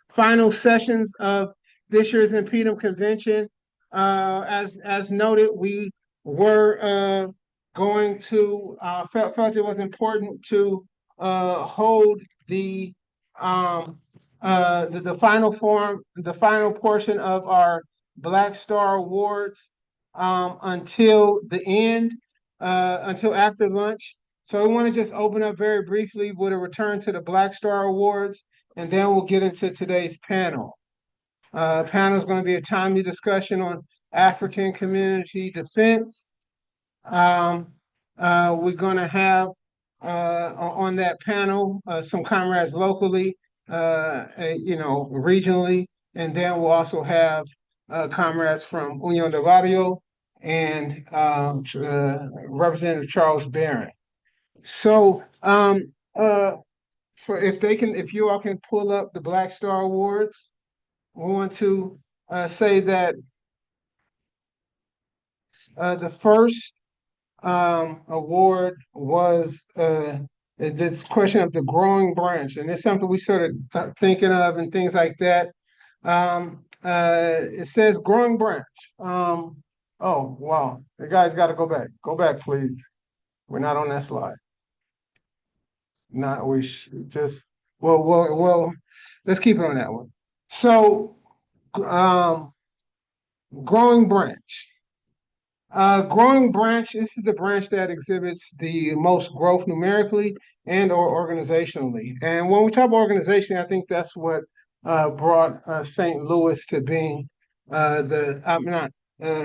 final sessions of this year's InPDUM convention. As noted, we were going to felt it was important to hold the final form, the final portion of our Black Star Awards until the end, until after lunch. So we want to just open up very briefly with a return to the Black Star Awards, and then we'll get into today's panel. Panel is going to be a timely discussion on African community defense. We're going to have on that panel some comrades locally, regionally, and then we'll also have comrades from Unión del Barrio and Representative Charles Barron. So, if you all can pull up the Black Star Awards, we want to say that the first award was this question of the growing branch, and it's something we sort of thinking of and things like that. It says growing branch. Oh wow, the guys got to go back. Go back, please. We're not on that slide. Not we just well. Let's keep it on that one. So, growing branch. Growing branch, this is the branch that exhibits the most growth numerically and or organizationally. And when we talk about organization, I think that's what brought St. Louis to being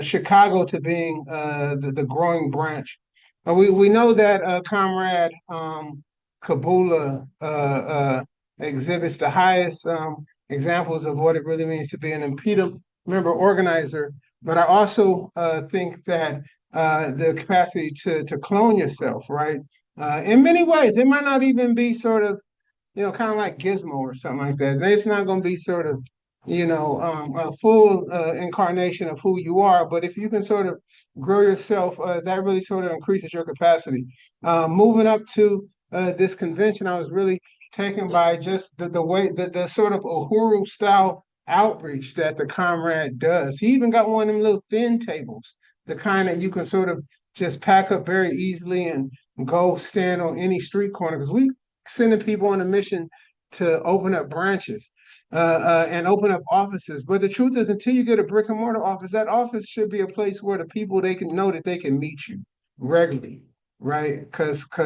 Chicago to being the growing branch. We know that Comrade Kabula exhibits the highest examples of what it really means to be an InPDUM member organizer. But I also think that the capacity to clone yourself, right? In many ways, it might not even be sort of, kind of like Gizmo or something like that. It's not going to be sort of, a full incarnation of who you are. But if you can sort of grow yourself, that really sort of increases your capacity. Moving up to this convention, I was really taken by just the way that the sort of Uhuru style outreach that the comrade does. He even got one of them little thin tables, the kind that you can sort of just pack up very easily and go stand on any street corner, because we sending people on a mission to open up branches and open up offices. But the truth is, until you get a brick and mortar office, that office should be a place where the people, they can know that they can meet you regularly, right? Because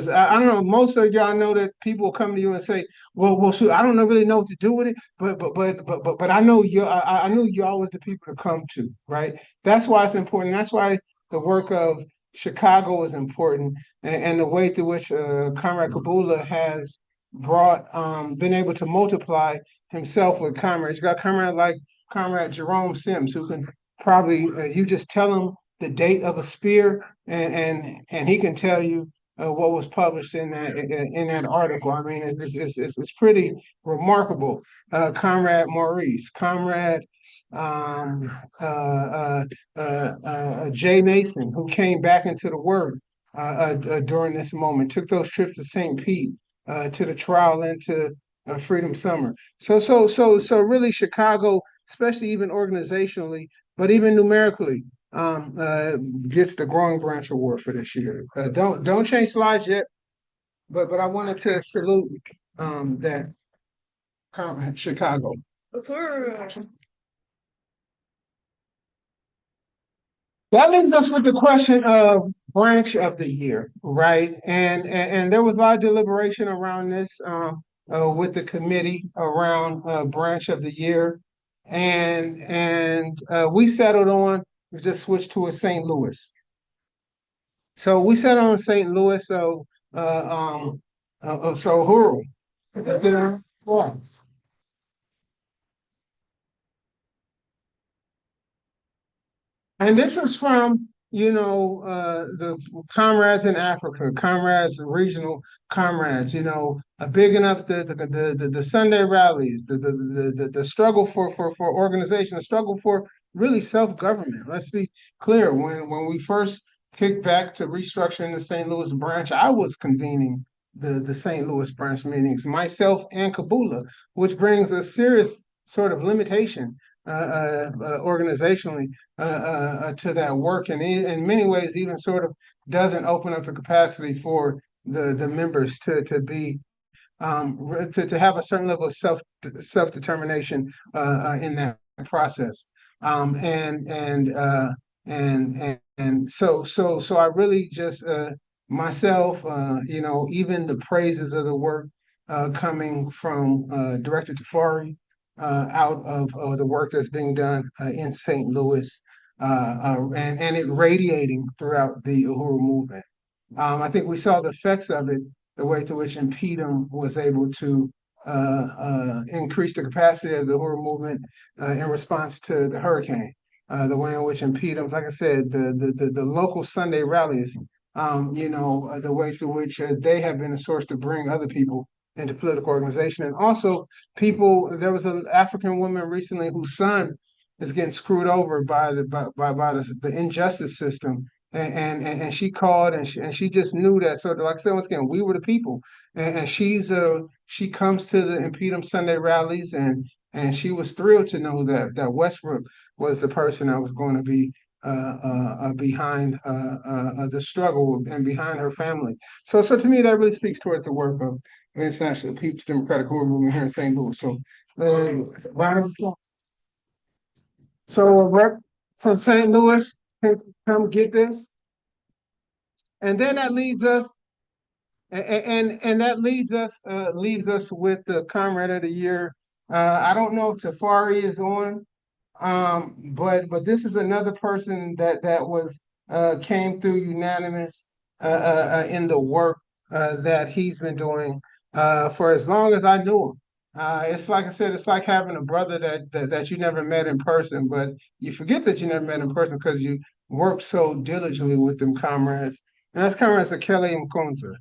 I don't know, most of y'all know that people come to you and say, well, shoot, I don't really know what to do with it, but I know you. I knew you always the people to come to, right? That's why it's important. That's why the work of Chicago is important, and the way through which Comrade Kabula has been able to multiply himself with comrades. You got comrade like Comrade Jerome Sims, who can probably you just tell him the date of a spear, and he can tell you what was published in that article. I mean, it's pretty remarkable. Comrade Maurice, Comrade Jay Mason, who came back into the work during this moment, took those trips to St. Pete, to the trial, and to Freedom Summer. So really, Chicago, especially even organizationally, but even numerically, gets the Growing Branch Award for this year. Don't change slides yet, but I wanted to salute that Chicago. That leaves us with the question of branch of the year, right? And there was a lot of deliberation around this with the committee around branch of the year, and we settled on. We just switched to a St. Louis. So we settled on St. Louis. So Uhuru. And this is from, the comrades in Africa, comrades, regional comrades, bigging up the Sunday rallies, the struggle for organization, the struggle for really self-government. Let's be clear. When we first kicked back to restructuring the St. Louis branch, I was convening the St. Louis branch meetings, myself and Kabula, which brings a serious sort of limitation organizationally to that work, and in many ways even sort of doesn't open up the capacity for the members to be to have a certain level of self determination in that process. Um, and and so I really just myself, even the praises of the work coming from Director Tafari out of the work that's being done in St. Louis, and it radiating throughout the Uhuru movement. I think we saw the effects of it, the way to which InPDUM was able to increase the capacity of the Uhuru movement in response to the hurricane. The way in which InPDUMs, like I said, the local Sunday rallies, the way through which they have been a source to bring other people into political organization. And also people, there was an African woman recently whose son is getting screwed over by the injustice system, and she called, and she just knew that, sort of like I said once again, we were the people, and she comes to the InPDUM Sunday rallies, and she was thrilled to know that Westbrook was the person that was going to be behind the struggle and behind her family. So to me that really speaks towards the work of the International People's Democratic Movement here in St. Louis. So round of applause. So a rep from St. Louis can come get this. And then that leads us, and that leaves us with the Comrade of the Year. I don't know if Tafari is on, but this is another person that was came through unanimous in the work that he's been doing for as long as I knew him. It's like I said, it's like having a brother that you never met in person, but you forget that you never met in person because you worked so diligently with them comrades. And that's Comrade Sekele Mkonza.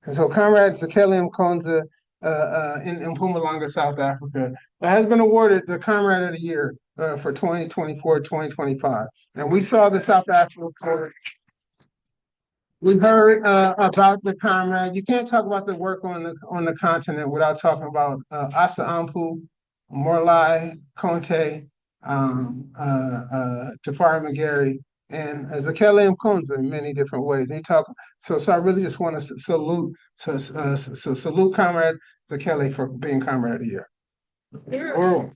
And so Comrade Sekele Mkonza in Mpumalanga, South Africa, has been awarded the Comrade of the Year for 2024, 2025. And we saw the South African we heard about the comrade. You can't talk about the work on the continent without talking about Asa Ampu, Morlai Conte, Tafari McGarry, and Zakele Mkonza in many different ways. And you talk so I really just want to salute Comrade Zakele for being Comrade of the Year. Sure.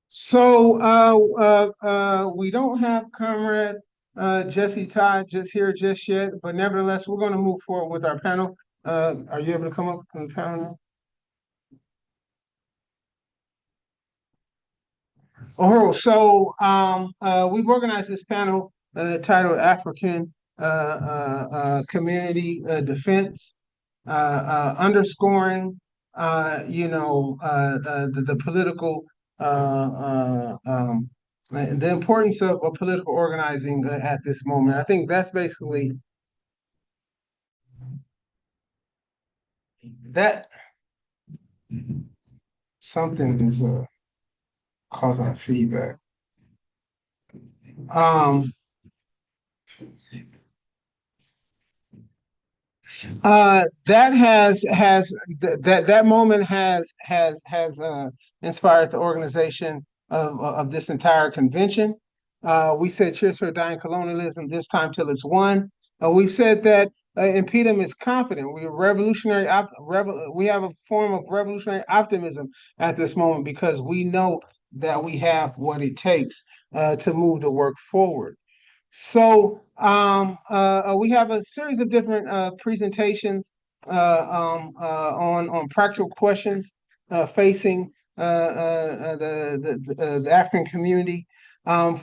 So we don't have Comrade Jesse Todd just here just yet, but nevertheless, we're going to move forward with our panel. Are you able to come up on the panel? Oh, so we've organized this panel titled African Community Defense, underscoring, the political, the importance of political organizing at this moment. I think that's basically that. Something is causing feedback. Um, that that moment has inspired the organization of this entire convention. We said cheers for dying colonialism, this time till it's won. We've said that InPDUM is confident. We have a form of revolutionary optimism at this moment because we know that we have what it takes to move the work forward. So we have a series of different presentations on practical questions facing the African community from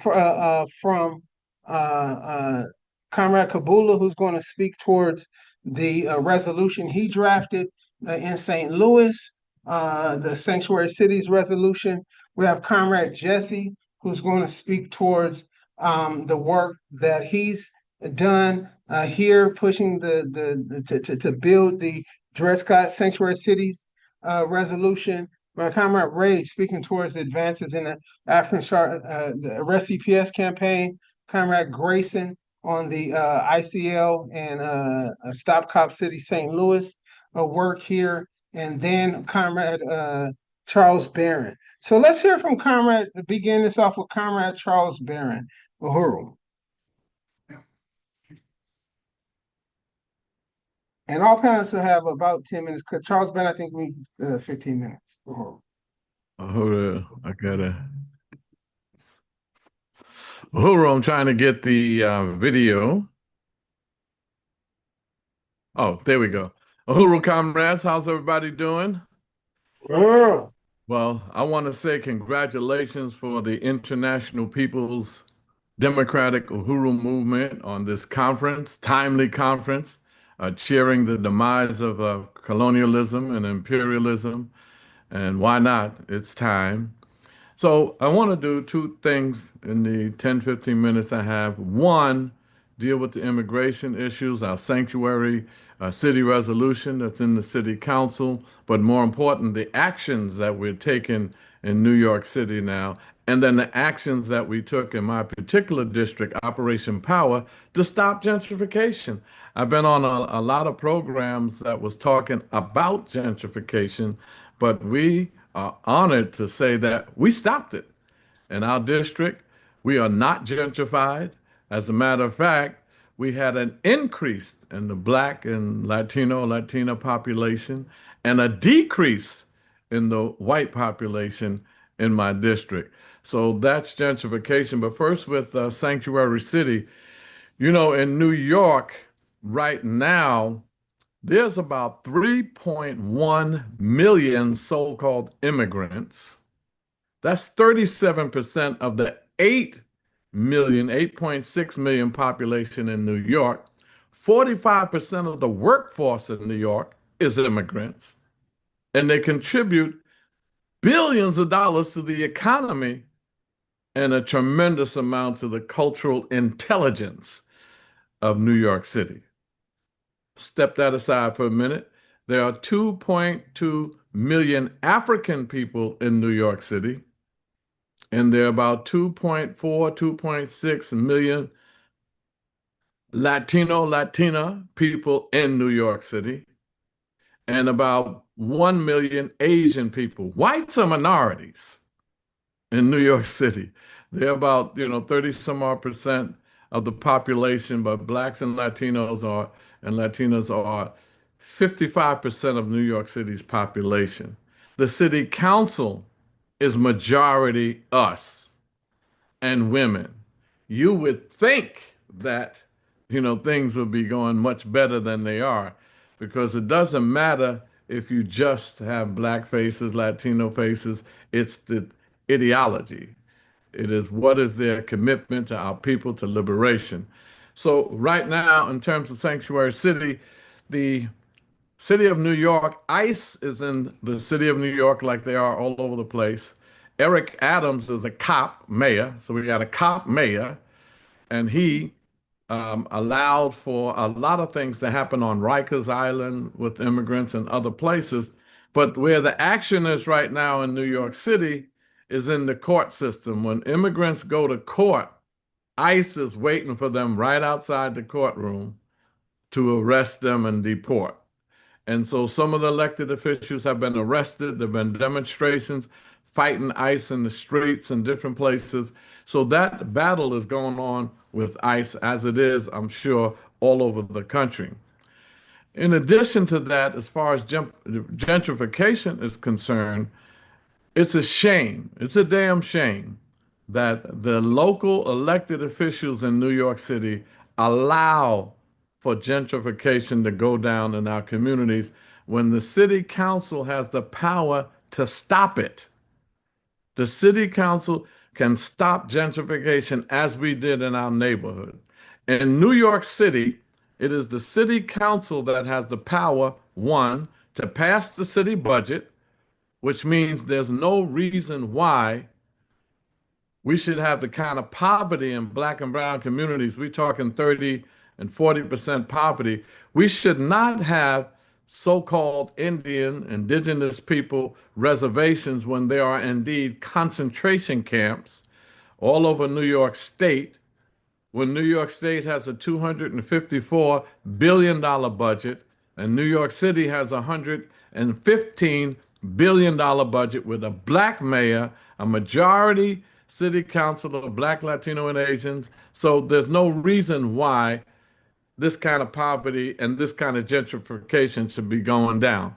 Comrade Kabula, who's going to speak towards the resolution he drafted in St. Louis, the Sanctuary Cities resolution. We have Comrade Jesse, who's going to speak towards the work that he's done here, pushing to build the Dred Scott Sanctuary Cities resolution. My Comrade Ray speaking towards the advances in the African the Arrest CPS campaign. Comrade Grayson on the ICL and Stop Cop City St. Louis work here, and then Comrade Charles Barron. So let's hear from begin this off with Comrade Charles Barron. Uhuru. And all panelists will have about 10 minutes. Charles Barron, I think we 15 minutes. Uhuru. Hold on, I gotta. Uhuru, I'm trying to get the video. Oh, there we go. Uhuru comrades, how's everybody doing? Uhuru. Well, I want to say congratulations for the International People's Democratic Uhuru Movement on this conference, timely conference, cheering the demise of colonialism and imperialism. And why not? It's time. So I want to do two things in the 10, 15 minutes I have. One, deal with the immigration issues, our sanctuary city resolution that's in the city council, but more important, the actions that we're taking in New York City now, and then the actions that we took in my particular district, Operation Power, to stop gentrification. I've been on a lot of programs that was talking about gentrification, but we are honored to say that we stopped it. In our district, we are not gentrified. As a matter of fact, we had an increase in the Black and Latina population and a decrease in the white population in my district. So that's gentrification. But first, with Sanctuary City, in New York right now, there's about 3.1 million so-called immigrants. That's 37% of the 8.6 million population in New York. 45% of the workforce in New York is immigrants, and they contribute billions of dollars to the economy and a tremendous amount to the cultural intelligence of New York City. Step that aside for a minute. There are 2.2 million African people in New York City, and there are about 2.4, 2.6 million Latina people in New York City, and about 1 million Asian people. Whites are minorities in New York City. They're about, 30 some odd percent of the population, but blacks and Latinas are 55% of New York City's population. The city council is majority us and women. You would think that, things would be going much better than they are, because it doesn't matter if you just have black faces, Latino faces, it's the ideology. It is what is their commitment to our people, to liberation. So right now, in terms of Sanctuary City, the City of New York, ICE is in the City of New York like they are all over the place. Eric Adams is a cop mayor, so we got a cop mayor, and he allowed for a lot of things to happen on Rikers Island with immigrants and other places. But where the action is right now in New York City is in the court system. When immigrants go to court, ICE is waiting for them right outside the courtroom to arrest them and deport. And so some of the elected officials have been arrested. There have been demonstrations fighting ICE in the streets and different places. So that battle is going on with ICE as it is, I'm sure, all over the country. In addition to that, as far as gentrification is concerned, it's a shame. It's a damn shame that the local elected officials in New York City allow for gentrification to go down in our communities when the city council has the power to stop it. The city council can stop gentrification as we did in our neighborhood. In New York City, it is the city council that has the power, one, to pass the city budget, which means there's no reason why we should have the kind of poverty in black and brown communities. We're talking 30 and 40% poverty. We should not have so-called indigenous people reservations when there are indeed concentration camps all over New York State when New York State has a $254 billion budget and New York City has a $115 billion budget with a black mayor, a majority city council of black, Latino, and Asians. So there's no reason why this kind of poverty and this kind of gentrification should be going down.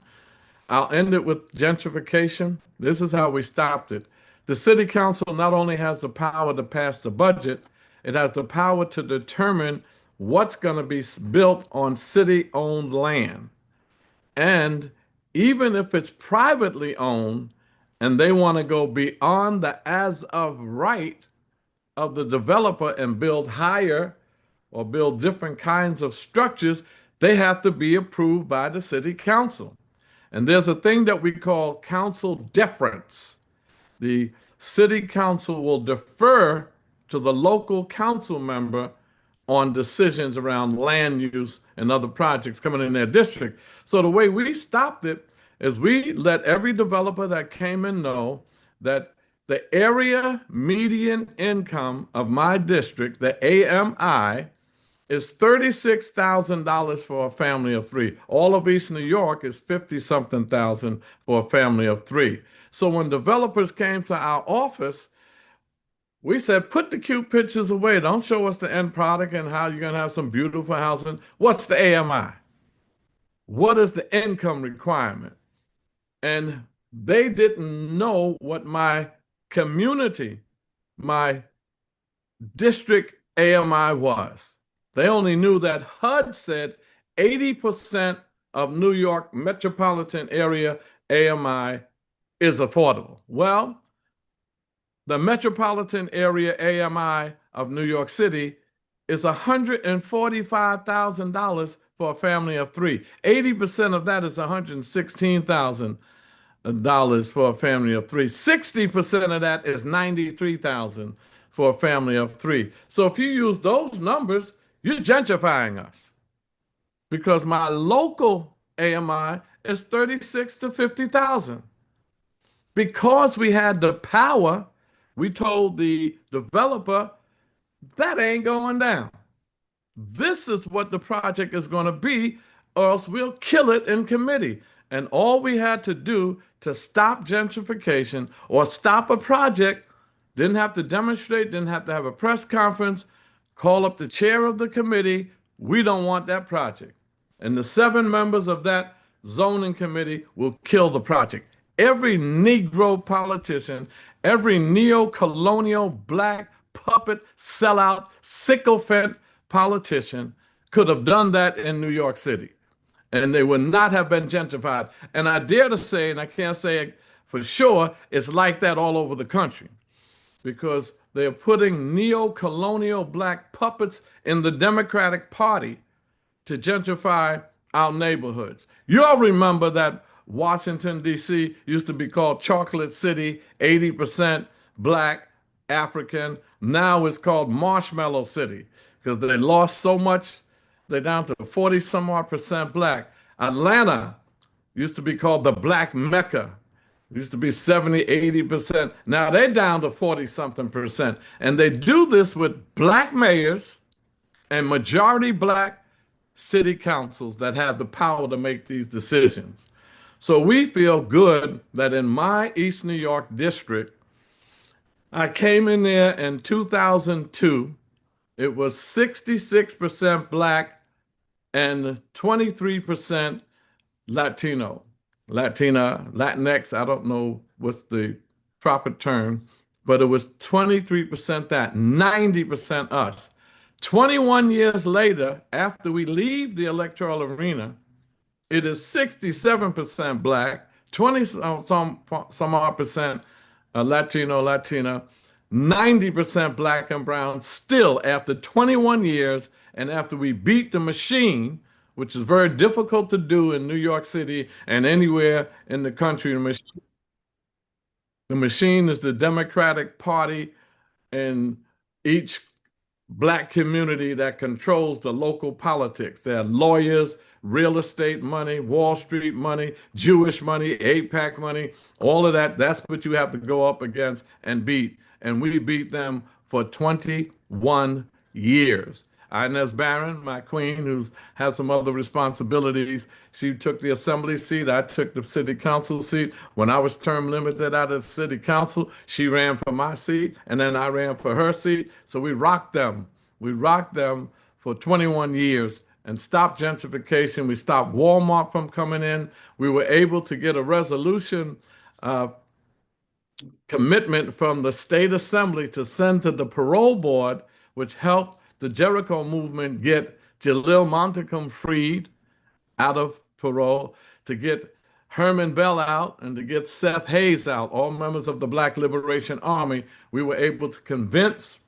I'll end it with gentrification. This is how we stopped it. The city council not only has the power to pass the budget, it has the power to determine what's going to be built on city-owned land. And even if it's privately owned and they want to go beyond the as of right of the developer and build higher or build different kinds of structures, they have to be approved by the city council. And there's a thing that we call council deference. The city council will defer to the local council member on decisions around land use and other projects coming in their district. So the way we stopped it is we let every developer that came in know that the area median income of my district, the AMI, is $36,000 for a family of three. All of East New York is 50 something thousand for a family of three. So when developers came to our office, we said, put the cute pictures away. Don't show us the end product and how you're going to have some beautiful housing. What's the AMI? What is the income requirement? And they didn't know what my community, my district AMI was. They only knew that HUD said 80% of New York metropolitan area AMI is affordable. Well, the metropolitan area AMI of New York City is $145,000 for a family of three. 80% of that is $116,000 for a family of three. 60% of that is $93,000 for a family of three. So if you use those numbers, you're gentrifying us because my local AMI is 36 to 50,000. Because we had the power, we told the developer that ain't going down. This is what the project is going to be, or else we'll kill it in committee. And all we had to do to stop gentrification or stop a project, didn't have to demonstrate, didn't have to have a press conference, call up the chair of the committee. We don't want that project. And the 7 members of that zoning committee will kill the project. Every Negro politician, every neo-colonial black puppet, sellout, sycophant politician could have done that in New York City, and they would not have been gentrified. And I dare to say, and I can't say it for sure, it's like that all over the country because they're putting neo-colonial black puppets in the Democratic Party to gentrify our neighborhoods. You all remember that Washington, D.C. used to be called Chocolate City, 80% black, African. Now it's called Marshmallow City because they lost so much, they're down to 40 some odd percent black. Atlanta used to be called the Black Mecca. It used to be 70, 80%. Now they're down to 40 something percent. And they do this with black mayors and majority black city councils that have the power to make these decisions. So we feel good that in my East New York district, I came in there in 2002. It was 66% black and 23% Latino, Latina, Latinx. I don't know what's the proper term, but it was 23% that, 90% us. 21 years later, after we leave the electoral arena, it is 67% black, 20 some odd percent Latino, Latina, 90% black and brown, still after 21 years, and after we beat the machine, which is very difficult to do in New York City and anywhere in the country. The machine is the Democratic Party in each black community that controls the local politics. There are lawyers, real estate money, Wall Street money, Jewish money, AIPAC money, all of that. That's what you have to go up against and beat. And we beat them for 21 years. Inez Barron, my queen, who's has some other responsibilities, she took the assembly seat. I took the city council seat. When I was term limited out of the city council, she ran for my seat, and then I ran for her seat. So we rocked them. We rocked them for 21 years and stopped gentrification. We stopped Walmart from coming in. We were able to get a resolution commitment from the state assembly to send to the parole board, which helped the Jericho movement get Jalil Montcalm freed out of parole, to get Herman Bell out, and to get Seth Hayes out, all members of the Black Liberation Army. We were able to convince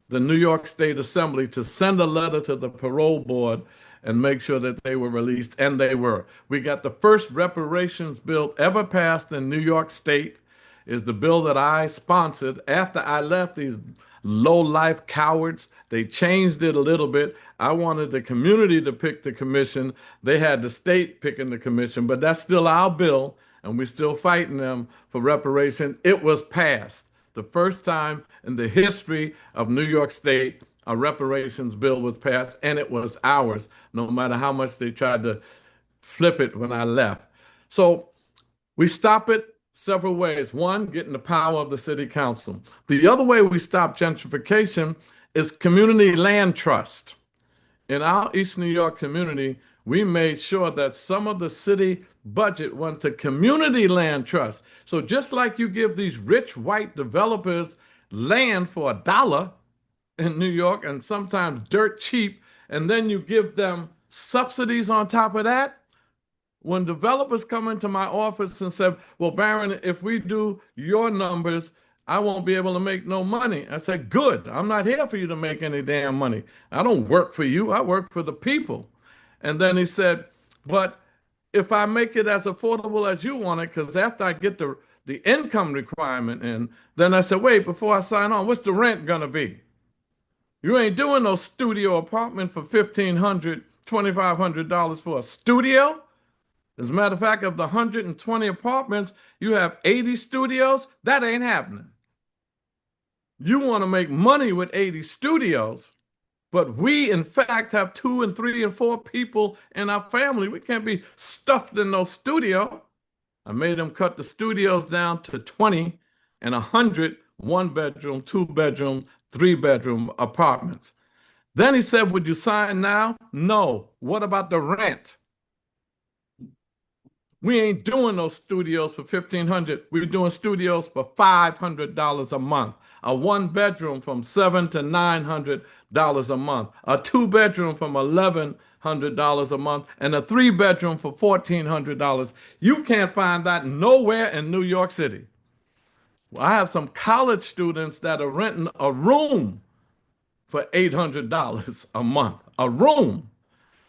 the New York State Assembly to send a letter to the parole board and make sure that they were released, and they were. We got the first reparations bill ever passed in New York State, is the bill that I sponsored after I left. These low-life cowards, they changed it a little bit. I wanted the community to pick the commission. They had the state picking the commission, but that's still our bill, and we're still fighting them for reparations. It was passed. The first time in the history of New York State, a reparations bill was passed, and it was ours, no matter how much they tried to flip it when I left. So we stop it several ways. One, getting the power of the city council. The other way we stop gentrification is community land trust. In our East New York community, we made sure that some of the city budget went to community land trust. So just like you give these rich white developers land for $1 in New York, and sometimes dirt cheap, and then you give them subsidies on top of that, when developers come into my office and say, well, Baron, if we do your numbers, I won't be able to make no money. I said, good. I'm not here for you to make any damn money. I don't work for you. I work for the people. And then he said, but if I make it as affordable as you want it, because after I get the income requirement in, then I said, wait, before I sign on, what's the rent gonna be? You ain't doing no studio apartment for $1,500, $2,500 for a studio. As a matter of fact, of the 120 apartments, you have 80 studios. That ain't happening. You want to make money with 80 studios, but we, in fact, have 2 and 3 and 4 people in our family. We can't be stuffed in no studio. I made them cut the studios down to 20 and 100 one-bedroom, 2-bedroom, 3-bedroom apartments. Then he said, would you sign now? No. What about the rent? We ain't doing those studios for $1,500. We're doing studios for $500 a month. A 1-bedroom from $700 to $900 a month. A 2-bedroom from $1,100 a month, and a 3-bedroom for $1,400. You can't find that nowhere in New York City. Well, I have some college students that are renting a room for $800 a month. A room.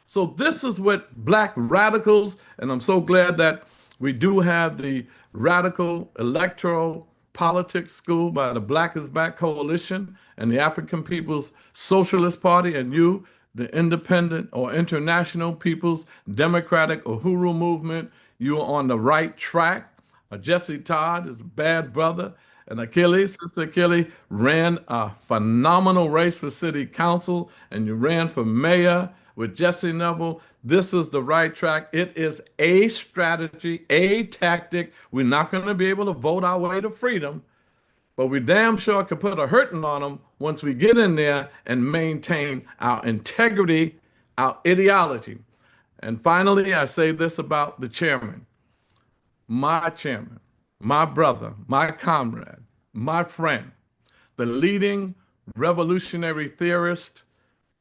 So this is what Black radicals, and I'm so glad that we do have the Radical Electoral Politics School by the Black is Back Coalition and the African People's Socialist Party, and you, the Independent or International People's Democratic Uhuru Movement. You are on the right track. Jesse Todd is a bad brother. And Achilles, Sister Achilles, ran a phenomenal race for city council, and you ran for mayor with Jesse Neville. This is the right track. It is a strategy, a tactic. We're not going to be able to vote our way to freedom, but we damn sure can put a hurting on them once we get in there and maintain our integrity, our ideology. And finally, I say this about the chairman, my brother, my comrade, my friend, the leading revolutionary theorist,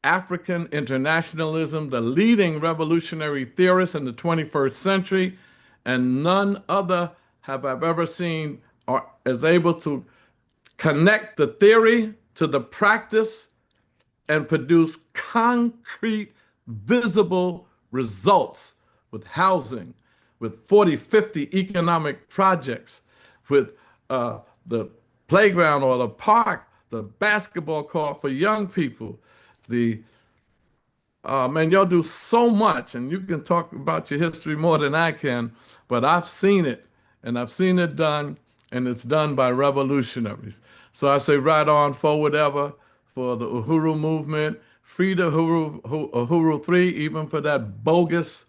African internationalism, the leading revolutionary theorist in the 21st century, and none other have I ever seen or is able to connect the theory to the practice and produce concrete, visible results with housing, with 40, 50 economic projects, with the playground or the park, the basketball court for young people, the man, y'all do so much, and you can talk about your history more than I can, but I've seen it, and I've seen it done, and it's done by revolutionaries. So I say, right on, forward ever, for the Uhuru Movement, free the Uhuru 3, even for that bogus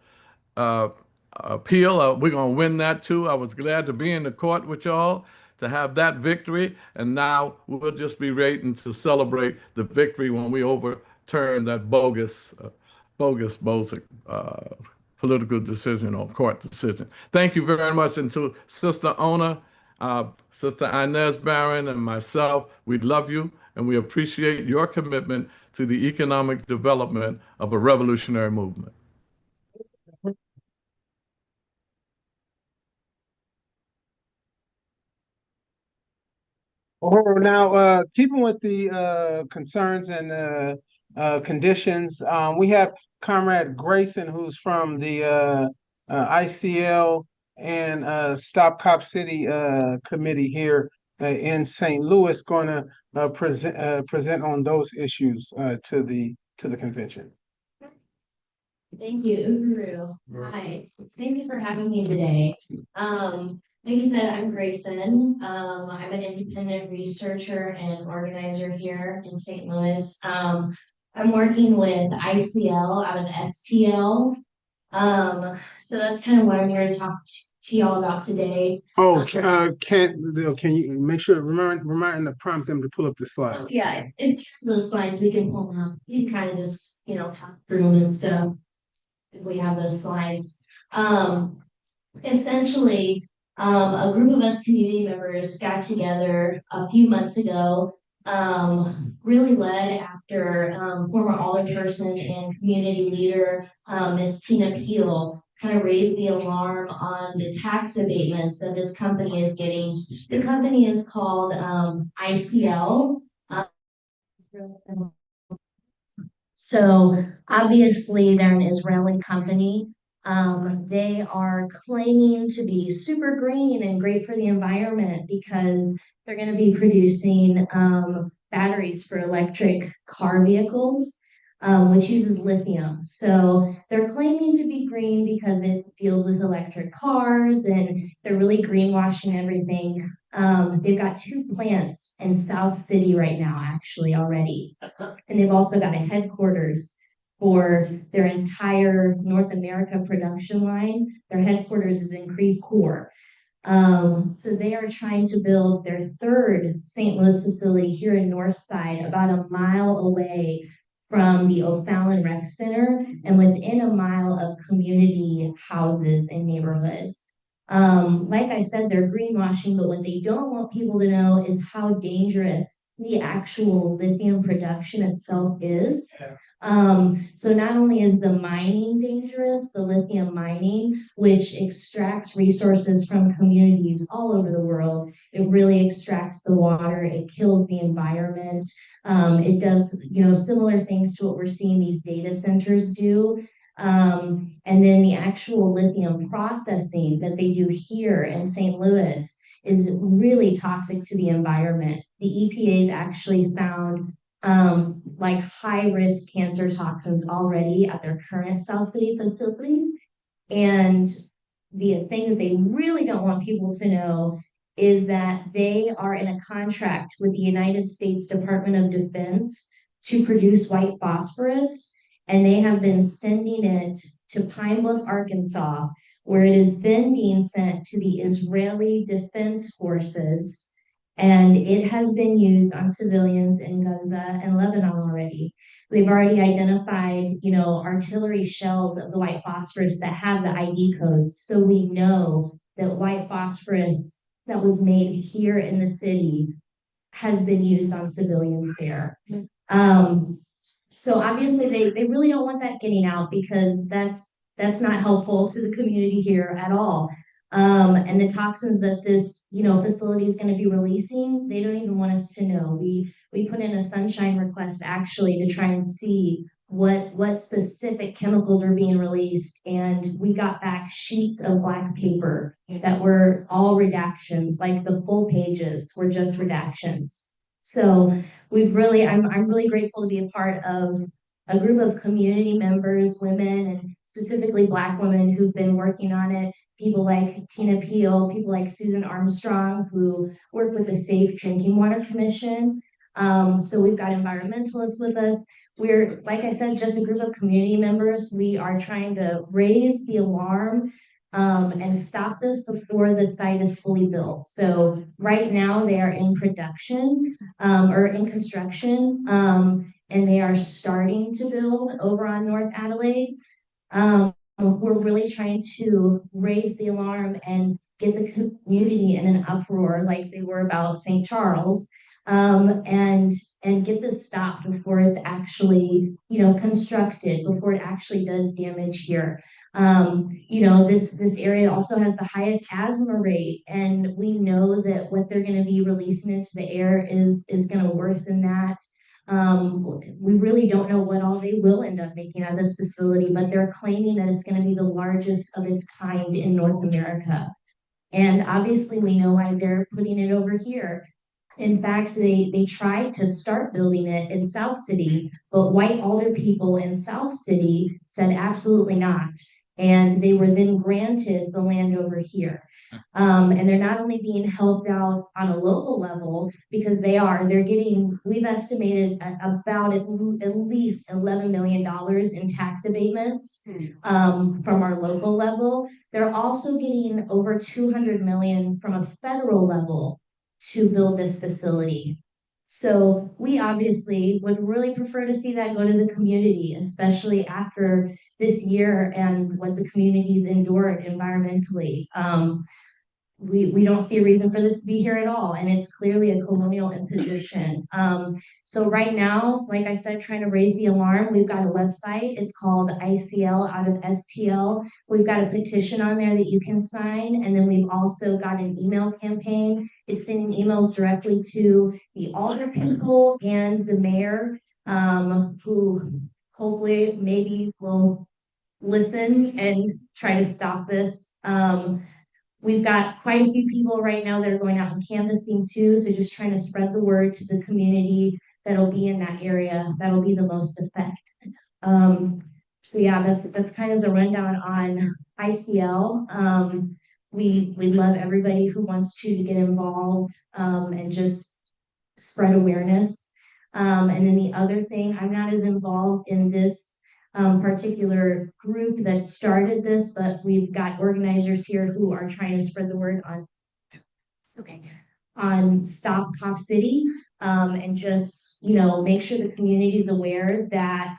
uh, appeal. We're going to win that too. I was glad to be in the court with y'all to have that victory. And now we'll just be waiting to celebrate the victory when we overturn that bogus political decision or court decision. Thank you very much. And to Sister Ona, Sister Inez Barron, and myself, we love you and we appreciate your commitment to the economic development of a revolutionary movement. Or now, keeping with the concerns and conditions, we have Comrade Grayson, who's from the ICL and Stop Cop City committee here in St. Louis, going to present on those issues to the convention. Thank you, Uhuru. Hi, thank you for having me today. Like you said, I'm Grayson. I'm an independent researcher and organizer here in St. Louis. I'm working with ICL out of STL. So that's kind of what I'm here to talk to y'all about today. Oh, can you make sure remind to prompt them to pull up the slide? Yeah, if those slides we can pull them up. You can kind of just talk through them and stuff. We have those slides. Essentially, a group of us community members got together a few months ago, really led after former alderperson and community leader, Ms. Tina Peel, kind of raised the alarm on the tax abatements that this company is getting. The company is called ICL. So obviously they're an Israeli company. They are claiming to be super green and great for the environment because they're going to be producing batteries for electric car vehicles, which uses lithium. So they're claiming to be green because it deals with electric cars and they're really greenwashing everything. They've got 2 plants in South City right now, actually, already. And they've also got a headquarters for their entire North America production line. Their headquarters is in Creve Coeur. So they are trying to build their 3rd St. Louis facility here in Northside, about a mile away from the O'Fallon Rec Center and within a mile of community houses and neighborhoods. Like I said, they're greenwashing, but what they don't want people to know is how dangerous the actual lithium production itself is. So not only is the mining dangerous, the lithium mining, which extracts resources from communities all over the world, it really extracts the water, it kills the environment. It does, similar things to what we're seeing these data centers do. And then the actual lithium processing that they do here in St. Louis is really toxic to the environment. The EPA's actually found like high-risk cancer toxins already at their current South City facility. And the thing that they really don't want people to know is that they are in a contract with the United States Department of Defense to produce white phosphorus, and they have been sending it to Pine Bluff, Arkansas, where it is then being sent to the Israeli Defense Forces, and it has been used on civilians in Gaza and Lebanon already. We've already identified, artillery shells of the white phosphorus that have the ID codes, so we know that white phosphorus that was made here in the city has been used on civilians there. So obviously they really don't want that getting out because that's not helpful to the community here at all. And the toxins that this facility is going to be releasing, they don't even want us to know. We put in a sunshine request actually to try and see what specific chemicals are being released, and we got back sheets of black paper that were all redactions, like the full pages were just redactions. So I'm really grateful to be a part of a group of community members, women, and specifically Black women who've been working on it. People like Tina Peel, people like Susan Armstrong, who work with the Safe Drinking Water Commission. So we've got environmentalists with us. We're, like I said, just a group of community members. We are trying to raise the alarm and stop this before the site is fully built. So right now they are in production or in construction, and they are starting to build over on North Adelaide. We're really trying to raise the alarm and get the community in an uproar like they were about St. Charles, and get this stopped before it's actually, constructed, before it actually does damage here. This area also has the highest asthma rate, and we know that what they're going to be releasing into the air is going to worsen that. We really don't know what all they will end up making out of this facility, but they're claiming that it's going to be the largest of its kind in North America. And obviously we know why they're putting it over here. In fact, they tried to start building it in South City, but white alder people in South City said absolutely not. And they were then granted the land over here. And they're not only being helped out on a local level, because we've estimated about at least $11 million in tax abatements from our local level. They're also getting over 200 million from a federal level to build this facility. So we obviously would really prefer to see that go to the community, especially after this year and what the community's endured environmentally. We don't see a reason for this to be here at all, and it's clearly a colonial imposition. So right now, like I said, trying to raise the alarm, we've got a website. It's called ICL out of STL. We've got a petition on there that you can sign, and then we've also got an email campaign. It's sending emails directly to the alder people and the mayor, who hopefully maybe will listen and try to stop this. We've got quite a few people right now that are going out and canvassing too, so just trying to spread the word to the community that'll be in that area. That'll be the most effective. So yeah, that's kind of the rundown on ICL. We love everybody who wants to get involved and just spread awareness. And then the other thing, I'm not as involved in this particular group that started this, but we've got organizers here who are trying to spread the word on Stop Cop City, and just, make sure the community is aware that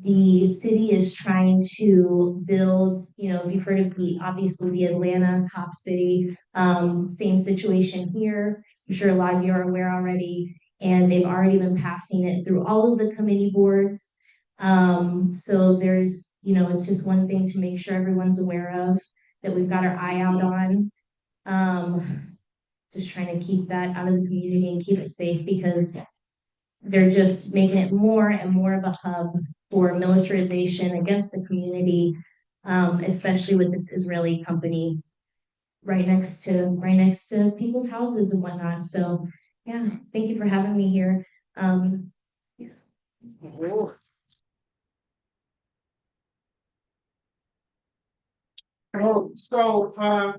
the city is trying to build, you've heard of obviously the Atlanta Cop City, same situation here. I'm sure a lot of you are aware already, and they've already been passing it through all of the committee boards. So there's, it's just one thing to make sure everyone's aware of, that we've got our eye out on. Just trying to keep that out of the community and keep it safe, because they're just making it more and more of a hub for militarization against the community, especially with this Israeli company right next to people's houses and whatnot. So yeah, thank you for having me here. Yeah.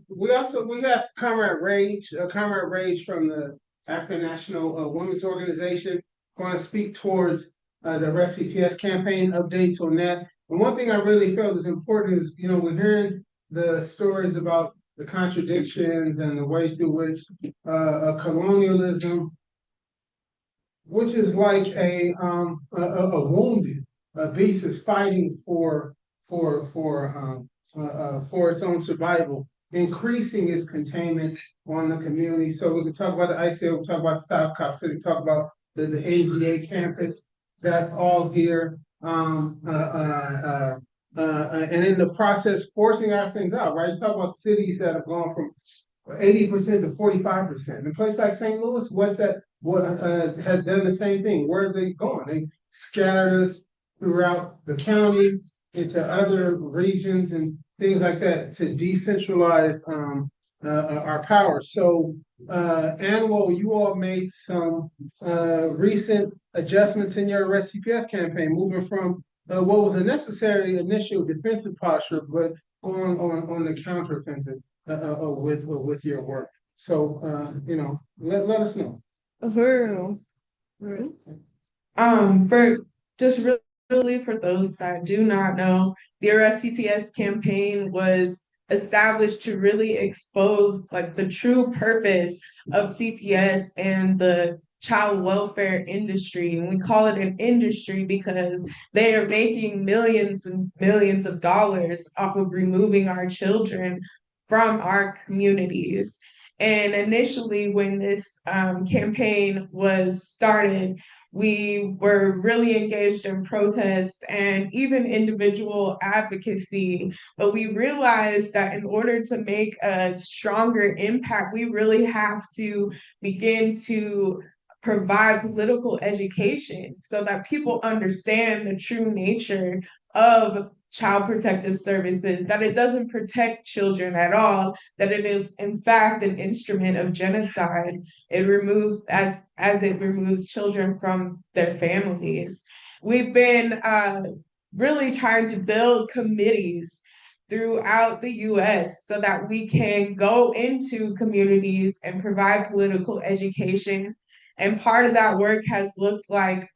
We have Comrade Rage from the African National Women's Organization, going to speak towards the REST-CPS campaign updates on that. And one thing I really felt is important is, we're hearing the stories about the contradictions and the way through which colonialism, which is like a wounded beast, is fighting for its own survival, increasing its containment on the community. So we can talk about the ICL, we talk about Stop Cop City, talk about the ABA campus. That's all here. And in the process, forcing our things out, right? You talk about cities that have gone from 80% to 45%. In a place like St. Louis, what has done the same thing? Where are they going? They scattered us throughout the county into other regions and things like that to decentralize our power. So, Annual, you all made some recent adjustments in your REST-CPS campaign, moving from what was a necessary initial defensive posture, but on the counteroffensive with your work. So, let us know. Uhuru. Right. For just really for those that do not know, the Arrest CPS campaign was established to really expose like the true purpose of CPS and the child welfare industry. And we call it an industry because they are making millions and millions of dollars off of removing our children from our communities. And initially, when this campaign was started, we were really engaged in protest and even individual advocacy. But we realized that in order to make a stronger impact, we really have to begin to provide political education so that people understand the true nature of child protective services, that it doesn't protect children at all, that it is in fact an instrument of genocide. It removes as it removes children from their families. We've been really trying to build committees throughout the US so that we can go into communities and provide political education. And part of that work has looked like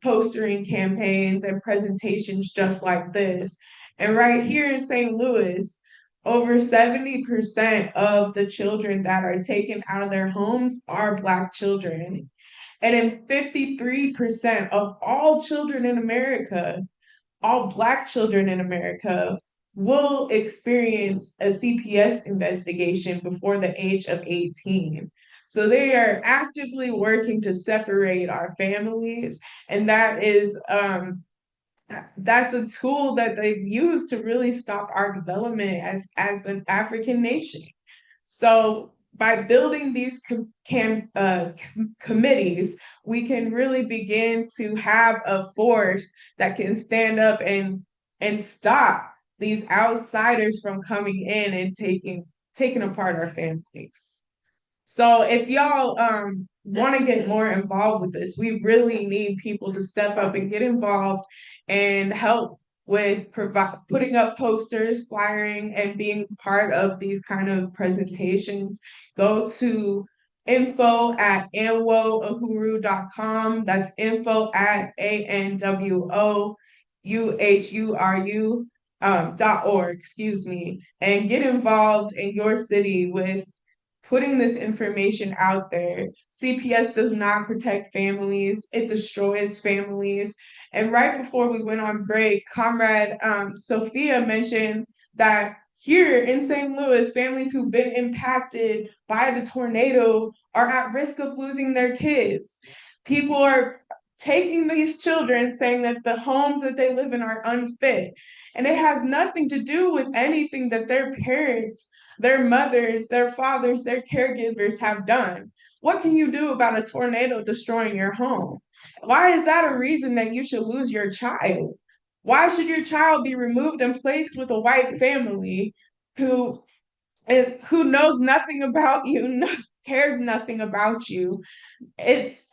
postering campaigns and presentations just like this. And right here in St. Louis, over 70% of the children that are taken out of their homes are Black children. And in 53% of all children in America, all Black children in America will experience a CPS investigation before the age of 18. So they are actively working to separate our families, and that's a tool that they've used to really stop our development as an African nation. So by building these committees, we can really begin to have a force that can stand up and stop these outsiders from coming in and taking apart our families. So if y'all want to get more involved with this, we really need people to step up and get involved and help with putting up posters, flyering, and being part of these kind of presentations. Go to info@anwouhuru.com. That's info at ANWOUHURU .org, excuse me, and get involved in your city with putting this information out there. CPS does not protect families, it destroys families. And right before we went on break, Comrade Sophia mentioned that here in St. Louis, families who've been impacted by the tornado are at risk of losing their kids. People are taking these children saying that the homes that they live in are unfit. And it has nothing to do with anything that their parents, their mothers, their fathers, their caregivers have done. What can you do about a tornado destroying your home? Why is that a reason that you should lose your child? Why should your child be removed and placed with a white family who who knows nothing about you, cares nothing about you? It's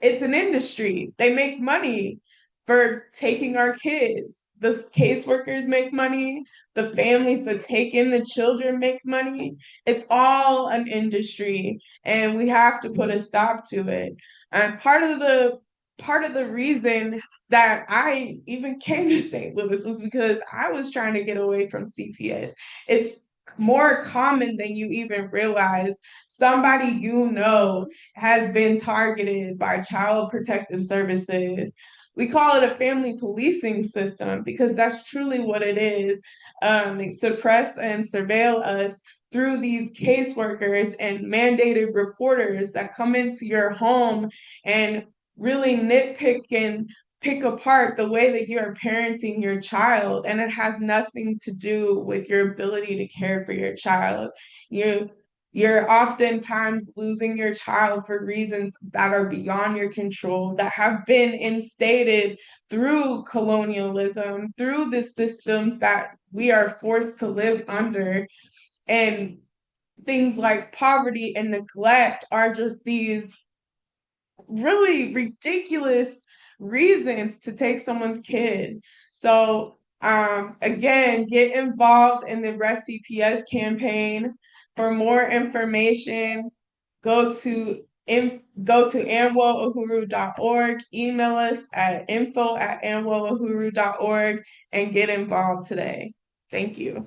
it's an industry. They make money for taking our kids. The caseworkers make money, the families that take in the children make money. It's all an industry, and we have to put a stop to it. And part of the reason that I even came to St. Louis was because I was trying to get away from CPS. It's more common than you even realize. Somebody you know has been targeted by child protective services. We call it a family policing system because that's truly what it is. They suppress and surveil us through these caseworkers and mandated reporters that come into your home and really nitpick and pick apart the way that you're parenting your child, and it has nothing to do with your ability to care for your child. You you're oftentimes losing your child for reasons that are beyond your control, that have been instated through colonialism, through the systems that we are forced to live under. And things like poverty and neglect are just these really ridiculous reasons to take someone's kid. So again, get involved in the Arrest CPS campaign. For more information, go to Go to anwoahuru.org, email us at info@anwoahuru.org, and get involved today. Thank you.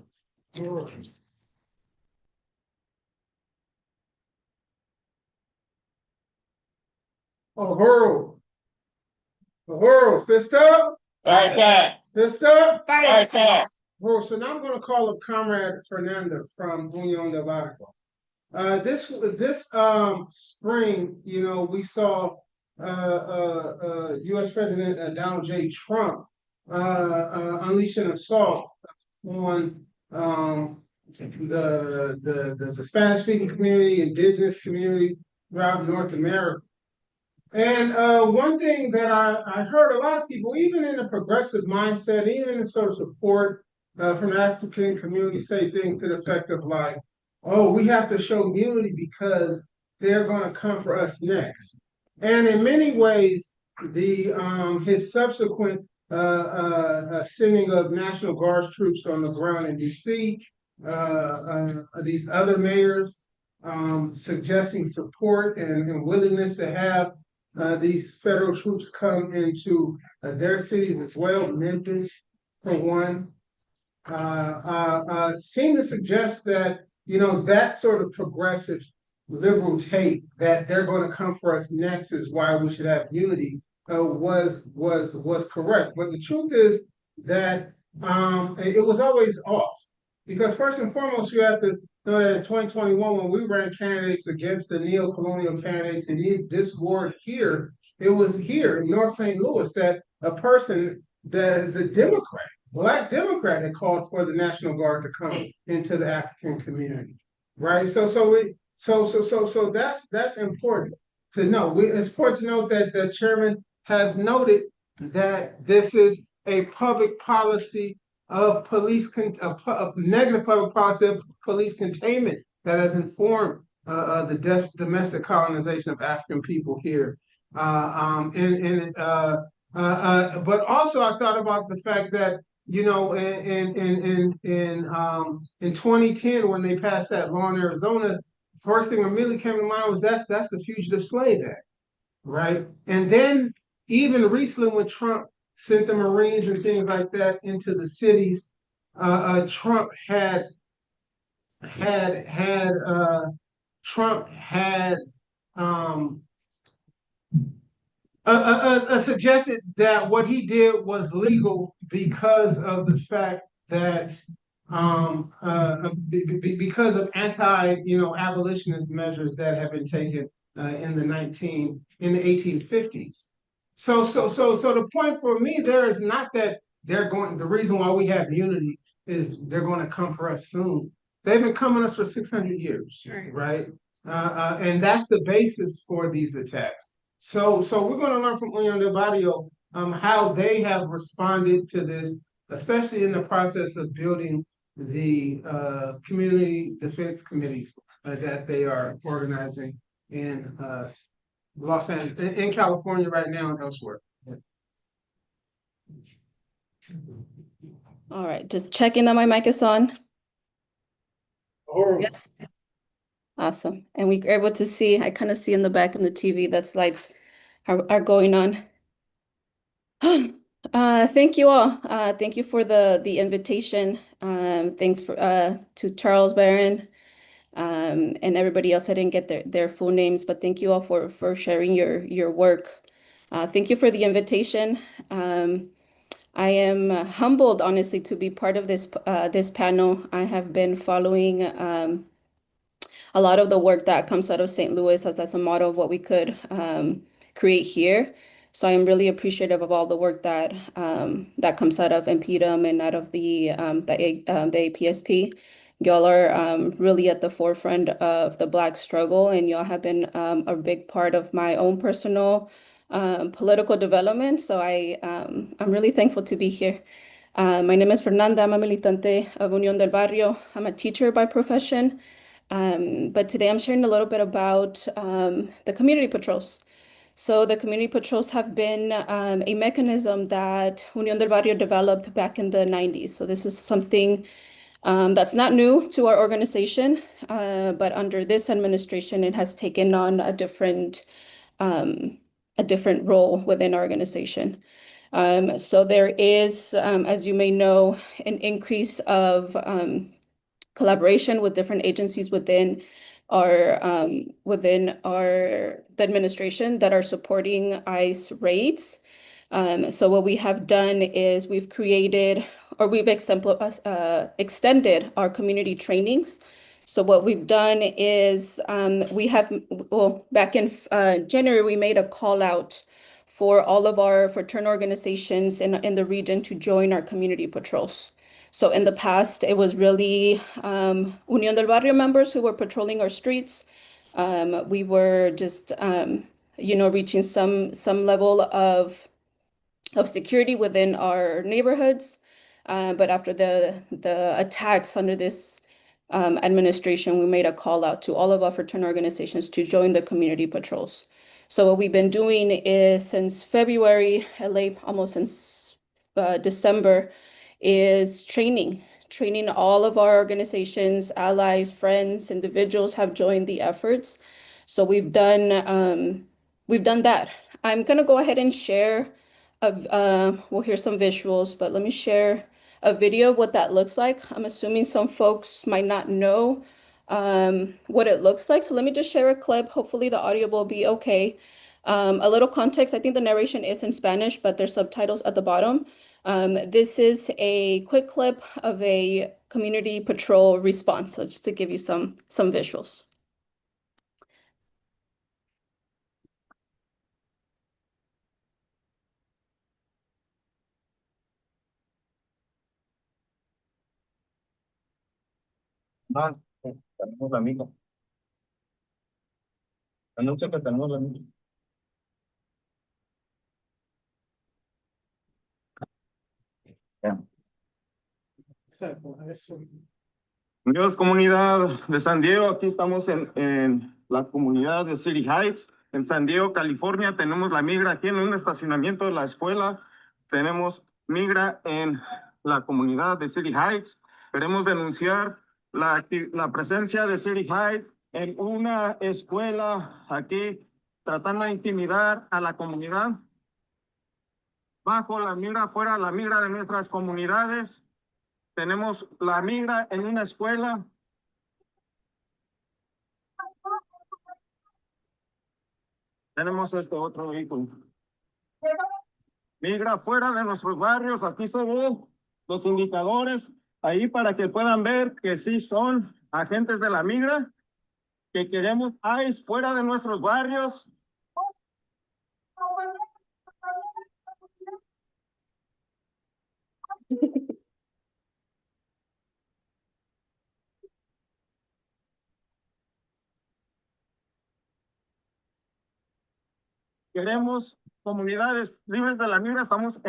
Uhuru. Uhuru, fist up. Right back. Fist up. Right back. Uhuru. So now I'm going to call up Comrade Fernanda from Unión del Barrio. This spring, you know, we saw U.S. President Donald J. Trump unleash an assault on the Spanish-speaking community, indigenous community throughout North America. And one thing that I heard a lot of people, even in a progressive mindset, even in sort of support from the African community, say things to the effect of like, oh, we have to show unity because they're going to come for us next. And in many ways, his subsequent sending of National Guard troops on the ground in D.C., these other mayors suggesting support and willingness to have these federal troops come into their cities as well, Memphis for one, seem to suggest that, you know, that sort of progressive liberal take that they're going to come for us next is why we should have unity was correct. But the truth is that it was always off. Because first and foremost, you have to know that in 2021, when we ran candidates against the neo-colonial candidates in this ward here, it was here in North St. Louis that a person that is a Democrat, Black Democrat, had called for the National Guard to come into the African community, right? So that's important to know. It's important to note that the chairman has noted that this is a public policy of negative public policy of police containment that has informed the domestic colonization of African people here. But also I thought about the fact that, you know, in 2010 when they passed that law in Arizona, first thing immediately came to mind was that's the Fugitive Slave Act, right? And then even recently when Trump sent the Marines and things like that into the cities, Trump had suggested that what he did was legal because of the fact that because of abolitionist measures that have been taken in the 1850s. So the point for me there is not that the reason why we have unity is they're going to come for us soon. They've been coming us for 600 years, right? And that's the basis for these attacks. So we're going to learn from Unión del Barrio how they have responded to this, especially in the process of building the community defense committees that they are organizing in Los Angeles, in California right now and elsewhere. All right, just checking that my mic is on. Yes. Awesome. And we are able to see, I kind of see in the back in the TV that slides are going on. Thank you all. Thank you for the invitation. Thanks to Charles Barron and everybody else. I didn't get their full names, but thank you all for sharing your work. Thank you for the invitation. I am humbled, honestly, to be part of this panel. I have been following a lot of the work that comes out of St. Louis as a model of what we could create here. So I am really appreciative of all the work that that comes out of InPDUM and out of the APSP. Y'all are really at the forefront of the Black struggle, and y'all have been a big part of my own personal political development. So I'm really thankful to be here. My name is Fernanda. I'm a militante of Unión del Barrio. I'm a teacher by profession. But today I'm sharing a little bit about the community patrols. So the community patrols have been a mechanism that Unión del Barrio developed back in the 90s. So this is something That's not new to our organization, but under this administration, it has taken on a different role within our organization. So there is, as you may know, an increase of collaboration with different agencies within the administration that are supporting ICE raids. So what we have done is we've created or we've extended our community trainings. So what we've done is back in January, we made a call out for all of our fraternal organizations in the region to join our community patrols. So in the past, it was really Unión del Barrio members who were patrolling our streets. We were just, reaching some level of security within our neighborhoods. But after the attacks under this administration, we made a call out to all of our fraternal organizations to join the community patrols. So what we've been doing is since February, almost since December, is training all of our organizations, allies, friends, individuals have joined the efforts. So we've done that. I'm gonna go ahead and share we'll hear some visuals, but let me share a video of what that looks like. I'm assuming some folks might not know what it looks like. So let me just share a clip. Hopefully the audio will be okay. A little context, I think the narration is in Spanish, but there's subtitles at the bottom. This is a quick clip of a community patrol response, so just to give you some visuals. Tenemos la amiga. Anuncia que tenemos la amiga. Unidos Comunidad de San Diego, aquí estamos en la comunidad de City Heights, en San Diego, California. Tenemos la migra aquí en un estacionamiento de la escuela. Tenemos migra en la comunidad de City Heights. Queremos denunciar la presencia de City Heights en una escuela aquí, tratando de intimidar a la comunidad. Bajo la migra, fuera la migra de nuestras comunidades. Tenemos la migra en una escuela. Tenemos este otro vehículo. Migra fuera de nuestros barrios. Aquí se ven los indicadores ahí para que puedan ver que sí son agentes de la migra, que queremos ICE fuera de nuestros barrios. Queremos comunidades libres de la migra. Estamos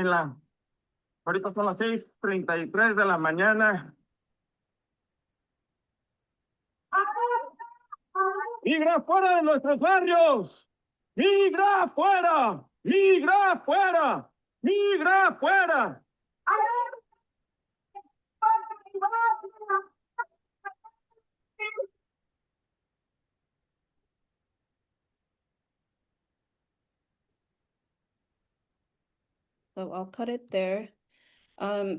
ahorita son las 6:33 de la mañana. Migra fuera de nuestros barrios. Migra fuera. Migra fuera. Migra fuera. So I'll cut it there.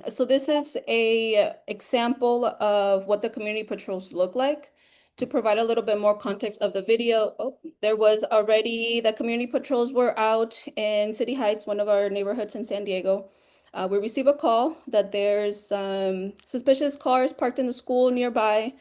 So this is a example of what the community patrols look like. To provide a little bit more context of the video, there was already, the community patrols were out in City Heights, one of our neighborhoods in San Diego. We receive a call that there's suspicious cars parked in the school nearby.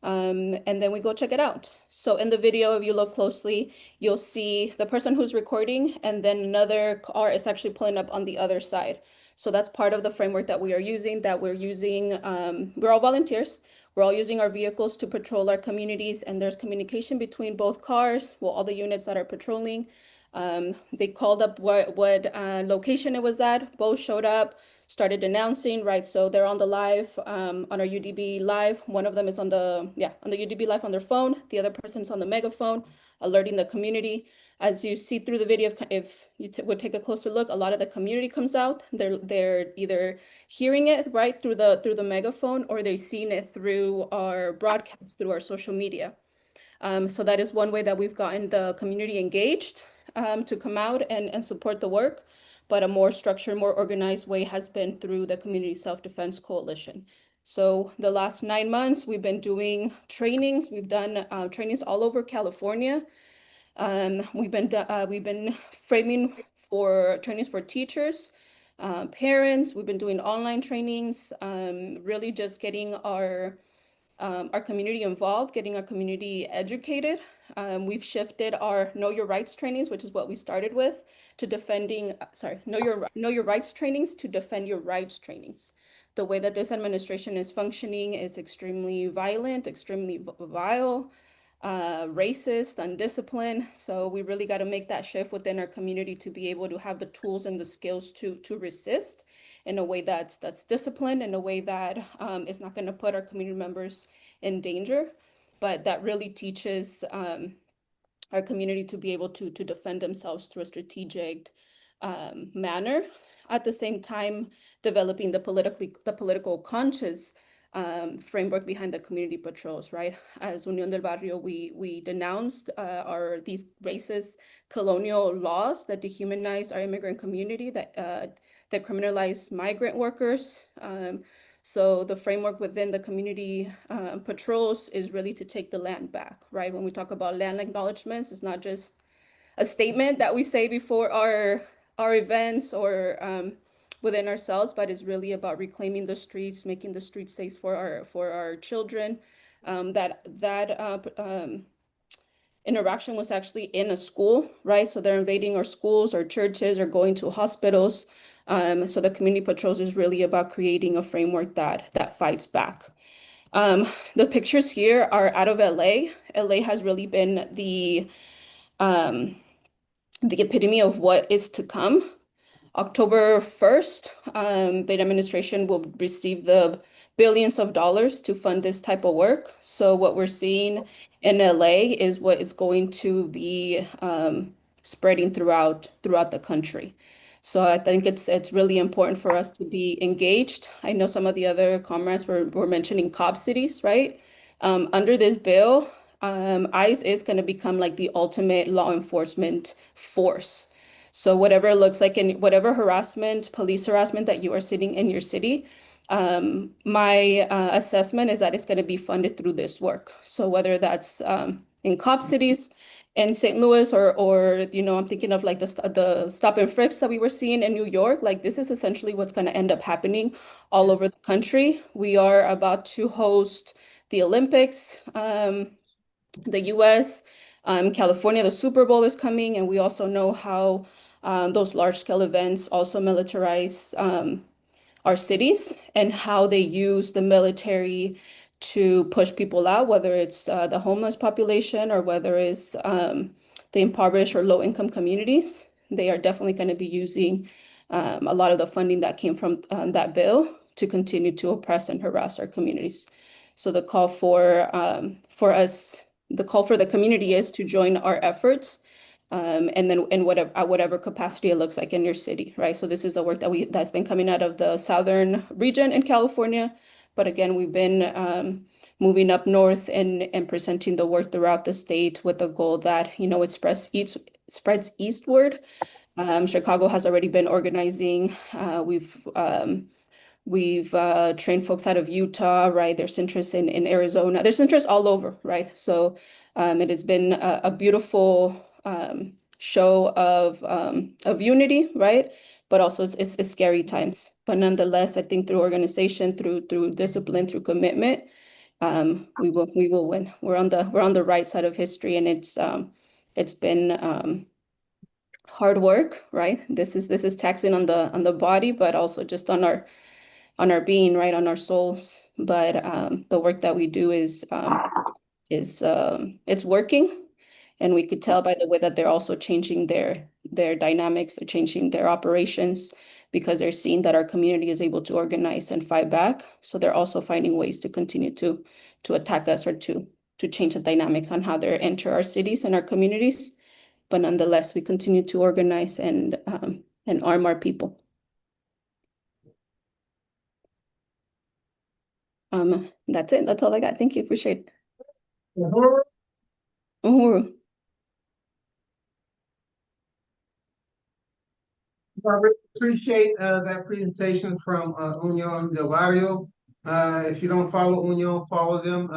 And then we go check it out. So in the video, if you look closely, you'll see the person who's recording, and then another car is actually pulling up on the other side. So that's part of the framework that we are using, we're all volunteers. We're all using our vehicles to patrol our communities, and there's communication between both cars, all the units that are patrolling. They called up what location it was at, both showed up. started announcing, right? So they're on the live, on our UDB live. One of them is on the UDB live on their phone. The other person is on the megaphone, alerting the community. As you see through the video, if you would take a closer look, a lot of the community comes out. They're either hearing it right through the megaphone, or they're seeing it through our broadcast, through our social media. So that is one way that we've gotten the community engaged, to come out and support the work. But a more structured, more organized way has been through the Community Self-Defense Coalition. So the last 9 months, we've been doing trainings. We've done trainings all over California. We've been framing for trainings for teachers, parents. We've been doing online trainings, really just getting our community involved, getting our community educated. We've shifted our Know Your Rights trainings, which is what we started with, to Know Your Rights trainings to Defend Your Rights trainings. The way that this administration is functioning is extremely violent, extremely vile, racist, undisciplined. So we really got to make that shift within our community to be able to have the tools and the skills to resist in a way that's disciplined, in a way that is not going to put our community members in danger, but that really teaches our community to be able to defend themselves through a strategic manner. At the same time, developing the political conscious framework behind the community patrols, right? As Unión del Barrio, we denounced these racist colonial laws that dehumanize our immigrant community, that criminalize migrant workers. So the framework within the community patrols is really to take the land back, right? When we talk about land acknowledgements, it's not just a statement that we say before our events or within ourselves, but it's really about reclaiming the streets, making the streets safe for our children. That interaction was actually in a school, right? So they're invading our schools, our churches, or going to hospitals. So the community patrols is really about creating a framework that fights back. The pictures here are out of LA. LA has really been the epitome of what is to come. October 1st, Biden administration will receive the billions of dollars to fund this type of work. So what we're seeing in LA is what is going to be spreading throughout the country. So I think it's really important for us to be engaged. I know some of the other comrades were mentioning COP cities, right? Under this bill, ICE is going to become like the ultimate law enforcement force. So whatever it looks like, in whatever harassment, police harassment that you are seeing in your city, my assessment is that it's going to be funded through this work. So whether that's in COP cities, in St. Louis, or I'm thinking of like the stop and frisks that we were seeing in New York. Like this is essentially what's going to end up happening all over the country. We are about to host the Olympics, the US, California, the Super Bowl is coming, and we also know how those large-scale events also militarize our cities and how they use the military to push people out, whether it's the homeless population or whether it's the impoverished or low-income communities. They are definitely going to be using a lot of the funding that came from that bill to continue to oppress and harass our communities. So the call for the community is to join our efforts, and then in whatever capacity it looks like in your city, right? So this is the work that's been coming out of the southern region in California, but again, we've been moving up north and presenting the work throughout the state with the goal that it spreads eastward. Chicago has already been organizing. We've trained folks out of Utah, right? There's interest in Arizona. There's interest all over, right? So it has been a beautiful show of unity, right? But also it's scary times. But nonetheless, I think through organization, through discipline, through commitment, we will win. We're on the right side of history, and it's been hard work, right? This is taxing on the body, but also just on our being, right, on our souls. But the work that we do is it's working, and we could tell by the way that they're also changing their dynamics, they're changing their operations. because they're seeing that our community is able to organize and fight back. So they're also finding ways to continue to attack us or to change the dynamics on how they enter our cities and our communities. But nonetheless, we continue to organize and arm our people. That's it. That's all I got. Thank you. Appreciate it. Uhuru. I really appreciate that presentation from Union del Barrio. If you don't follow Union, follow them.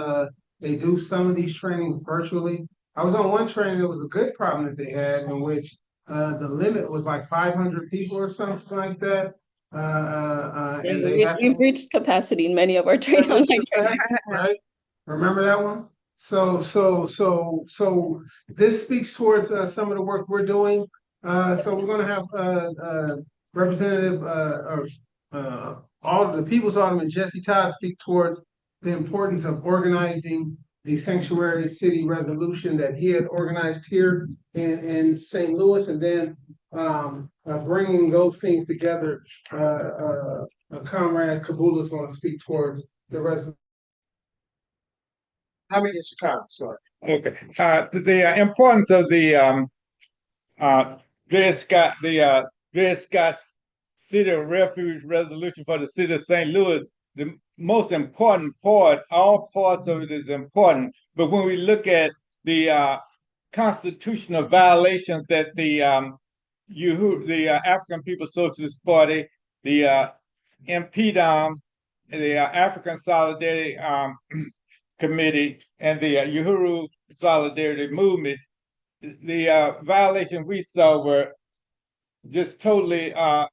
They do some of these trainings virtually. I was on one training that was a good problem that they had in which the limit was like 500 people or something like that. And they had We've reached capacity in many of our training online trainings. right? Remember that one? So this speaks towards some of the work we're doing. So we're going to have Representative or all the People's Alderman Jesse Todd speak towards the importance of organizing the sanctuary city resolution that he had organized here in St. Louis, and then bringing those things together. Comrade Kabula is going to speak towards the resolution. I mean, in Chicago, sorry. Okay. The importance of the Dred Scott City of Refuge resolution for the city of St. Louis, the most important part, all parts of it is important. But when we look at the constitutional violations that the African People's Socialist Party, the InPDUM, the African Solidarity Committee, and the Uhuru Solidarity Movement, the violations we saw were just totally out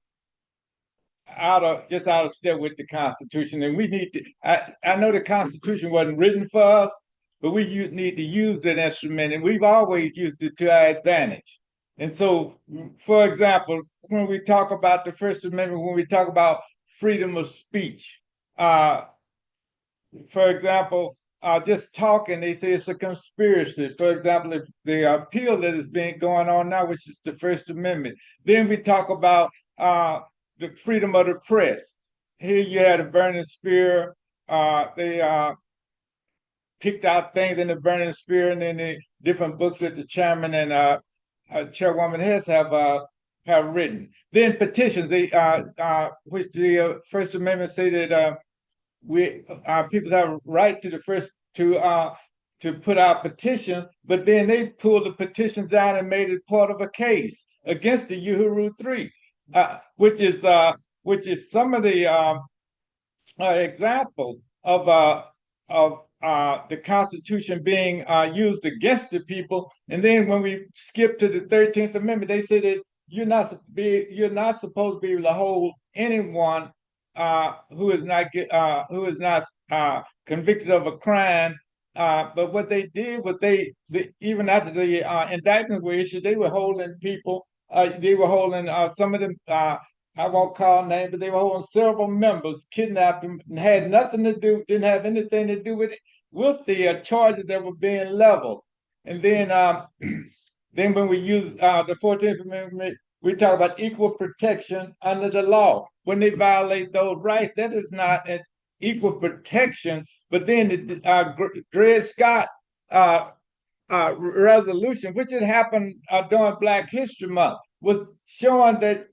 of step with the Constitution. And we need to, I know the Constitution wasn't written for us, but we need to use that instrument, and we've always used it to our advantage. And so, for example, when we talk about the First Amendment, when we talk about freedom of speech, for example, just talking, they say it's a conspiracy. For example, if the appeal that is going on now, which is the First Amendment. Then we talk about the freedom of the press. Here you had a burning spear. They picked out things in the burning spear, and then the different books that the chairman and Chairwoman Hess have written. Then petitions, which the First Amendment say that people have a right to to put out petitions, but then they pulled the petitions down and made it part of a case against the Uhuru 3, which is some of the examples of the Constitution being used against the people. And then when we skip to the 13th Amendment, they say that you're not supposed to be able to hold anyone who is not convicted of a crime. But what they did was even after the indictments were issued, they were holding people. They were holding some of them. I won't call names, but they were holding several members, kidnapped them, and had nothing to do, didn't have anything to do with the charges that were being leveled. And then then when we use the 14th Amendment, we talk about equal protection under the law. When they violate those rights, that is not an equal protection. But then the Dred Scott resolution, which had happened during Black History Month, was showing that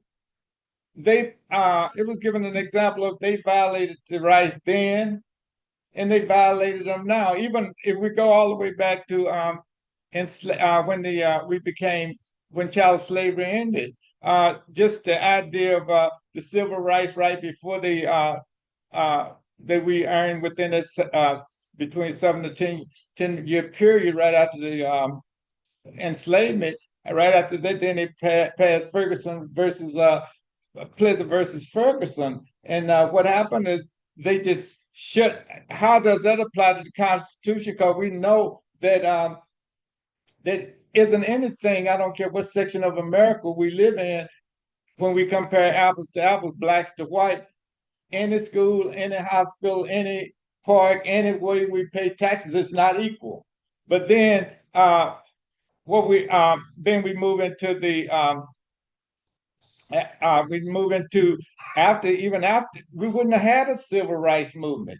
it was given an example of they violated the rights then, and they violated them now. Even if we go all the way back to when chattel slavery ended, just the idea of the civil rights right before that we earned within this between 7 to 10-year period right after the enslavement. Right after that, then they passed Ferguson versus Pleasant versus Ferguson, and what happened is they just shut. How does that apply to the Constitution? Because we know that that isn't anything. I don't care what section of America we live in. When we compare apples to apples, blacks to white, any school, any hospital, any park, any way we pay taxes, it's not equal. But then then we move into the we move into even after we wouldn't have had a civil rights movement.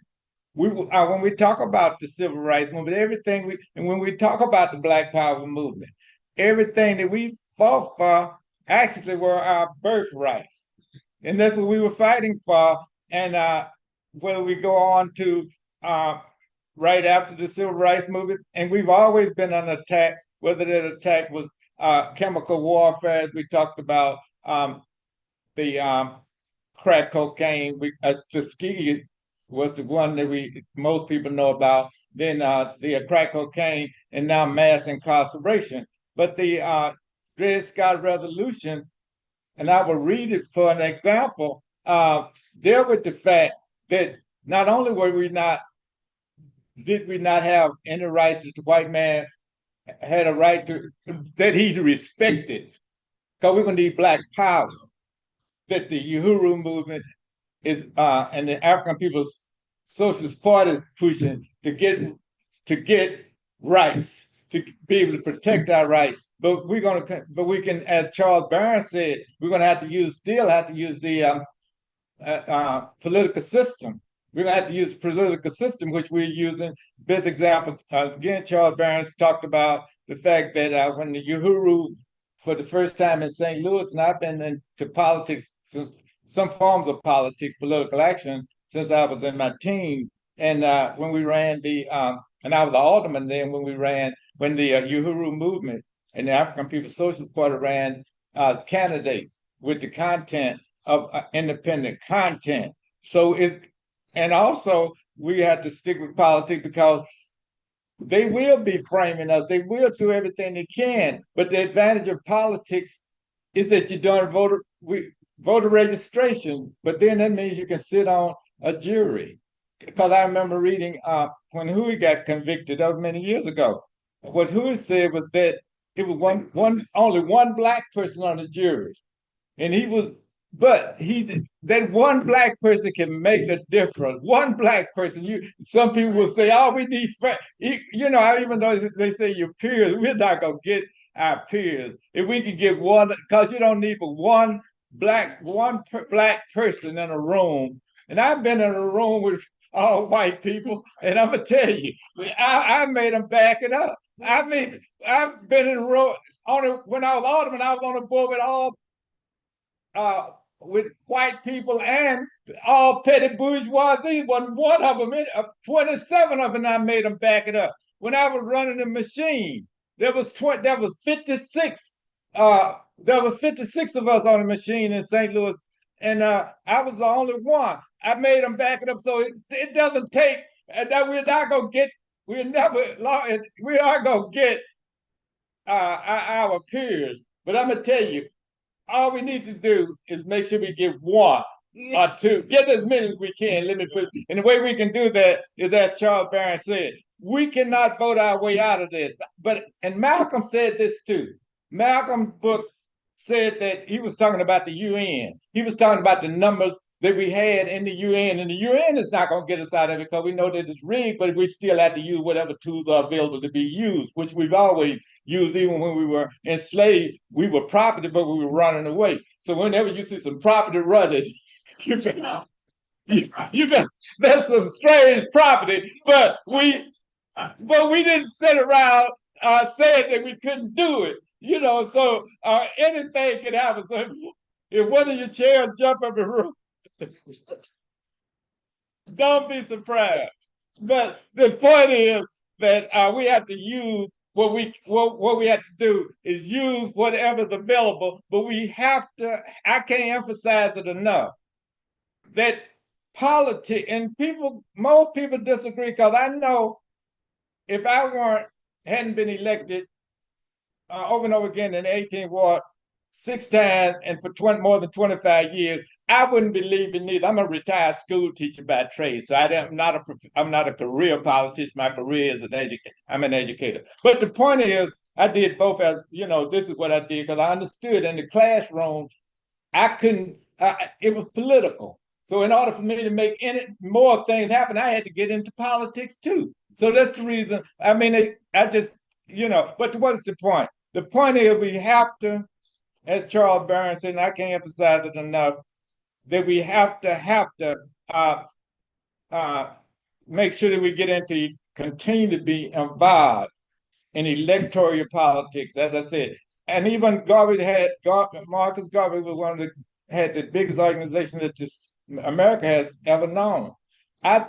When we talk about the civil rights movement, and when we talk about the Black Power movement, everything that we fought for actually were our birthrights, and that's what we were fighting for. And whether we go on to right after the civil rights movement, and we've always been under attack, whether that attack was chemical warfare, as we talked about, the crack cocaine. Tuskegee was the one that most people know about. Then the crack cocaine, and now mass incarceration. But the Dred Scott Resolution, and I will read it for an example, deal with the fact that not only did we not have any rights that the white man had a right to, that he's respected, because we're going to need Black power, that the Uhuru Movement is and the African People's Socialist Party is pushing to get rights, to be able to protect our rights. But we can, as Charles Barron said, we're going to still have to use the political system. We're going to have to use the political system, which we're using. Best example, again, Charles Barron talked about the fact that when the Uhuru, for the first time in St. Louis, and I've been into politics since some forms of politics, political action, since I was in my teens. And when we ran and I was the alderman then when the Uhuru Movement and the African People's Socialist Party ran candidates with the content of independent content. And also we had to stick with politics because they will be framing us. They will do everything they can. But the advantage of politics is that you're doing voter registration, but then that means you can sit on a jury. Because I remember reading when Huey got convicted, that was many years ago. What Huey said was that it was only one Black person on the jury, and that one Black person can make a difference. One Black person. Some people will say, "Oh, we need," even though they say your peers, we're not gonna get our peers. If we can get one, because you don't need but one Black person in a room. And I've been in a room with all white people, and I'm gonna tell you, I made them back it up. I mean, I've been in a room when I was alderman. I was on the board with all with white people and all petty bourgeoisie. Wasn't one of them, 27 of them, I made them back it up. When I was running the machine, there was 56. There were 56 of us on the machine in St. Louis, and I was the only one. I made them back it up, so it doesn't take. That we're not gonna get. We are gonna get our peers. But I'm gonna tell you, all we need to do is make sure we get one or two, get as many as we can. And the way we can do that is, as Charles Barron said, we cannot vote our way out of this. And Malcolm said this too. Malcolm's book said that he was talking about the UN. He was talking about the numbers that we had in the UN, and the UN is not going to get us out of it because we know that it's rigged, but we still have to use whatever tools are available to be used, which we've always used. Even when we were enslaved, we were property, but we were running away. So whenever you see some property running, that's some strange property, but we didn't sit around saying that we couldn't do it. So anything can happen. So if one of your chairs jump up the roof, don't be surprised. But the point is that we have to use what we have to do is use whatever's available. But we have to. I can't emphasize it enough that politics, and most people disagree, because I know if I hadn't been elected over and over again in the 18th ward 6 times and for more than 25 years, I wouldn't believe in neither. I'm a retired school teacher by trade, so I'm not a career politician. My career is I'm an educator. But the point is, I did both. As this is what I did, because I understood in the classroom, I couldn't. It was political. So in order for me to make any more things happen, I had to get into politics too. So that's the reason. But what is the point? The point is we have to as Charles Barron said, and I can't emphasize it enough, that we have to make sure that we continue to be involved in electoral politics, as I said. And even Marcus Garvey was had the biggest organization that America has ever known. I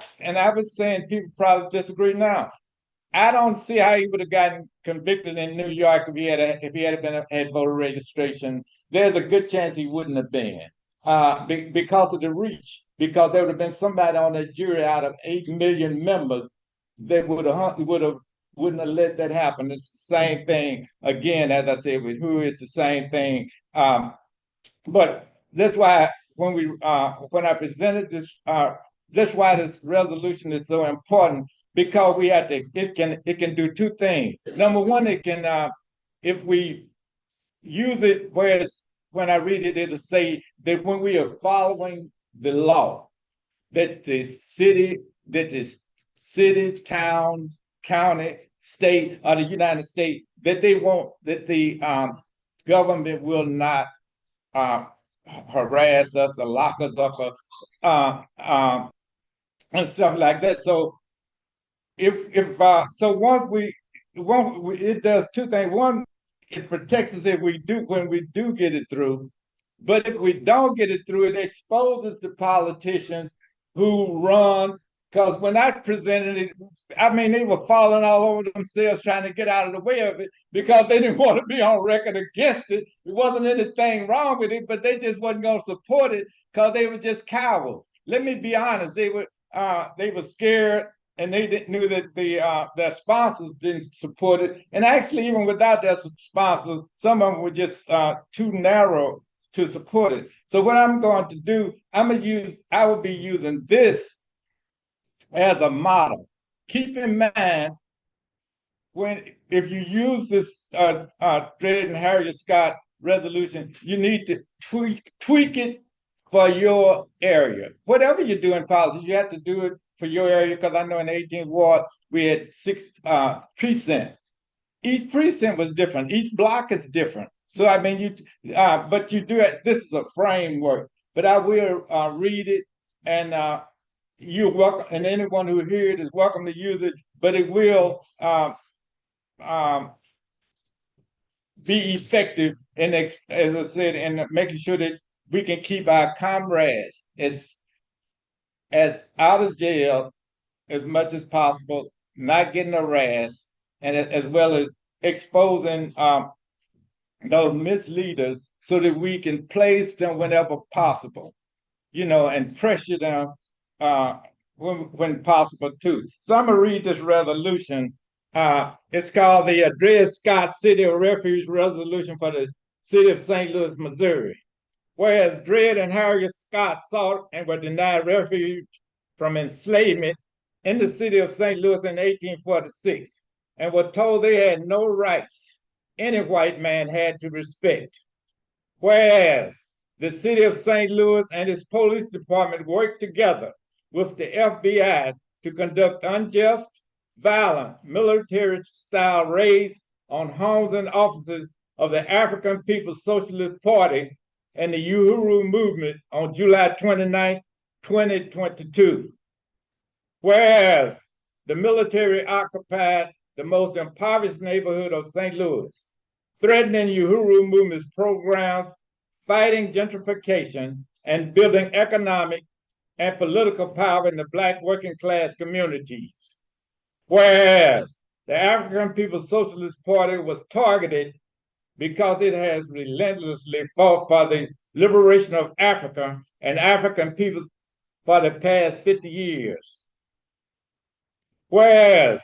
was saying, people probably disagree now. I don't see how he would have gotten convicted in New York if he had voter registration. There's a good chance he wouldn't have been, because of the reach. Because there would have been somebody on the jury out of 8 million members that wouldn't have let that happen. It's the same thing again, as I said with who is the same thing. But that's why when I presented this, that's why this resolution is so important, because it can do two things. Number one, it can, if we use it, whereas when I read it, it'll say that when we are following the law, that the city, town, county, state, or the United States, that the government will not harass us or lock us up or and stuff like that. So it does two things. One, it protects us when we do get it through. But if we don't get it through, it exposes the politicians who run. Because when I presented it, I mean, they were falling all over themselves trying to get out of the way of it because they didn't want to be on record against it. There wasn't anything wrong with it, but they just wasn't going to support it because they were just cowards. Let me be honest, they were scared, and they knew that their sponsors didn't support it. And actually, even without their sponsors, some of them were just too narrow to support it. So what I'm going to do, I will be using this as a model. Keep in mind, if you use this Dred and Harriet Scott resolution, you need to tweak it for your area. Whatever you do in politics, you have to do it for your area, because I know in the 18th ward, we had 6 precincts. Each precinct was different. Each block is different. So, I mean, but you do it, this is a framework, but I will read it, and you're welcome, and anyone who hears it is welcome to use it, but it will be effective in, as I said, in making sure that we can keep our comrades as out of jail as much as possible, not getting harassed, and as well as exposing those misleaders so that we can place them whenever possible, and pressure them when possible too. So I'm gonna read this resolution. It's called the Dred Scott City of Refuge Resolution for the City of St. Louis, Missouri. Whereas Dred and Harriet Scott sought and were denied refuge from enslavement in the city of St. Louis in 1846, and were told they had no rights any white man had to respect. Whereas the city of St. Louis and its police department worked together with the FBI to conduct unjust, violent, military-style raids on homes and offices of the African People's Socialist Party and the Uhuru Movement on July 29, 2022. Whereas the military occupied the most impoverished neighborhood of St. Louis, threatening Uhuru Movement's programs, fighting gentrification, and building economic and political power in the Black working class communities. Whereas the African People's Socialist Party was targeted because it has relentlessly fought for the liberation of Africa and African people for the past 50 years. Whereas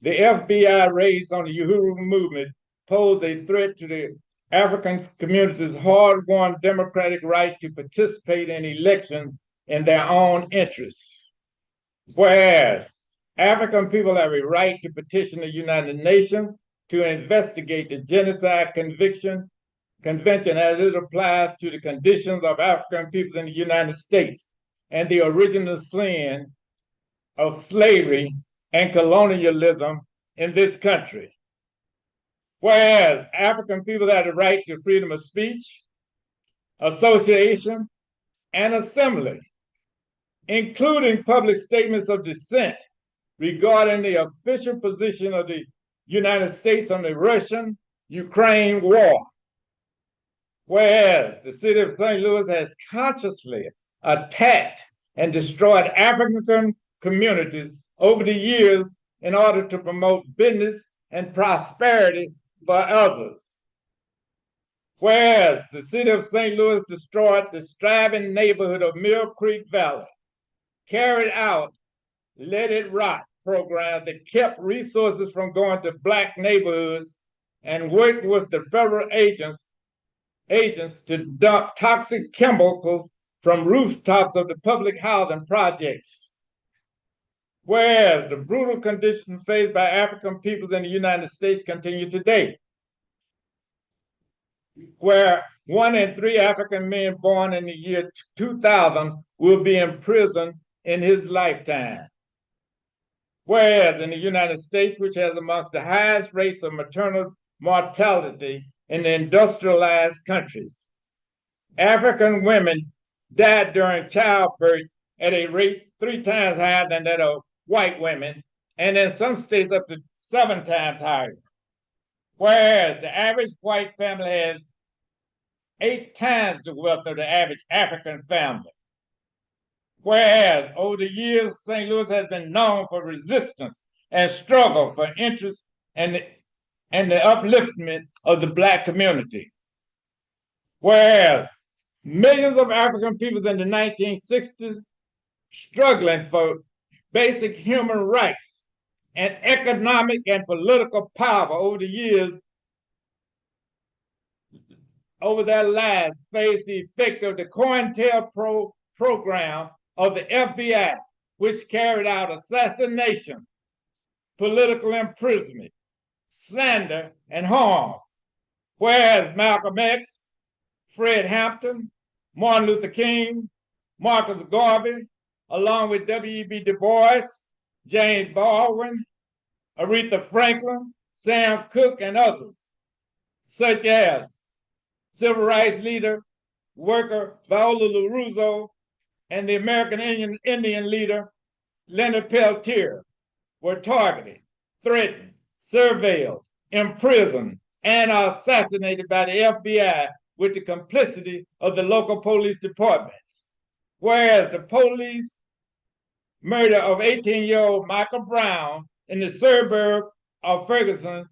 the FBI raids on the Uhuru Movement posed a threat to the African community's hard-won democratic right to participate in elections in their own interests. Whereas African people have a right to petition the United Nations to investigate the genocide convention as it applies to the conditions of African people in the United States and the original sin of slavery and colonialism in this country. Whereas African people have the right to freedom of speech, association, and assembly, including public statements of dissent regarding the official position of the United States on the Russian-Ukraine war. Whereas the city of St. Louis has consciously attacked and destroyed African communities over the years in order to promote business and prosperity for others. Whereas the city of St. Louis destroyed the thriving neighborhood of Mill Creek Valley, carried out Let It Rot program that kept resources from going to Black neighborhoods, and worked with the federal agents to dump toxic chemicals from rooftops of the public housing projects. Whereas the brutal conditions faced by African peoples in the United States continue today, where 1 in 3 African men born in the year 2000 will be in prison in his lifetime. Whereas in the United States, which has amongst the highest rates of maternal mortality in the industrialized countries, African women died during childbirth at a rate 3 times higher than that of white women, and in some states up to 7 times higher. Whereas the average white family has 8 times the wealth of the average African family. Whereas over the years, St. Louis has been known for resistance and struggle for interest and the upliftment of the Black community. Whereas millions of African people in the 1960s struggling for basic human rights and economic and political power over the years, over their lives, faced the effect of the COINTELPRO program of the FBI, which carried out assassination, political imprisonment, slander, and harm. Whereas Malcolm X, Fred Hampton, Martin Luther King, Marcus Garvey, along with W.E.B. Du Bois, James Baldwin, Aretha Franklin, Sam Cooke, and others, such as civil rights leader, worker Viola LaRusso, and the American Indian leader, Leonard Peltier, were targeted, threatened, surveilled, imprisoned, and assassinated by the FBI with the complicity of the local police departments. Whereas the police murder of 18-year-old Michael Brown in the suburb of Ferguson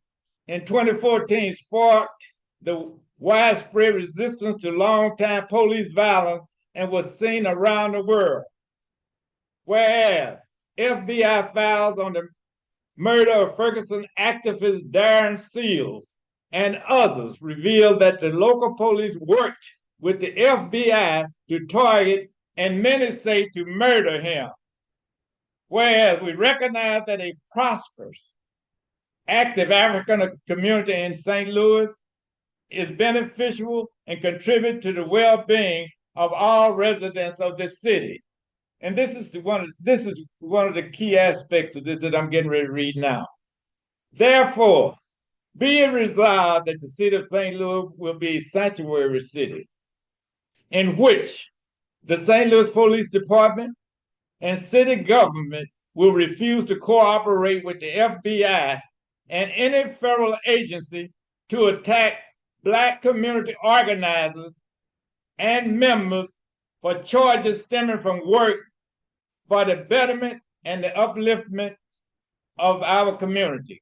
in 2014 sparked the widespread resistance to long-time police violence and was seen around the world. Whereas FBI files on the murder of Ferguson activist Darren Seals and others revealed that the local police worked with the FBI to target and many say to murder him. Whereas we recognize that a prosperous, active African community in St. Louis is beneficial and contribute to the well-being of all residents of the city. And this is one of the key aspects of this that I'm getting ready to read now. Therefore, be it resolved that the city of St. Louis will be a sanctuary city in which the St. Louis Police Department and city government will refuse to cooperate with the FBI and any federal agency to attack Black community organizers and members for charges stemming from work for the betterment and the upliftment of our community.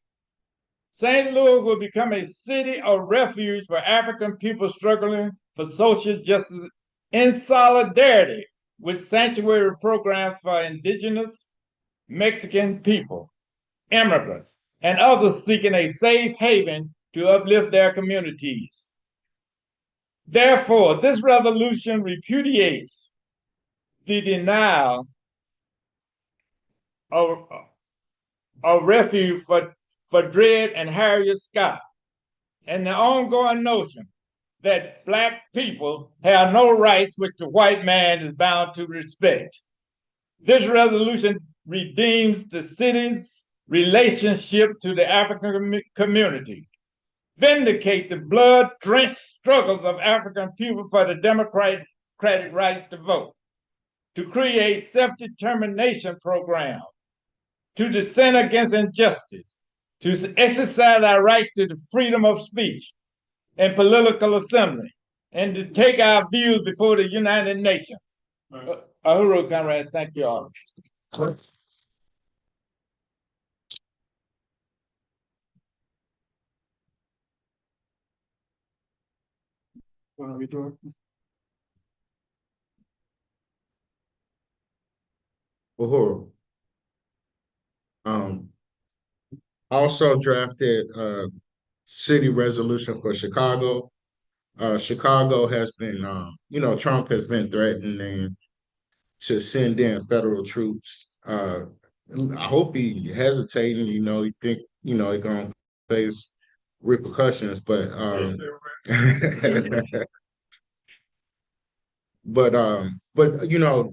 St. Louis will become a city of refuge for African people struggling for social justice in solidarity with sanctuary programs for indigenous Mexican people, immigrants, and others seeking a safe haven to uplift their communities. Therefore, this resolution repudiates the denial of refuge for Dred and Harriet Scott and the ongoing notion that Black people have no rights which the white man is bound to respect. This resolution redeems the city's relationship to the African community, vindicate the blood-drenched struggles of African people for the democratic rights to vote, to create self-determination programs, to dissent against injustice, to exercise our right to the freedom of speech and political assembly, and to take our views before the United Nations. Uhuru, comrade, thank you all. Uhuru. Also drafted city resolution for Chicago. Chicago has been, Trump has been threatening to send in federal troops. I hope he hesitating, he think, he's gonna face repercussions, but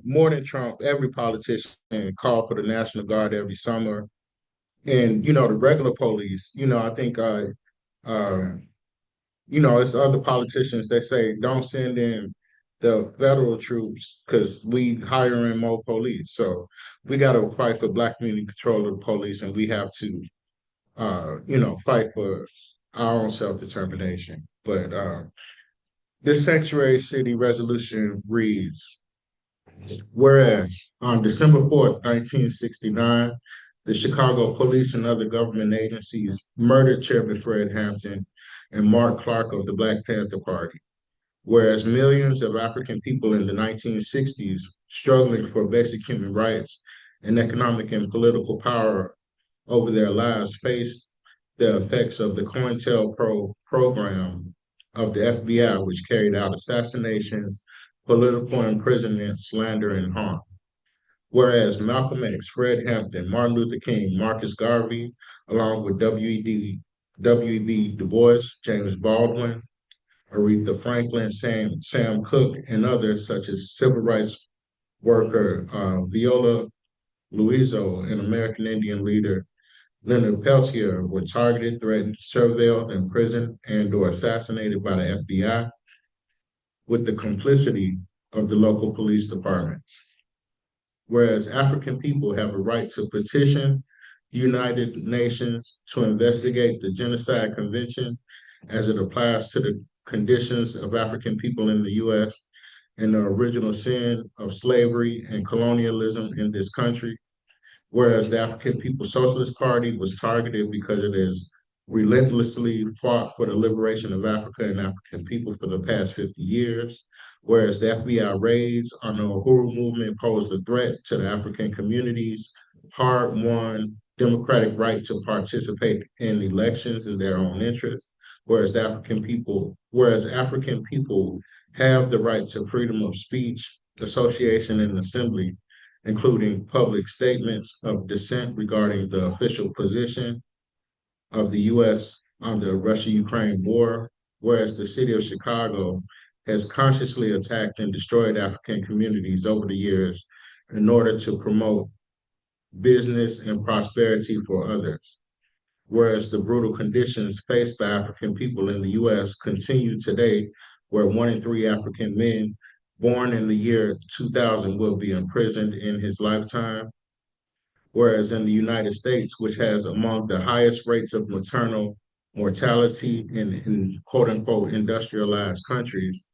more than Trump, every politician called for the National Guard every summer. And the regular police, I think it's other politicians that say don't send in the federal troops because we hiring more police. So we got to fight for Black community control of the police, and we have to, fight for our own self-determination. But this sanctuary city resolution reads, whereas on December 4th, 1969, the Chicago police and other government agencies murdered Chairman Fred Hampton and Mark Clark of the Black Panther Party. Whereas millions of African people in the 1960s struggling for basic human rights and economic and political power over their lives faced the effects of the COINTELPRO program of the FBI, which carried out assassinations, political imprisonment, slander, and harm. Whereas Malcolm X, Fred Hampton, Martin Luther King, Marcus Garvey, along with W.E.B. Du Bois, James Baldwin, Aretha Franklin, Sam Cooke, and others such as civil rights worker Viola Luiso and American Indian leader Leonard Peltier were targeted, threatened, surveilled, imprisoned, and/or assassinated by the FBI with the complicity of the local police departments. Whereas African people have a right to petition the United Nations to investigate the Genocide Convention as it applies to the conditions of African people in the U.S. and the original sin of slavery and colonialism in this country. Whereas the African People's Socialist Party was targeted because it has relentlessly fought for the liberation of Africa and African people for the past 50 years. Whereas the FBI raids on the Uhuru Movement posed a threat to the African community's hard-won democratic right to participate in elections in their own interests. Whereas African people have the right to freedom of speech, association, and assembly, including public statements of dissent regarding the official position of the U.S. on the Russia-Ukraine war, whereas the city of Chicago has consciously attacked and destroyed African communities over the years in order to promote business and prosperity for others. Whereas the brutal conditions faced by African people in the U.S. continue today, where 1 in 3 African men born in the year 2000 will be imprisoned in his lifetime. Whereas in the United States, which has among the highest rates of maternal mortality in quote unquote industrialized countries,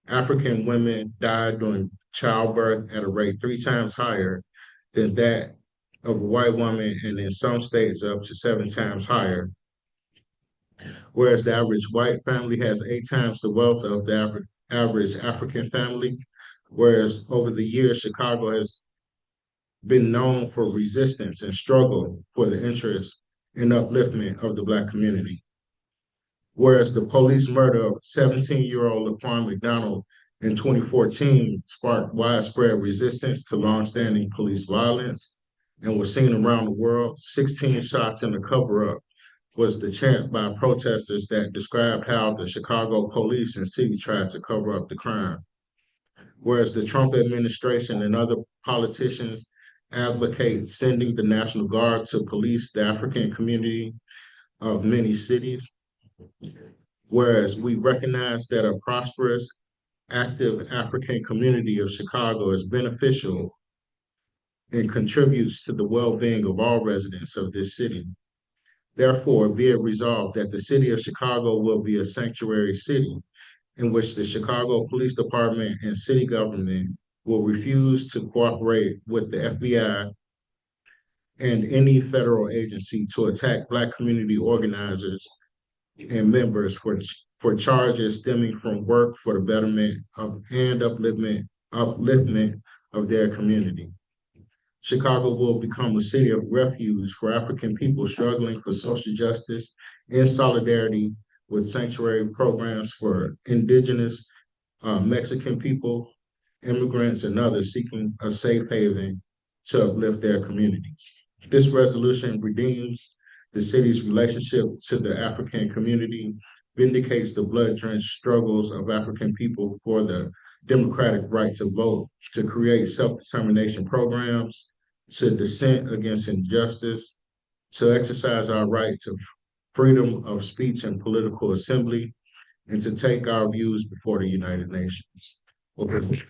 African women die during childbirth at a rate 3 times higher than that of a white woman, and in some states up to 7 times higher. Whereas the average white family has 8 times the wealth of the average African family, whereas over the years, Chicago has been known for resistance and struggle for the interest and upliftment of the Black community. Whereas the police murder of 17-year-old Laquan McDonald in 2014 sparked widespread resistance to longstanding police violence and was seen around the world. 16 shots in the cover-up was the chant by protesters that described how the Chicago police and city tried to cover up the crime. Whereas the Trump administration and other politicians advocate sending the National Guard to police the African community of many cities, Whereas we recognize that a prosperous, active African community of Chicago is beneficial and contributes to the well-being of all residents of this city. Therefore, be it resolved that the city of Chicago will be a sanctuary city in which the Chicago Police Department and city government will refuse to cooperate with the FBI and any federal agency to attack Black community organizers and members for charges stemming from work for the betterment of and upliftment of their community. Chicago will become a city of refuge for African people struggling for social justice in solidarity with sanctuary programs for indigenous, Mexican people, immigrants, and others seeking a safe haven to uplift their communities. This resolution redeems the city's relationship to the African community, vindicates the blood-drenched struggles of African people for the democratic right to vote, to create self-determination programs, to dissent against injustice, to exercise our right to freedom of speech and political assembly, and to take our views before the United Nations. Okay.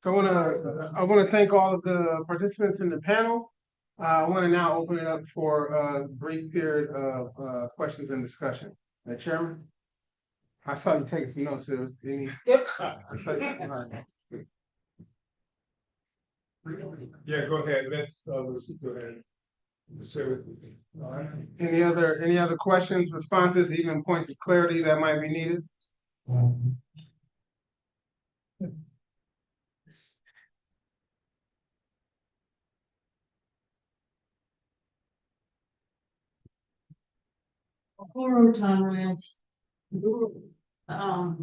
So I want to thank all of the participants in the panel. I want to now open it up for a brief period of questions and discussion. Chairman, I saw you taking some notes. There was any? Yep. Yeah, go ahead. Let's go ahead. Any other questions, responses, even points of clarity that might be needed? Uhuru tolerance. I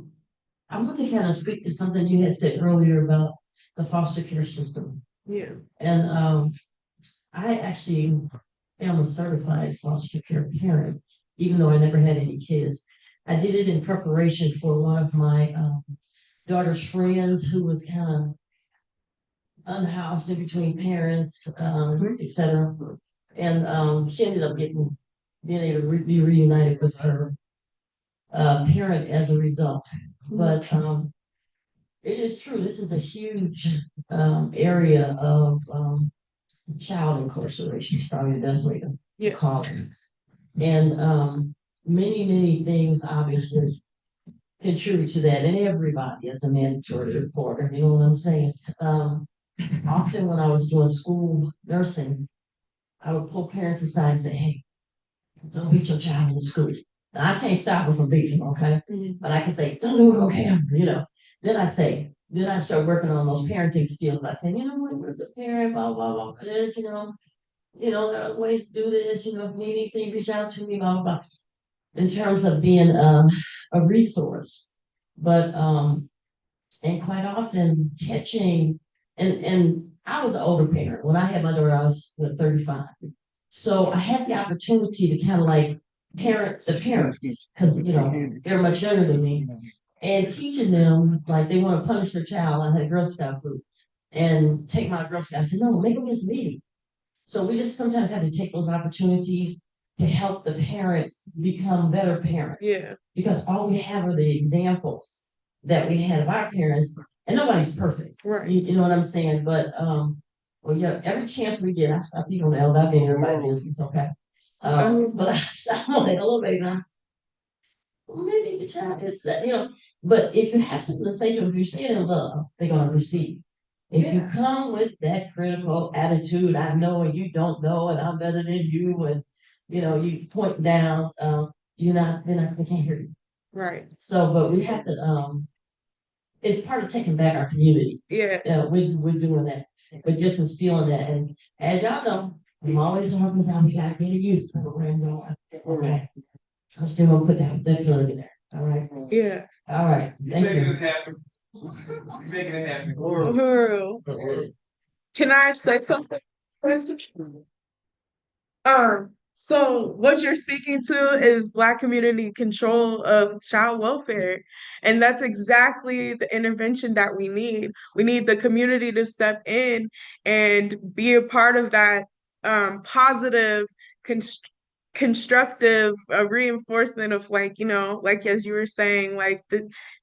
want to kind of speak to something you had said earlier about the foster care system. Yeah. And I actually am a certified foster care parent, even though I never had any kids. I did it in preparation for one of my daughter's friends who was kind of unhoused in between parents, etc. And she ended up being able to be reunited with her parent as a result. But it is true, this is a huge area of child incarceration, is probably the best way to call it. And many things obviously contribute to that, and everybody as a mandatory reporter, you know what I'm saying? Often when I was doing school nursing, I would pull parents aside and say, hey, don't beat your child in school. Now, I can't stop them from beating them, okay? But I can say, don't do it on camera, you know. Then I start working on those parenting skills by saying, you know what, we're the parent, blah, blah, blah, for this, you know, there are ways to do this, you know, if you need anything, reach out to me, blah, blah, in terms of being a resource. But, and quite often catching, and I was an older parent. When I had my daughter, I was 35. So I had the opportunity to kind of like parent the parents, because, you know, they're much younger than me, and teaching them, like they want to punish their child. I had a Girl Scout group and take my Girl Scout. I said, no, make them miss meeting. So we just sometimes have to take those opportunities to help the parents become better parents. Yeah. Because all we have are the examples that we had of our parents, and nobody's perfect. Right. You know what I'm saying? But well, yeah, every chance we get, I stop people on the LW and everybody business, okay? But I stop on like a little baby. Maybe the child is that, you know, but if you have something to say to them, if you say it in love, they're gonna receive. If you come with that critical attitude, I know and you don't know, and I'm better than you, and you know, you point down, they can't hear you. Right. So, but we have to, it's part of taking back our community. Yeah. We're doing that, but just instilling that. And as y'all know, I'm always talking about we gotta get a youth program going. Okay. I'm still gonna put that plug in there. All right. Yeah. All right. Thank you. Making it happen. Uhuru. Can I say something? So what you're speaking to is Black community control of child welfare. And that's exactly the intervention that we need. We need the community to step in and be a part of that positive, constructive reinforcement of, like, like as you were saying, like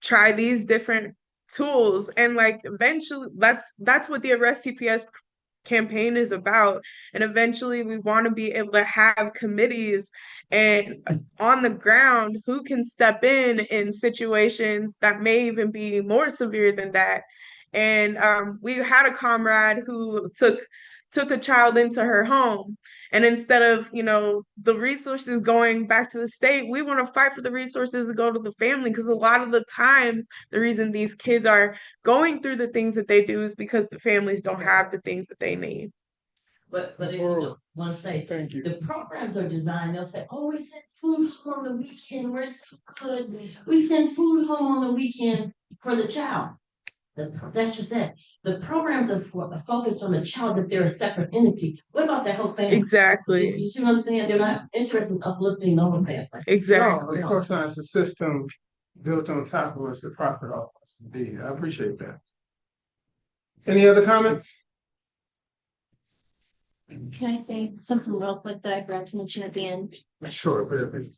try these different tools. And like eventually that's what the Arrest CPS campaign is about. And eventually we want to be able to have committees and on the ground who can step in situations that may even be more severe than that. And we had a comrade who took a child into her home, and instead of the resources going back to the state, we want to fight for the resources to go to the family, because a lot of the times the reason these kids are going through the things that they do is because the families don't have the things that they need. But if you want to say, Thank you. the programs are designed, they'll say, oh, we send food home on the weekend, we're so good. We send food home on the weekend for the child. That's just it. The programs are focused on the child if they're a separate entity. What about that whole family? Exactly. You see what I'm saying? They're not interested in uplifting the whole family. Exactly. No, of course not. It's a system built on top of us to profit off us. Indeed, I appreciate that. Any other comments? Can I say something real quick that I forgot to mention at the end? Sure, perfect.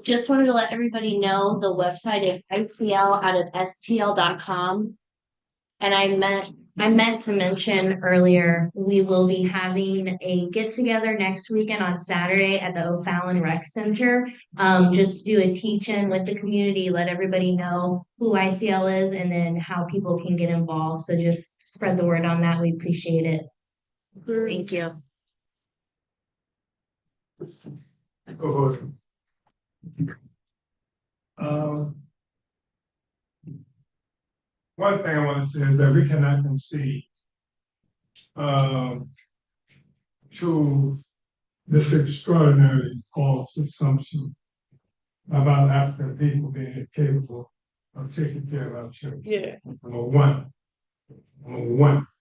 Just wanted to let everybody know the website is ICL out of STL.com. And I meant to mention earlier, we will be having a get together next weekend on Saturday at the O'Fallon Rec Center. Just do a teach-in with the community, let everybody know who ICL is and then how people can get involved. So just spread the word on that. We appreciate it. Thank you. One thing I want to say is that we cannot concede to this extraordinary false assumption about African people being incapable of taking care of our children. Yeah. Number one.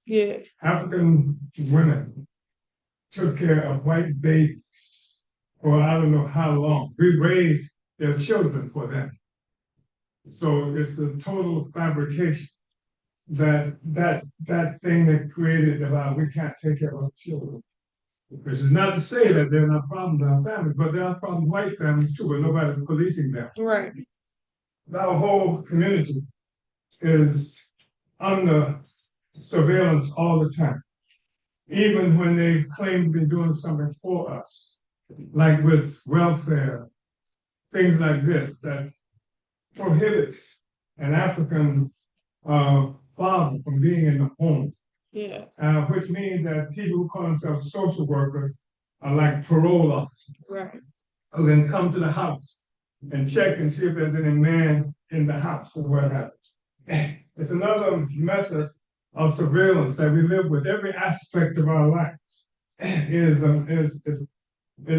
Yeah. African women took care of white babies for I don't know how long. We raised their children for them. So it's a total fabrication. That thing that created about we can't take care of our children. Which is not to say that there are not problems in our families, but there are problems in white families too, but nobody's policing them. Right. Our whole community is under surveillance all the time. Even when they claim to be doing something for us, like with welfare, things like this that prohibits an African father from being in the home. Yeah. Which means that people who call themselves social workers are like parole officers. Right. Who then come to the house and check and see if there's any man in the house or what have you. It's another method of surveillance that we live with. Every aspect of our lives is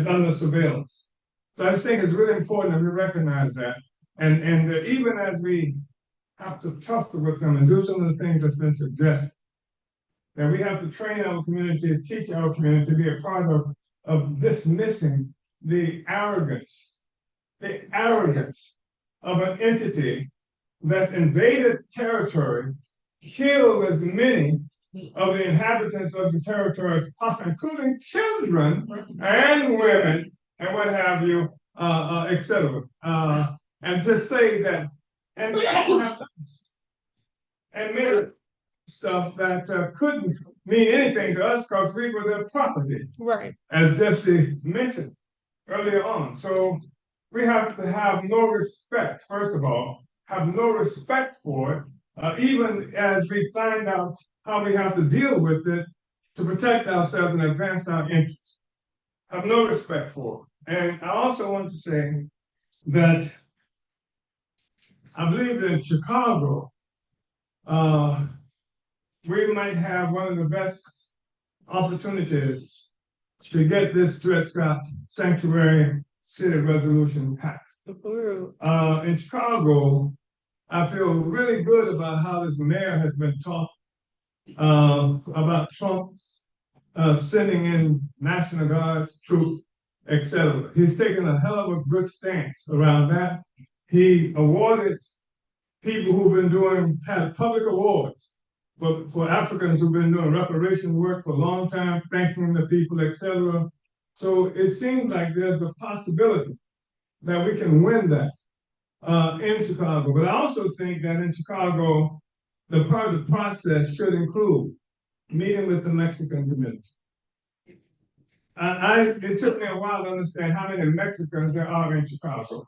under surveillance. So I think it's really important that we recognize that. And even as we have to tussle with them and do some of the things that's been suggested, that we have to train our community, teach our community to be a part of dismissing the arrogance of an entity that's invaded territory, killed as many of the inhabitants of the territory as possible, including children and women and what have you, etc. And just say that, and made stuff that couldn't mean anything to us because we were their property. Right. As Jesse mentioned earlier on. So we have to have no respect, first of all, have no respect for it, even as we find out how we have to deal with it to protect ourselves and advance our interests. Have no respect for it. And I also want to say that I believe that in Chicago, we might have one of the best opportunities to get this Dred Scott Sanctuary City Resolution passed. In Chicago, I feel really good about how this mayor has been taught about Trump's sending in National Guard's troops etc. He's taken a hell of a good stance around that. He awarded people had public awards for Africans who've been doing reparation work for a long time, thanking the people, etc. So it seems like there's a possibility that we can win that in Chicago. But I also think that in Chicago, the part of the process should include meeting with the Mexican community. It took me a while to understand how many Mexicans there are in Chicago.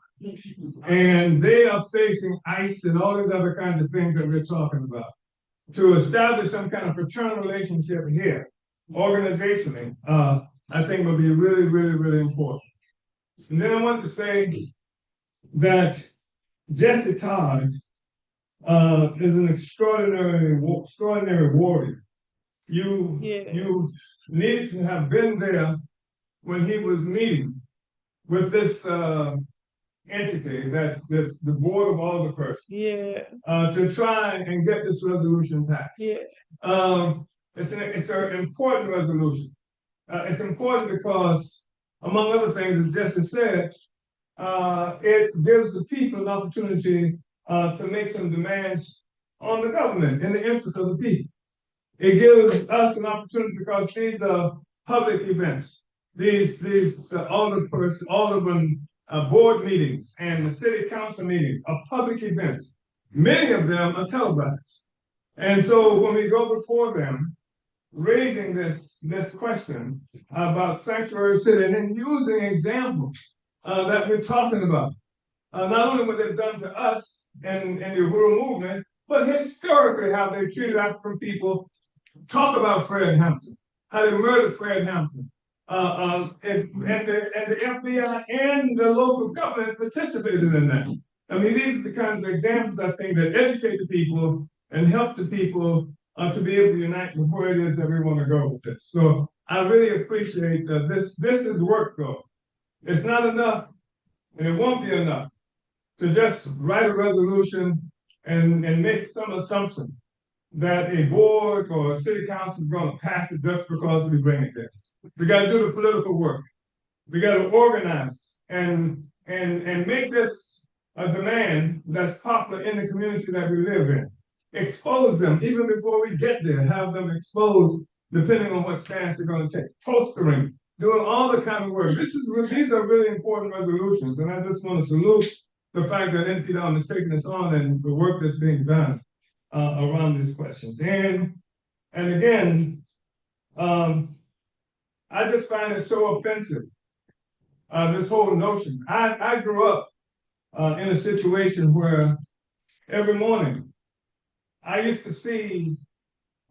And they are facing ICE and all these other kinds of things that we're talking about. To establish some kind of fraternal relationship here, organizationally, I think will be really, really, really important. And then I want to say that Jesse Todd is an extraordinary warrior. You need to have been there when he was meeting with this entity, that's the board of alderpersons, to try and get this resolution passed. It's an important resolution. It's important because, among other things, as Jesse said, it gives the people an opportunity to make some demands on the government in the interest of the people. It gives us an opportunity because these are public events. These alderman board meetings and the city council meetings are public events. Many of them are televised. And so when we go before them, raising this question about sanctuary city and then using examples that we're talking about, not only what they've done to us in the Uhuru Movement, but historically how they treated African people. Talk about Fred Hampton, how they murdered Fred Hampton. And the FBI and the local government participated in that. I mean, these are the kinds of examples, I think, that educate the people and help the people to be able to unite with where it is that we want to go with this. So I really appreciate this. This is work, though. It's not enough, and it won't be enough to just write a resolution and make some assumption that a board or a city council is going to pass it just because we bring it there. We got to do the political work. We got to organize and make this a demand that's popular in the community that we live in. Expose them even before we get there. Have them exposed depending on what stance they're going to take. Postering, doing all the kind of work. These are really important resolutions, and I just want to salute the fact that InPDUM is taking this on and the work that's being done around these questions. And again, I just find it so offensive, this whole notion. I grew up in a situation where every morning I used to see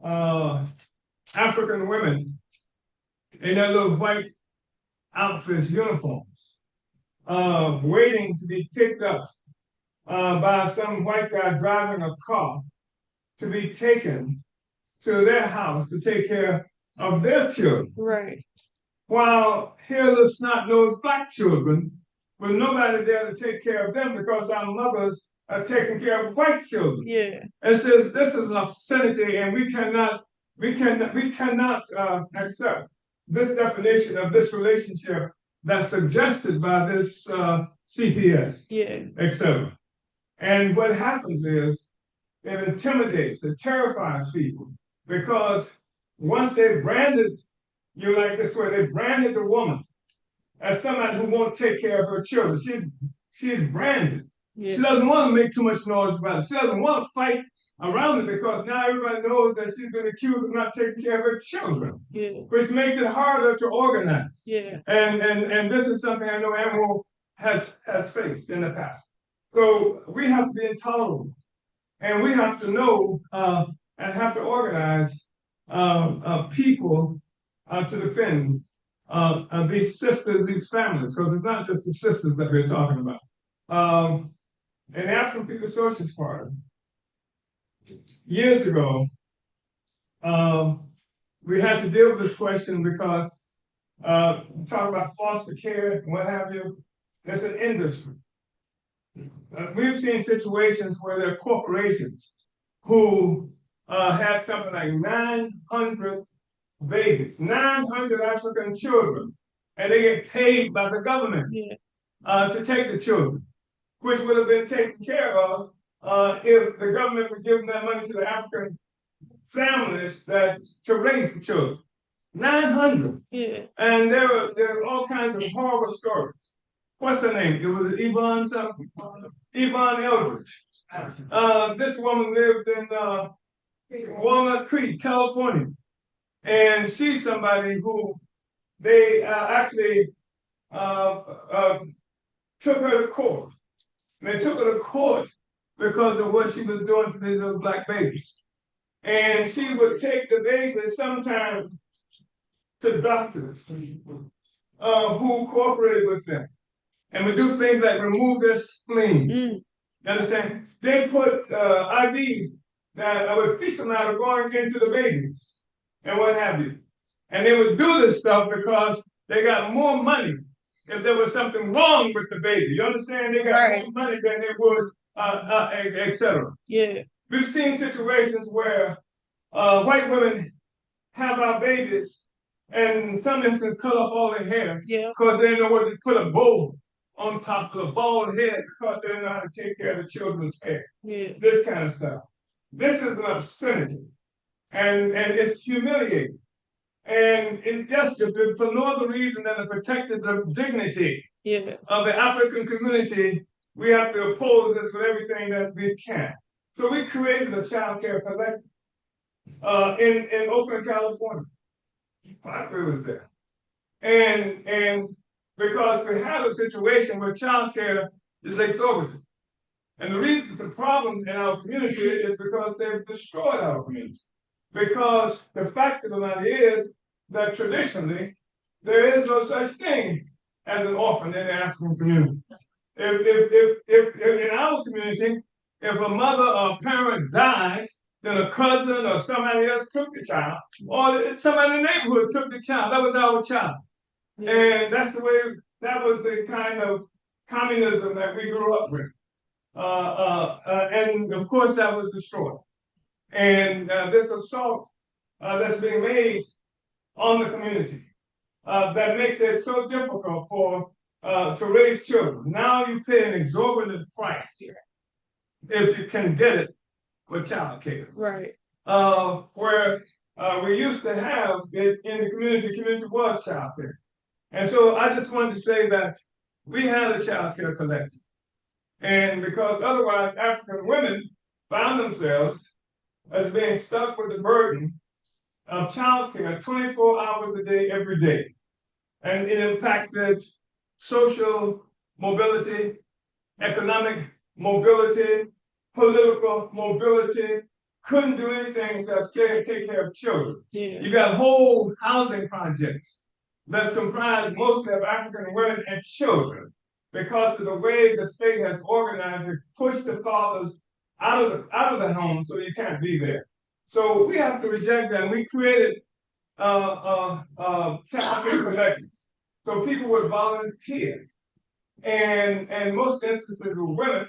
African women in their little white outfits, uniforms, waiting to be picked up by some white guy driving a car to be taken to their house to take care of their children. Right. While here are the snot-nosed Black children with nobody there to take care of them because our mothers are taking care of white children. Yeah. It says this is an obscenity, and we cannot accept this definition of this relationship that's suggested by this CPS, etc. And what happens is it intimidates, it terrifies people because once they've branded you like this way, they branded the woman as somebody who won't take care of her children. She's branded. Yeah. She doesn't want to make too much noise about it. She doesn't want to fight around it because now everybody knows that she's been accused of not taking care of her children, which makes it harder to organize. And this is something I know Emerald has faced in the past. So we have to be intolerable, and we have to know and have to organize people to defend these sisters, these families, because it's not just the sisters that we're talking about. In the African People's Socialist Party, years ago, we had to deal with this question because talk about foster care and what have you. It's an industry. We've seen situations where there are corporations who had something like 900 babies, 900 African children, and they get paid by the government to take the children, which would have been taken care of if the government would give that money to the African families to raise the children. 900. And there are all kinds of horrible stories. What's her name? It was Yvonne something. Yvonne Eldridge. This woman lived in Walnut Creek, California. And she's somebody who they actually took her to court. And they took her to court because of what she was doing to these little black babies. And she would take the babies sometimes to doctors who cooperated with them and would do things like remove their spleen. You understand? They put IV that would teach them how to go into the babies and what have you. And they would do this stuff because they got more money if there was something wrong with the baby. You understand? They got more money than they would, etc. We've seen situations where white women have our babies and in some instances cut off all their hair because they didn't know what to put a bow on top of the bald head because they didn't know how to take care of the children's hair. This kind of stuff. This is an obscenity. And it's humiliating. And it just for no other reason than to protect the dignity of the African community, we have to oppose this with everything that we can. So we created a child care collective in Oakland, California. Parker was there. And because we have a situation where child care is exorbitant. And the reason it's a problem in our community is because they've destroyed our community. Because the fact of the matter is that traditionally, there is no such thing as an orphan in the African community. If in our community, if a mother or a parent died, then a cousin or somebody else took the child, or somebody in the neighborhood took the child. That was our child. And that's the way, that was the kind of communism that we grew up with. And of course, that was destroyed. And this assault that's being made on the community that makes it so difficult for to raise children. Now you pay an exorbitant price if you can get it with child care. Where we used to have it in the community was child care. And so I just wanted to say that we had a child care collective. And because otherwise African women found themselves as being stuck with the burden of child care 24 hours a day, every day. And it impacted social mobility, economic mobility, political mobility, couldn't do anything except take care of children. You got whole housing projects that's comprised mostly of African women and children because of the way the state has organized it, pushed the fathers out of the home so you can't be there. So we have to reject that. And we created child care collectives. So people would volunteer. And most instances with women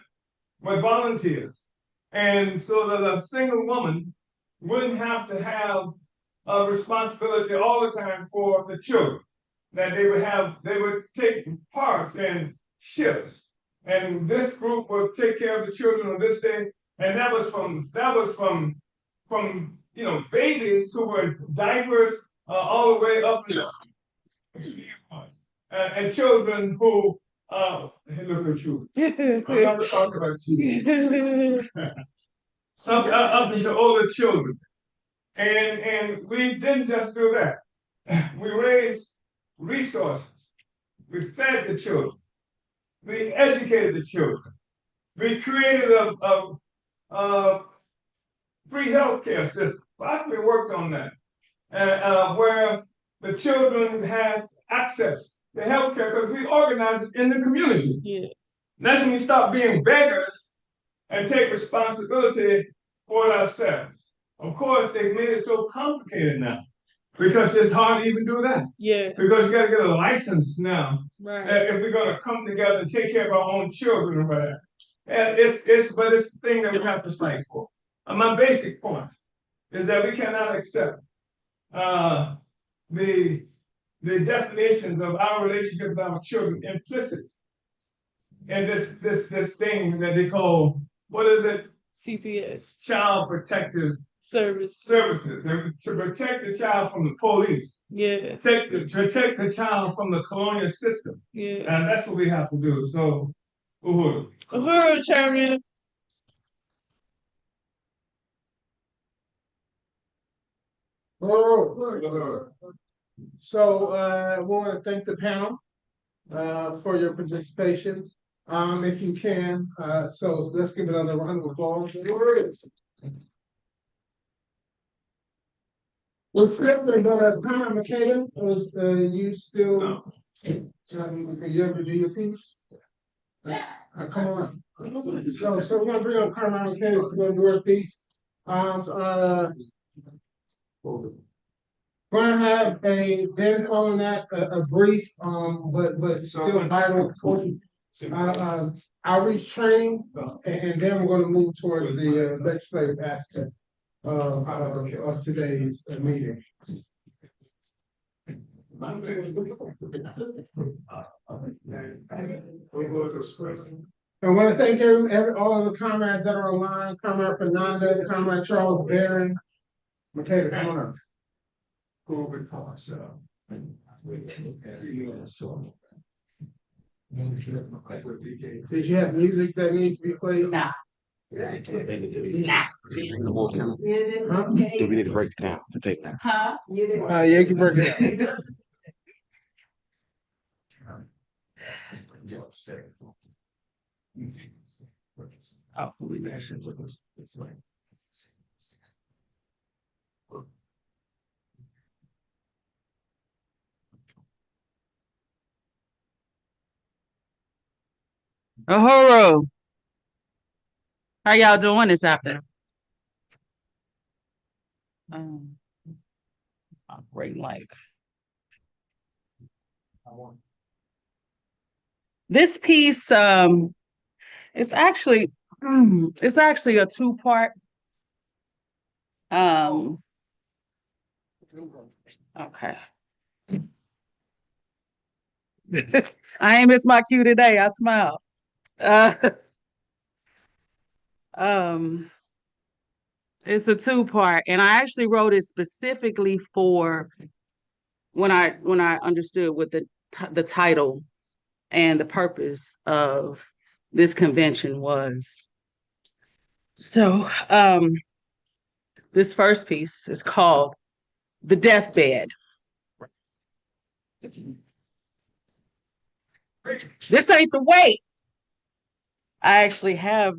would volunteer. And so that a single woman wouldn't have to have a responsibility all the time for the children. That they would take parts in shifts. And this group would take care of the children on this day. And that was from babies who were diapers all the way up to and children who look at you. I'm not talking about you. up into older children. And we didn't just do that. We raised resources. We fed the children. We educated the children. We created a free healthcare system. We worked on that, where the children had access to healthcare because we organized it in the community. That's when we stop being beggars and take responsibility for it ourselves. Of course, they've made it so complicated now because it's hard to even do that. Because you got to get a license now if we're going to come together and take care of our own children or whatever. And it's the thing that we have to fight for. My basic point is that we cannot accept the the definitions of our relationship with our children implicit in this thing that they call, what is it? CPS Child Protective services. And to protect the child from the police. Yeah. Protect the child from the colonial system. Yeah. And that's what we have to do. So, Uhuru. Uhuru, Chairman. So we want to thank the panel for your participation. If you can, so let's give another round of applause. Well, Skipper, Conrad McKay, was you still? You ever do your piece? Come on. So we're gonna bring up Conrad McKay to go do her piece. We're gonna have then following that a brief but still vital outreach training, and then we're gonna move towards the legislative aspect of today's meeting. I want to thank all of the comrades that are online, Comrade Fernanda, Comrade Charles Barron. Michaela, come on up. Did you have music that needs to be played? Nah. Huh? Do we need to break it down to take that? Huh? Yeah, you can break it down. Oh, we should look this way. Uhuru, how y'all doing this afternoon? Operating like this piece. It's actually a two-part. Okay. I ain't missed my cue today. I smile. It's a two-part, and I actually wrote it specifically for when I understood what the title and the purpose of this convention was. So this first piece is called The Deathbed. This ain't the way. I actually have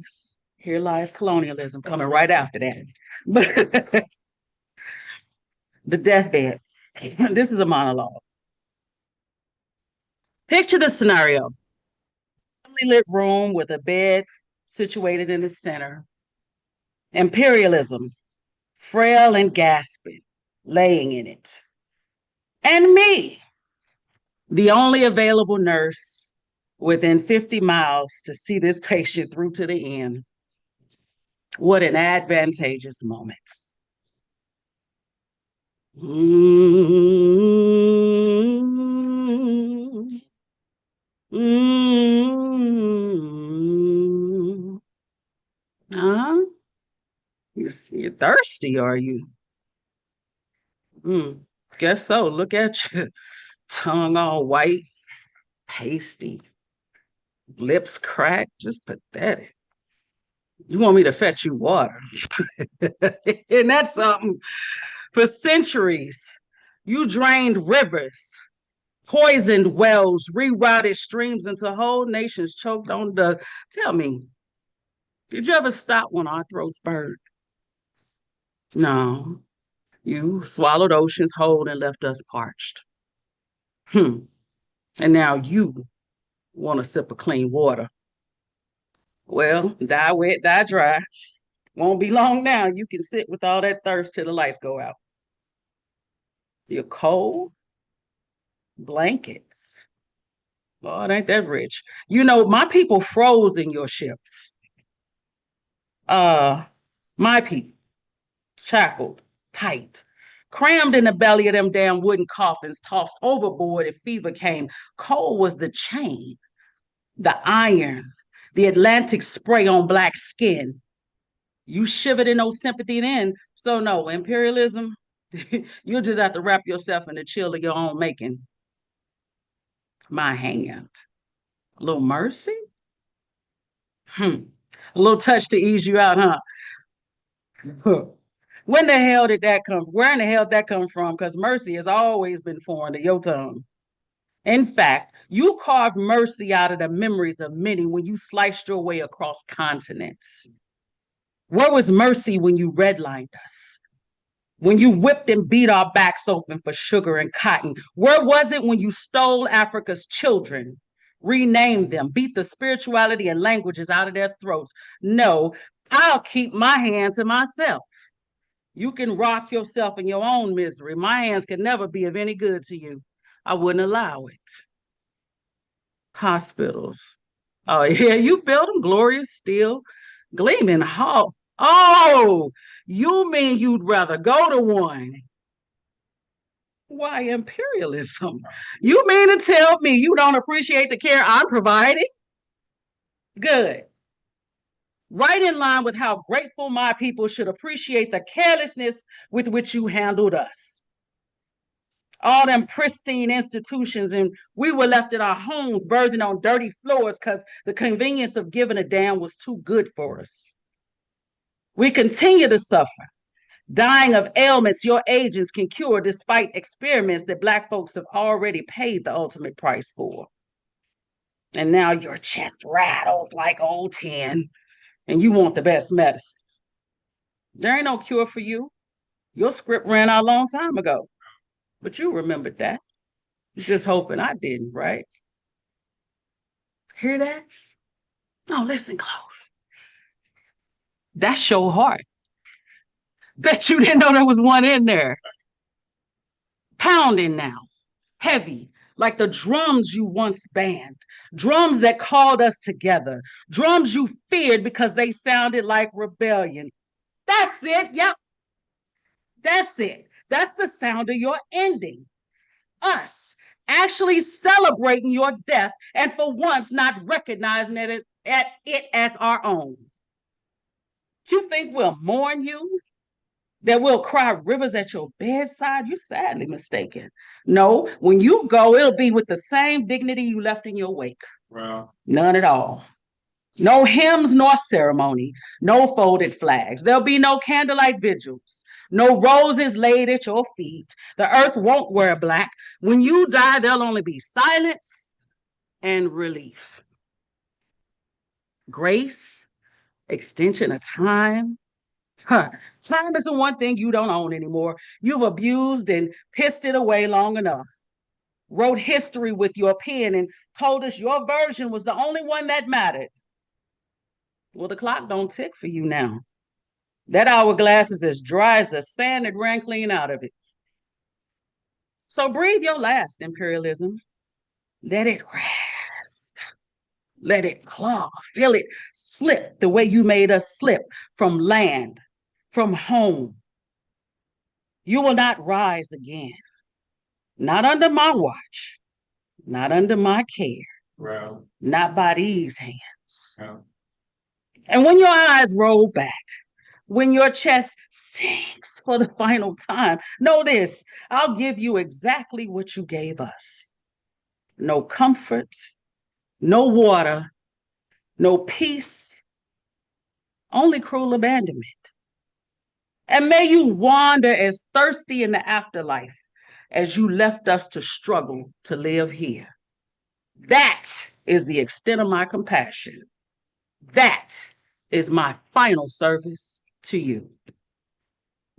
Here Lies Colonialism coming right after that. But The Deathbed. This is a monologue. Picture the scenario. Lit room with a bed situated in the center. Imperialism, frail and gasping, laying in it. And me, the only available nurse within 50 miles to see this patient through to the end. What an advantageous moment. You're thirsty, are you? Guess so. Look at you. Tongue all white, pasty, lips cracked, just pathetic. You want me to fetch you water? Isn't that something? For centuries, you drained rivers, poisoned wells, rerouted streams until whole nations choked on the. Tell me, did you ever stop when our throats burned? No. You swallowed oceans whole and left us parched. And now you want a sip of clean water. Well, die wet, die dry. Won't be long now. You can sit with all that thirst till the lights go out. You're cold. Blankets. Lord, ain't that rich. You know, my people froze in your ships. My people, shackled, tight, crammed in the belly of them damn wooden coffins, tossed overboard if fever came. Cold was the chain, the iron, the Atlantic spray on black skin. You shivered in no sympathy then. So no, imperialism, you'll just have to wrap yourself in the chill of your own making. My hand. A little mercy? A little touch to ease you out, huh? When the hell did that come from? Where in the hell did that come from? Because mercy has always been foreign to your tongue. In fact, you carved mercy out of the memories of many when you sliced your way across continents. Where was mercy when you redlined us? When you whipped and beat our backs open for sugar and cotton? Where was it when you stole Africa's children, renamed them, beat the spirituality and languages out of their throats? No, I'll keep my hand to myself. You can rock yourself in your own misery. My hands can never be of any good to you. I wouldn't allow it. Hospitals. Oh, yeah, you built them, glorious steel, gleaming hall. Oh, you mean you'd rather go to one? Why imperialism? You mean to tell me you don't appreciate the care I'm providing? Good. Right in line with how grateful my people should appreciate the carelessness with which you handled us. All them pristine institutions, and we were left in our homes birthing on dirty floors because the convenience of giving a damn was too good for us. We continue to suffer, dying of ailments your agents can cure despite experiments that Black folks have already paid the ultimate price for. And now your chest rattles like old tin, and you want the best medicine. There ain't no cure for you. Your script ran out a long time ago, but you remembered that. Just hoping I didn't, right? Hear that? No, listen close. That's your heart. Bet you didn't know there was one in there. Pounding now, heavy, like the drums you once banned, drums that called us together, drums you feared because they sounded like rebellion. That's it. Yep. That's it. That's the sound of your ending. Us actually celebrating your death and for once not recognizing it as our own. You think we'll mourn you? That we'll cry rivers at your bedside? You're sadly mistaken. No, when you go, it'll be with the same dignity you left in your wake. Well, None at all. No hymns nor ceremony, no folded flags. There'll be no candlelight vigils, no roses laid at your feet. The earth won't wear black. When you die, there'll only be silence and relief. Grace, extension of time. Time is the one thing you don't own anymore. You've abused and pissed it away long enough. Wrote history with your pen and told us your version was the only one that mattered. Well, the clock don't tick for you now. That hourglass is as dry as the sand that ran clean out of it. So breathe your last, imperialism. Let it rest. Let it claw. Feel it slip the way you made us slip from land, from home. You will not rise again. Not under my watch. Not under my care. well, Not by these hands. well. And when your eyes roll back, when your chest sinks for the final time, know this, I'll give you exactly what you gave us. No comfort, no water, no peace, only cruel abandonment. And may you wander as thirsty in the afterlife as you left us to struggle to live here. That is the extent of my compassion. That is my final service to you.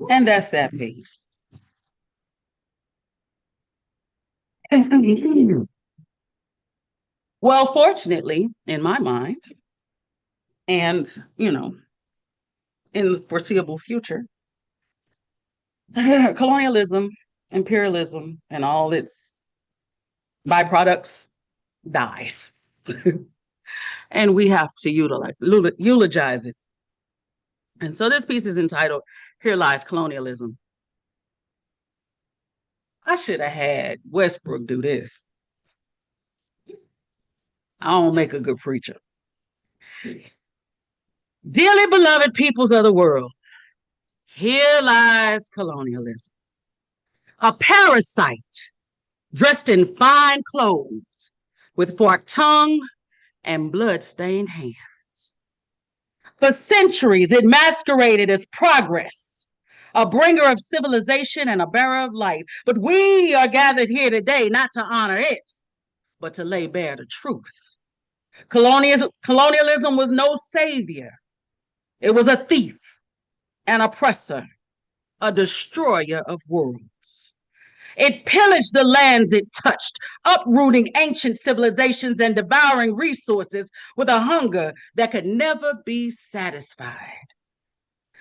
And that's that piece. Well, fortunately, in my mind, and, in the foreseeable future, colonialism, imperialism, and all its byproducts dies. And we have to eulogize it. And so this piece is entitled, Here Lies Colonialism. I should have had Westbrook do this. I don't make a good preacher. Dearly beloved peoples of the world, here lies colonialism, a parasite dressed in fine clothes with forked tongue and blood-stained hands. For centuries, it masqueraded as progress, a bringer of civilization and a bearer of light. But we are gathered here today not to honor it, but to lay bare the truth. Colonialism was no savior. It was a thief, an oppressor, a destroyer of worlds. It pillaged the lands it touched, uprooting ancient civilizations and devouring resources with a hunger that could never be satisfied.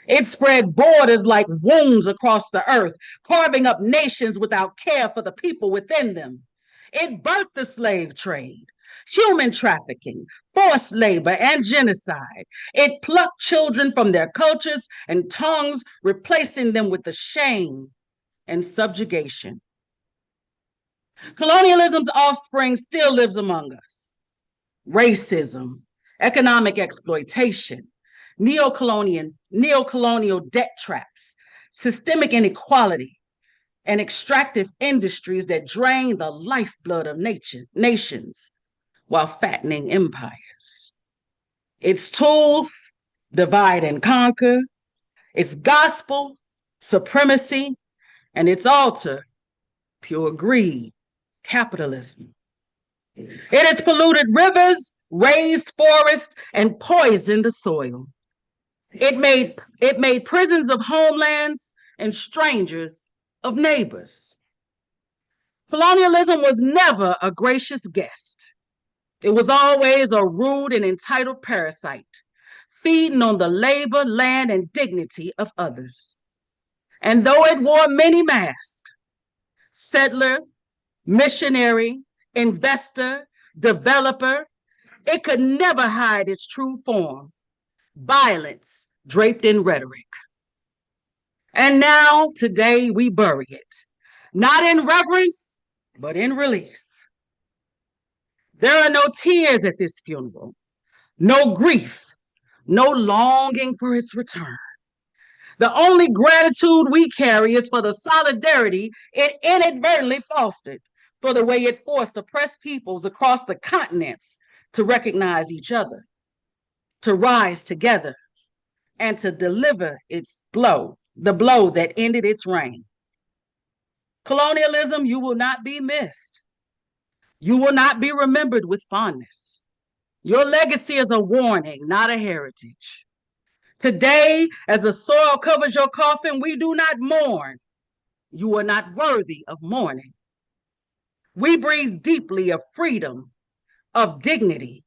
It spread borders like wounds across the earth, carving up nations without care for the people within them. It birthed the slave trade, human trafficking, forced labor, and genocide. It plucked children from their cultures and tongues, replacing them with the shame and subjugation. Colonialism's offspring still lives among us. Racism, economic exploitation, neocolonial debt traps, systemic inequality, and extractive industries that drain the lifeblood of nations while fattening empires. Its tools, divide and conquer, its gospel, supremacy, and its altar, pure greed, capitalism. It has polluted rivers, raised forests, and poisoned the soil. It made prisons of homelands and strangers of neighbors. Colonialism was never a gracious guest. It was always a rude and entitled parasite, feeding on the labor, land, and dignity of others. And though it wore many masks, settler, missionary, investor, developer, it could never hide its true form, violence draped in rhetoric. And now, today, we bury it, not in reverence, but in release. There are no tears at this funeral, no grief, no longing for its return. The only gratitude we carry is for the solidarity it inadvertently fostered, for the way it forced oppressed peoples across the continents to recognize each other, to rise together, and to deliver its blow, the blow that ended its reign. Colonialism, you will not be missed. You will not be remembered with fondness. Your legacy is a warning, not a heritage. Today, as the soil covers your coffin, we do not mourn. You are not worthy of mourning. We breathe deeply of freedom, of dignity,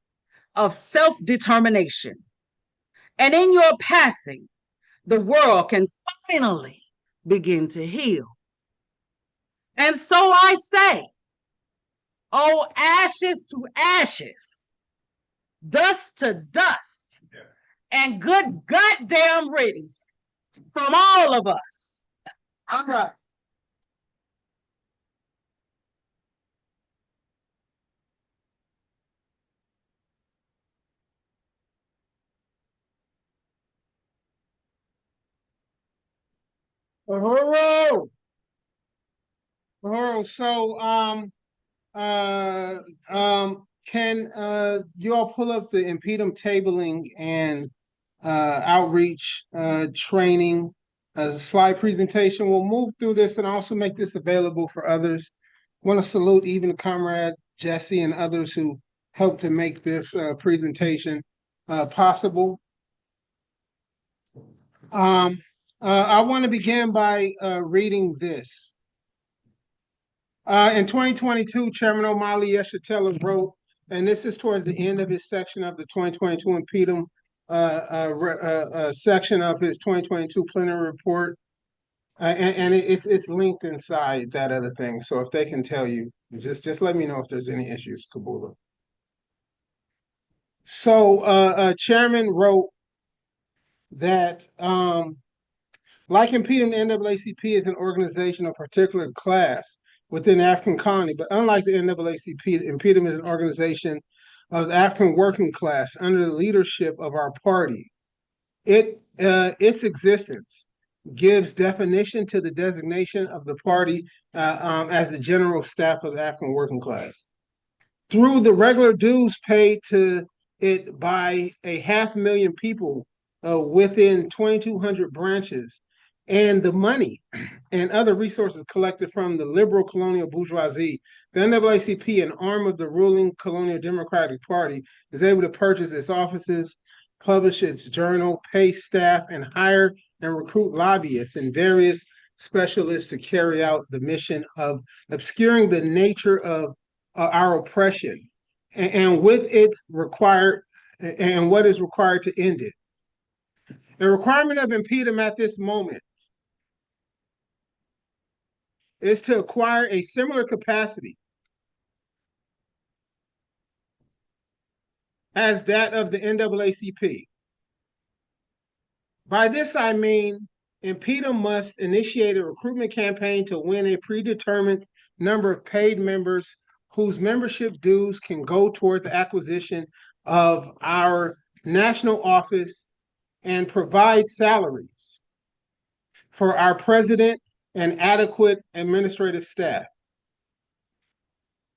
of self-determination. And in your passing, the world can finally begin to heal. And so I say, oh, ashes to ashes, dust to dust, and good goddamn riddance from all of us. All right. Uhuru. Uhuru. So, can you all pull up the InPDUM tabling and outreach training slide presentation? We'll move through this and also make this available for others. I want to salute even Comrade Jesse and others who helped to make this presentation possible. I want to begin by reading this. In 2022, Chairman Omali Yeshitela wrote, and this is towards the end of his section of the 2022 InPDUM section of his 2022 plenary report, and it's linked inside that other thing. So if they can tell you, just let me know if there's any issues, Kabula. So Chairman wrote that like InPDUM, the NAACP is an organization of particular class within the African colony. But unlike the NAACP, InPDUM is an organization of the African working class under the leadership of our party. Its existence gives definition to the designation of the party as the general staff of the African working class. Through the regular dues paid to it by 500,000 people within 2,200 branches, and the money and other resources collected from the liberal colonial bourgeoisie, the NAACP, an arm of the ruling colonial Democratic Party, is able to purchase its offices, publish its journal, pay staff, and hire and recruit lobbyists and various specialists to carry out the mission of obscuring the nature of our oppression and with its required and what is required to end it. The requirement of InPDUM at this moment is to acquire a similar capacity as that of the NAACP. By this I mean InPDUM must initiate a recruitment campaign to win a predetermined number of paid members whose membership dues can go toward the acquisition of our national office and provide salaries for our president and adequate administrative staff.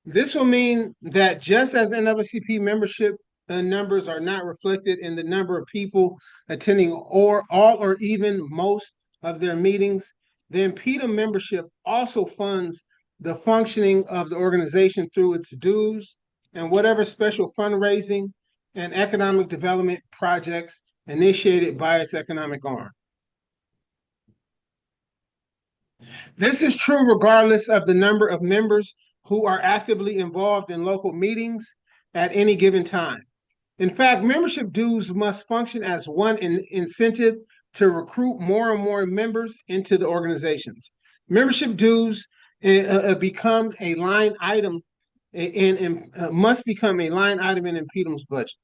This will mean that just as NAACP membership numbers are not reflected in the number of people attending or all or even most of their meetings, the InPDUM membership also funds the functioning of the organization through its dues and whatever special fundraising and economic development projects initiated by its economic arm. This is true regardless of the number of members who are actively involved in local meetings at any given time. In fact, membership dues must function as one incentive to recruit more and more members into the organizations. Membership dues become a line item must become a line item in InPDUM's budget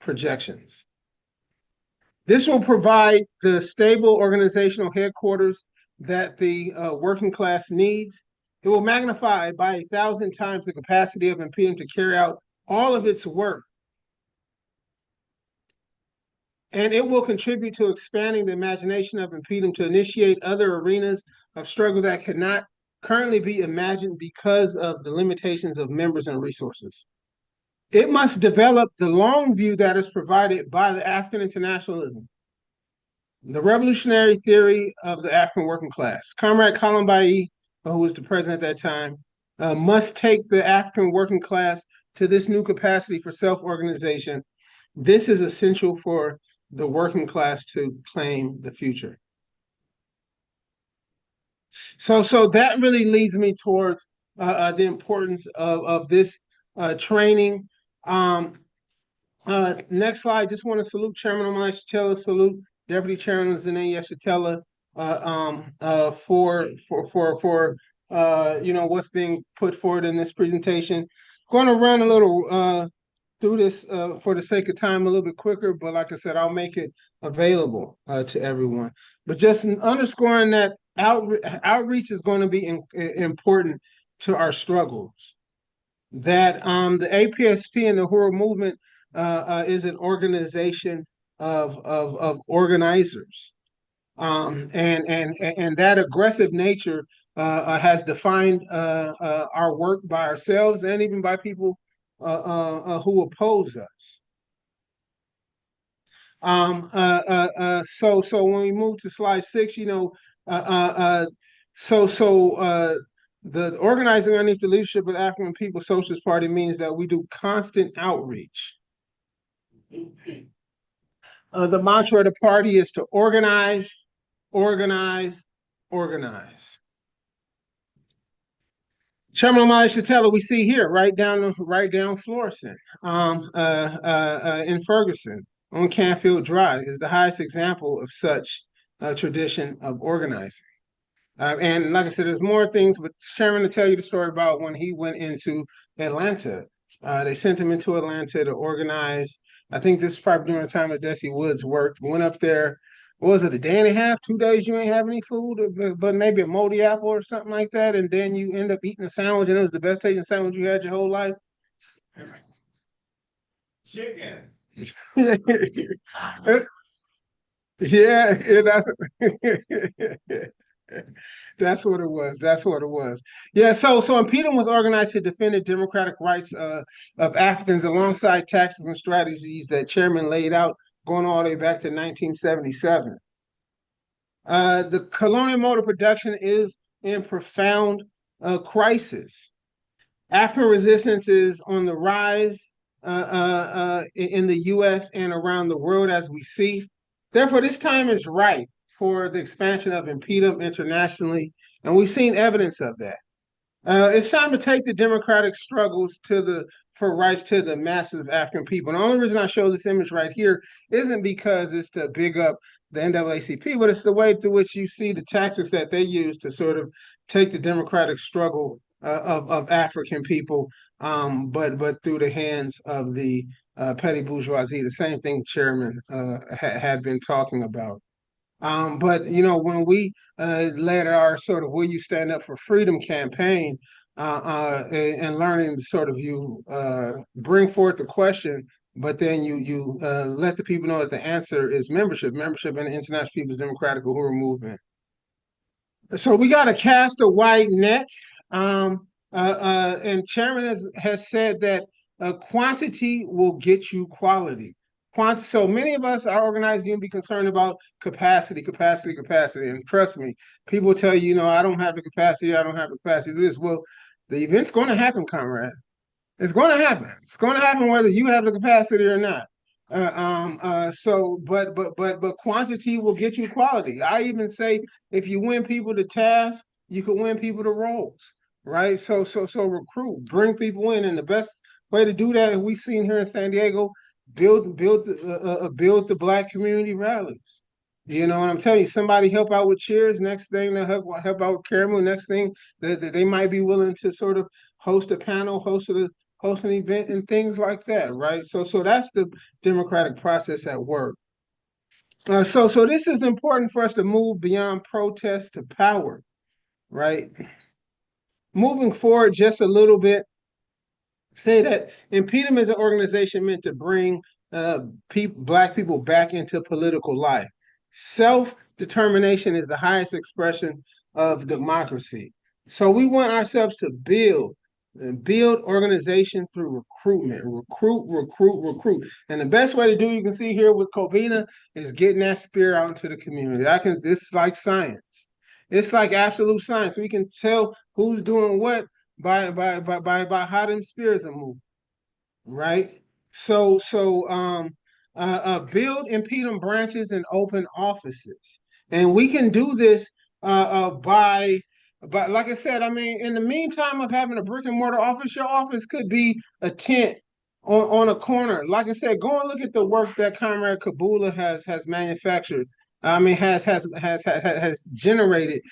projections. This will provide the stable organizational headquarters that the working class needs. It will magnify by 1,000 times the capacity of InPDUM to carry out all of its work. And it will contribute to expanding the imagination of InPDUM to initiate other arenas of struggle that cannot currently be imagined because of the limitations of members and resources. It must develop the long view that is provided by the African internationalism, the revolutionary theory of the African working class. Comrade Omali, who was the president at that time, must take the African working class to this new capacity for self-organization. This is essential for the working class to claim the future. So that really leads me towards the importance of this training. Next slide. Just want to salute Chairman Omali Yeshitela, salute Deputy Chairman Omali Yeshitela for what's being put forward in this presentation. Going to run a little through this for the sake of time a little bit quicker, but like I said, I'll make it available to everyone. But just underscoring that outreach is going to be important to our struggles. That the APSP and the Uhuru Movement is an organization of organizers, and that aggressive nature has defined our work by ourselves and even by people who oppose us. So when we move to slide 6, the organizing underneath the leadership of the African People's Socialist Party means that we do constant outreach. The mantra of the party is to organize, organize, organize. Chairman Omali Yeshitela, we see here, right down Florissant, in Ferguson, on Canfield Drive, is the highest example of such a tradition of organizing. And like I said, there's more things, but Chairman to tell you the story about when he went into Atlanta. They sent him into Atlanta to organize. I think this is probably during the time that Desi Woods worked. Went up there what was it, a day and a half, 2 days you ain't have any food, but maybe a moldy apple or something like that, and then you end up eating a sandwich and it was the best tasting sandwich you had your whole life. Chicken. Yeah, that's what it was. That's what it was. Yeah, so InPDUM was organized to defend the democratic rights of Africans alongside tactics and strategies that Chairman laid out going all the way back to 1977. The colonial mode of production is in profound crisis. African resistance is on the rise in the US and around the world as we see. Therefore, this time is right for the expansion of InPDUM internationally, and we've seen evidence of that. It's time to take the democratic struggles for rights to the masses of African people. And the only reason I show this image right here isn't because it's to big up the NAACP, but it's the way through which you see the tactics that they use to sort of take the democratic struggle of African people, but through the hands of the petty bourgeoisie, the same thing Chairman had been talking about. But when we led our sort of "Will You Stand Up for Freedom" campaign, and learning to sort of you bring forth the question, but then you let the people know that the answer is membership in the International People's Democratic Uhuru Movement. So we got to cast a wide net, and Chairman has said that quantity will get you quality. So many of us are organized union be concerned about capacity. And trust me, people tell you, I don't have the capacity, I don't have the capacity to do this. Well, the event's going to happen, comrade. It's going to happen. It's going to happen whether you have the capacity or not. But quantity will get you quality. I even say if you win people to tasks, you can win people to roles, right? So recruit, bring people in, and the best way to do that we've seen here in San Diego, build the Black community rallies. You know what I'm telling you? Somebody help out with cheers. Next thing they'll help out with camera. Next thing that they might be willing to sort of host a panel, host an event, and things like that, right? So that's the democratic process at work. So this is important for us to move beyond protest to power, right? Moving forward just a little bit, say that InPDUM is an organization meant to bring Black people back into political life. Self-determination is the highest expression of democracy. So we want ourselves to build organization through recruitment. Recruit. And the best way to do, you can see here with Covina, is getting that spirit out into the community. This is like science. It's like absolute science. We can tell who's doing what by how them spirits are moving, right? So build InPDUM branches and open offices, and we can do this by like I said, I mean, in the meantime of having a brick and mortar office, your office could be a tent on a corner. Like I said, go and look at the work that Comrade Kabula has manufactured. I mean, has generated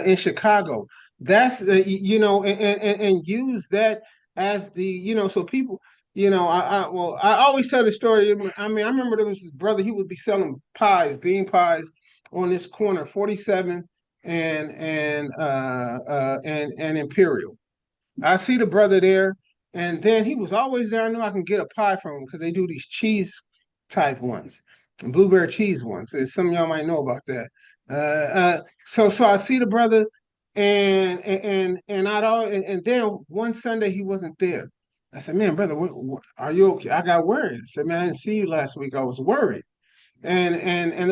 in Chicago. That's and use that as the so people. I always tell the story. I mean, I remember there was this brother. He would be selling bean pies, on this corner, 47th and Imperial. I see the brother there, and then he was always there. I knew I can get a pie from him because they do these cheese type ones, blueberry cheese ones. And some of y'all might know about that. So I see the brother, and then one Sunday he wasn't there. I said, "Man, brother, are you okay?" I got worried. I said, "Man, I didn't see you last week. I was worried." And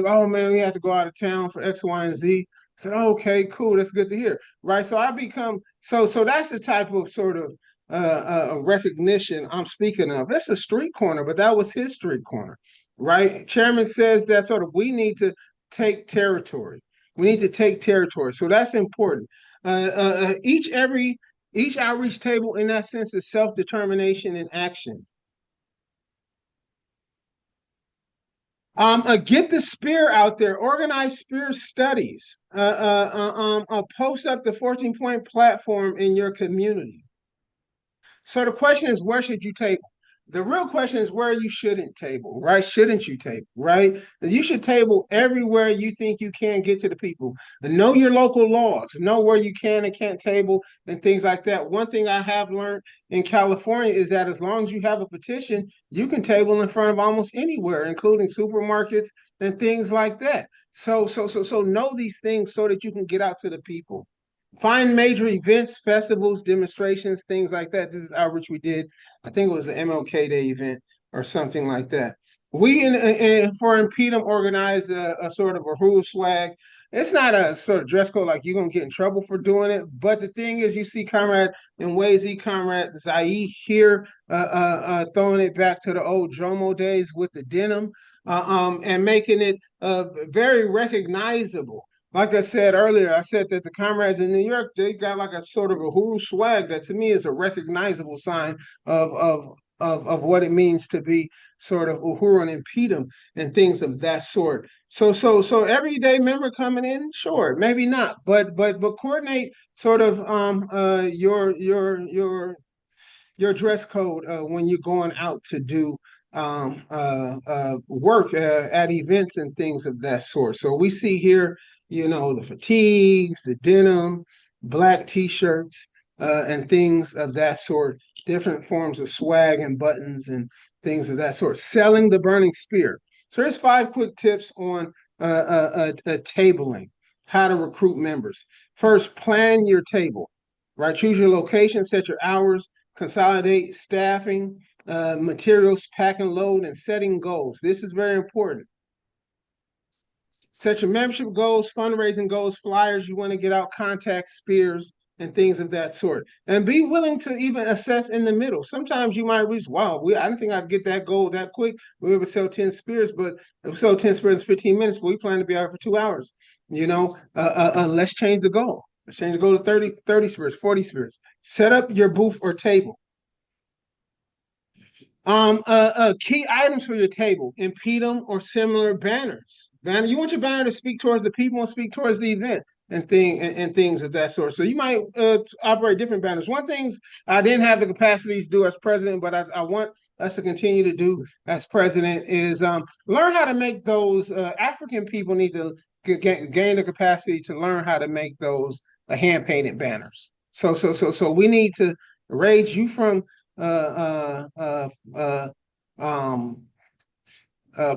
oh man, we had to go out of town for X, Y, and Z. I said, oh, okay, cool, that's good to hear, right? So I become so that's the type of sort of recognition I'm speaking of. That's a street corner, but that was his street corner, right? Chairman says that sort of we need to take territory. We need to take territory, so that's important. Each outreach table, in that sense, is self-determination in action. Get the spear out there. Organize spear studies. Post up the 14-point platform in your community. So the question is, where should you table? The real question is where you shouldn't table, right? Shouldn't you table, right? You should table everywhere you think you can get to the people. And know your local laws, know where you can and can't table and things like that. One thing I have learned in California is that as long as you have a petition, you can table in front of almost anywhere, including supermarkets and things like that. So know these things so that you can get out to the people. Find major events, festivals, demonstrations, things like that. This is outreach we did. I think it was the MLK Day event or something like that. We for InPDUM organized a sort of a Uhuru swag. It's not a sort of dress code like you're gonna get in trouble for doing it. But the thing is, you see Comrade and Wazy, Comrade Zai here throwing it back to the old Jomo days with the denim and making it very recognizable. Like I said earlier, I said that the comrades in New York, they got like a sort of a Uhuru swag that to me is a recognizable sign of what it means to be sort of Uhuru and InPDUM and things of that sort. So everyday member coming in, sure, maybe not, but coordinate sort of your dress code when you're going out to do work at events and things of that sort. So we see here, you know, the fatigues, the denim, black t-shirts, and things of that sort, different forms of swag and buttons and things of that sort. Selling the burning spear. So here's 5 quick tips on tabling, how to recruit members. First, plan your table, right? Choose your location, set your hours, consolidate staffing, materials, pack and load, and setting goals. This is very important. Set your membership goals, fundraising goals, flyers you want to get out, contacts, spears, and things of that sort. And be willing to even assess in the middle. Sometimes you might reach, wow, I didn't think I'd get that goal that quick. We were able to sell 10 spears, but we sold 10 spears in 15 minutes, but we plan to be out for 2 hours. You know, let's change the goal. Let's change the goal to 30 spears, 40 spears. Set up your booth or table. Key items for your table: InPDUM or similar banners. You want your banner to speak towards the people and speak towards the event and things of that sort. So you might operate different banners. One things I didn't have the capacity to do as president, but I want us to continue to do as president is learn how to make those. African people need to gain the capacity to learn how to make those hand painted banners. So we need to raise you from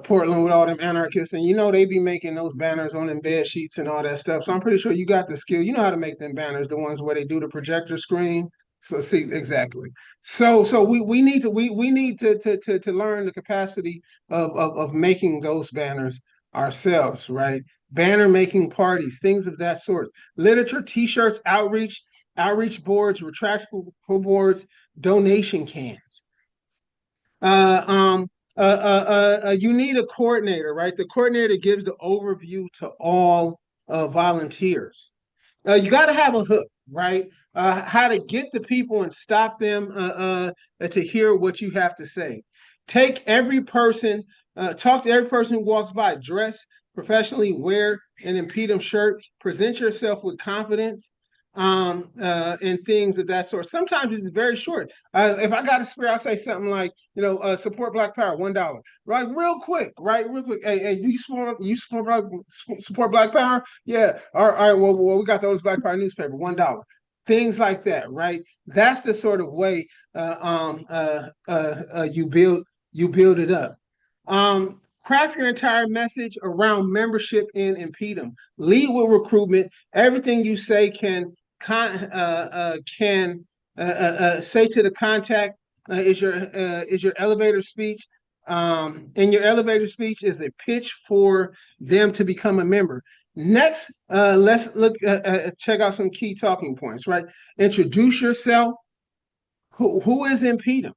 Portland with all them anarchists, and you know they be making those banners on them bed sheets and all that stuff. So I'm pretty sure you got the skill. You know how to make them banners, the ones where they do the projector screen. So see exactly. So we need to learn the capacity of making those banners ourselves, right? Banner making parties, things of that sort. Literature, t-shirts, outreach boards, retractable boards, donation cans. You need a coordinator, right? The coordinator gives the overview to all volunteers. You got to have a hook, right? How to get the people and stop them to hear what you have to say. Talk to every person who walks by. Dress professionally, wear an InPDUM shirt, present yourself with confidence, and things of that sort. Sometimes it's very short. If I got a spear, I'll say something like, support Black Power, $1. Right, real quick, right, real quick. Hey, do you support Black Power? Yeah. All right. Well, we got those Black Power newspaper, $1. Things like that, right? That's the sort of way you build it up. Craft your entire message around membership in InPDUM. Lead with recruitment. Everything you say can say to the contact is your elevator speech. In your elevator speech is a pitch for them to become a member. Next, let's check out some key talking points. Right, introduce yourself. Who is InPDUM?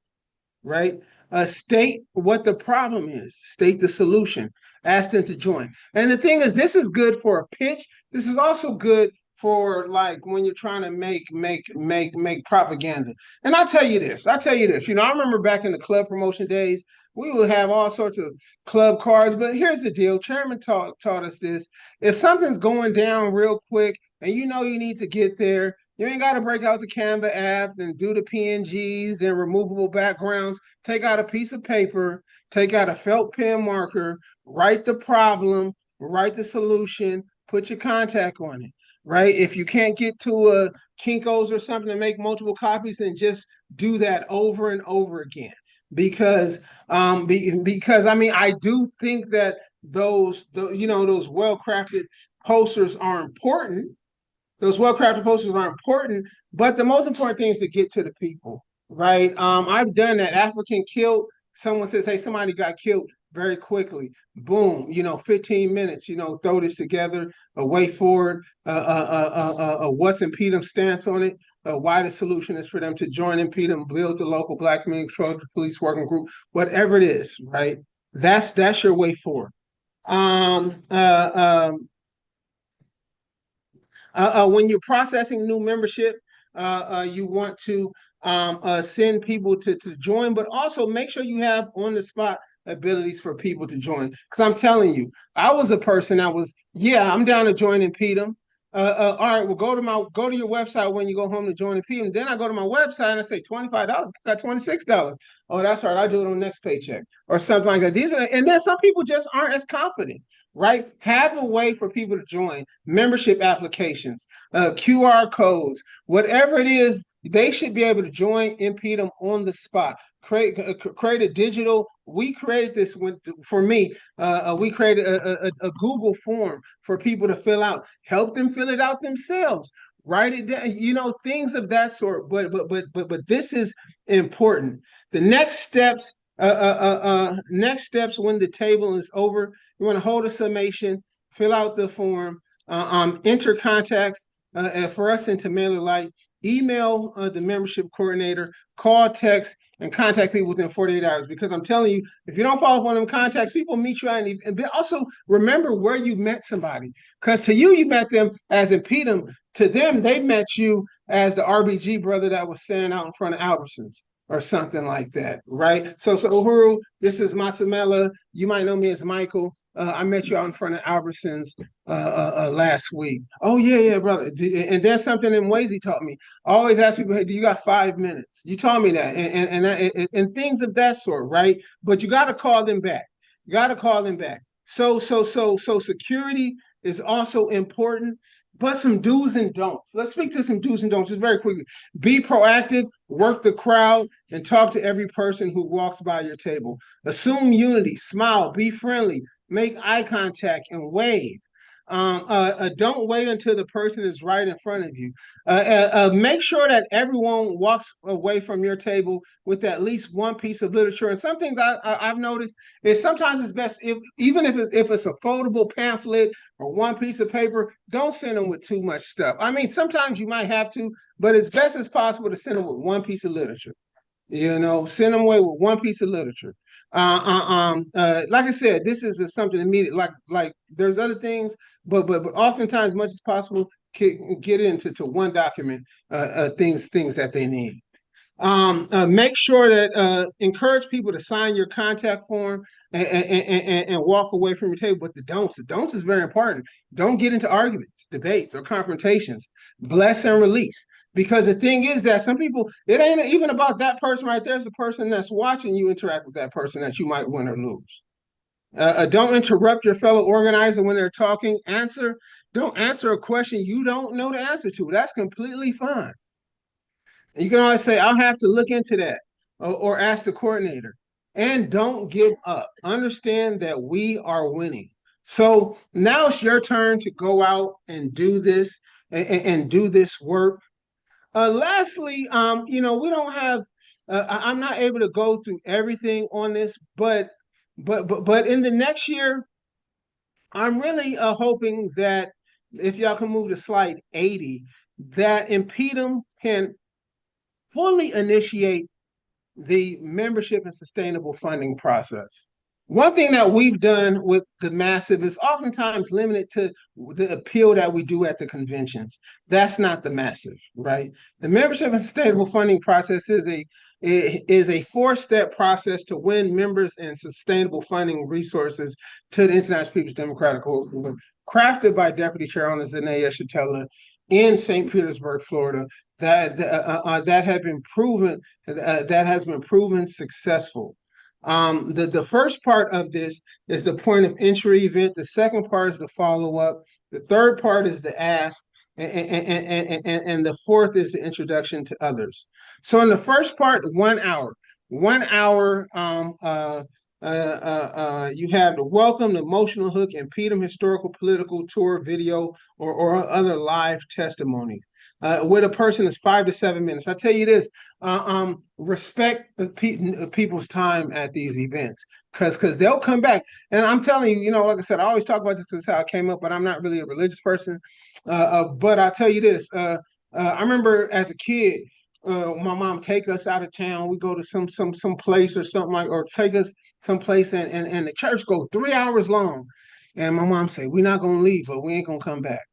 Right. State what the problem is. State the solution. Ask them to join. And the thing is, this is good for a pitch. This is also good for like when you're trying to make propaganda. And I'll tell you this. I remember back in the club promotion days, we would have all sorts of club cards. But here's the deal. Chairman taught us this. If something's going down real quick and you know you need to get there, You ain't got to break out the Canva app and do the PNGs and removable backgrounds. Take out a piece of paper, take out a felt pen marker, write the problem, write the solution, put your contact on it, right? If you can't get to a Kinko's or something to make multiple copies, then just do that over and over again. Because I mean, I do think that those well-crafted posters are important. Those well-crafted posters are important, but the most important thing is to get to the people, right? I've done that. African killed. Someone says, "Hey, somebody got killed," very quickly. Boom, 15 minutes. Throw this together. A way forward. What's InPDUM stance on it. Why the solution is for them to join InPDUM, build the local Black community control police working group, whatever it is, right? That's your way forward. When you're processing new membership, you want to send people to join, but also make sure you have on the spot abilities for people to join. Because I'm telling you, I was a person that was, I'm down to join InPDUM. All right, well, go to your website when you go home to join InPDUM. Then I go to my website and I say $25, I got $26. Oh, that's right, I do it on next paycheck or something like that. And then some people just aren't as confident. Right? Have a way for people to join membership applications, QR codes, whatever it is, they should be able to join InPDUM on the spot. Create a digital. We created this for me. We created a Google form for people to fill out. Help them fill it out themselves. Write it down. Things of that sort. But this is important. The next steps. Next steps when the table is over, you want to hold a summation, fill out the form, enter contacts for us into MailerLite, email the membership coordinator, call, text, and contact people within 48 hours. Because I'm telling you, if you don't follow up on them contacts, people meet you and also remember where you met somebody. Because to you met them as InPDUM. To them, they met you as the RBG brother that was standing out in front of Albertsons. Or something like that, right? So Uhuru, this is Matsamela. You might know me as Michael. I met you out in front of Albertsons last week. Oh yeah, brother. And then something in Wazy taught me. I always ask people, "Hey, do you got 5 minutes?" You taught me that, and things of that sort, right? But you got to call them back. You got to call them back. So security is also important. But some do's and don'ts. Let's speak to some do's and don'ts just very quickly. Be proactive, work the crowd, and talk to every person who walks by your table. Assume unity, smile, be friendly, make eye contact, and wave. Don't wait until the person is right in front of you. Make sure that everyone walks away from your table with at least one piece of literature. And some things I've noticed is sometimes it's best, even if it's a foldable pamphlet or one piece of paper, don't send them with too much stuff. I mean, sometimes you might have to, but it's best as possible to send them with one piece of literature. Send them away with one piece of literature. Like I said, this is something immediate. Like there's other things, but oftentimes, as much as possible, get into one document. Things that they need. Make sure that encourage people to sign your contact form and walk away from your table. But the don'ts is very important. Don't get into arguments, debates, or confrontations. Bless and release. Because the thing is that some people, it ain't even about that person right there. It's the person that's watching you interact with that person that you might win or lose. Don't interrupt your fellow organizer when they're talking. Don't answer a question you don't know the answer to. That's completely fine. You can always say, "I'll have to look into that," or ask the coordinator. And don't give up. Understand that we are winning. So now it's your turn to go out and do this and do this work. Lastly, we don't have. I'm not able to go through everything on this, but in the next year, I'm really hoping that if y'all can move to slide 80, that InPDUM can fully initiate the membership and sustainable funding process. One thing that we've done with the Massive is oftentimes limited to the appeal that we do at the conventions. That's not the Massive, right? The membership and sustainable funding process is a 4-step process to win members and sustainable funding resources to the International People's Democratic Movement, crafted by Deputy Chair Omali Yeshitela in St. Petersburg, Florida, that had been proven that has been proven successful. The first part of this is the point of entry event. The second part is the follow up. The third part is the ask, and the fourth is the introduction to others. So in the first part, 1 hour, 1 hour. You have the welcome, the emotional hook, InPDUM historical political tour video, or other live testimonies. With a person is 5 to 7 minutes. I tell you this, respect the people's time at these events, because they'll come back. And I'm telling you, like I said, I always talk about this because how I came up, but I'm not really a religious person. But I'll tell you this, I remember as a kid, my mom take us out of town. We go to some place or something like, or take us someplace, and the church go 3 hours long. And my mom say, we're not gonna leave, but we ain't gonna come back.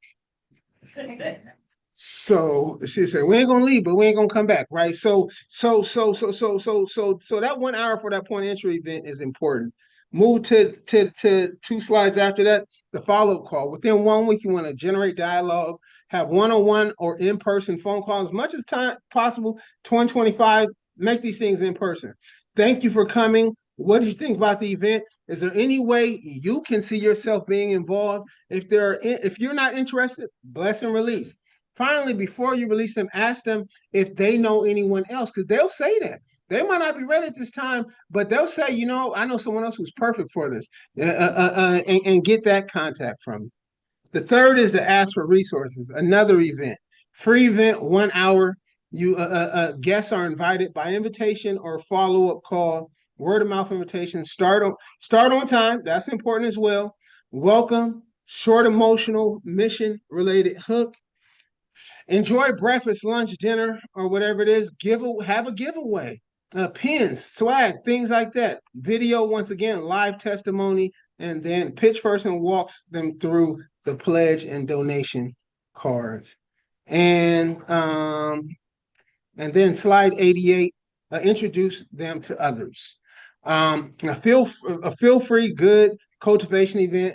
So she said, we ain't gonna leave, but we ain't gonna come back, right? So that 1 hour for that point of entry event is important. Move to 2 slides after that, the follow-up call. Within 1 week, you want to generate dialogue, have one-on-one or in-person phone calls as much as time possible. 2025, make these things in person. Thank you for coming. What did you think about the event? Is there any way you can see yourself being involved? If you're not interested, bless and release. Finally, before you release them, ask them if they know anyone else, because they'll say that. They might not be ready at this time, but they'll say, I know someone else who's perfect for this, and get that contact from you. The third is to ask for resources. Another event, free event, 1 hour. Guests are invited by invitation or follow-up call, word of mouth invitation. Start on time. That's important as well. Welcome, short emotional mission related hook. Enjoy breakfast, lunch, dinner, or whatever it is. Have a giveaway. Pins, swag, things like that. Video, once again, live testimony, and then pitch person walks them through the pledge and donation cards. And then slide 88, introduce them to others. A feel free good cultivation event.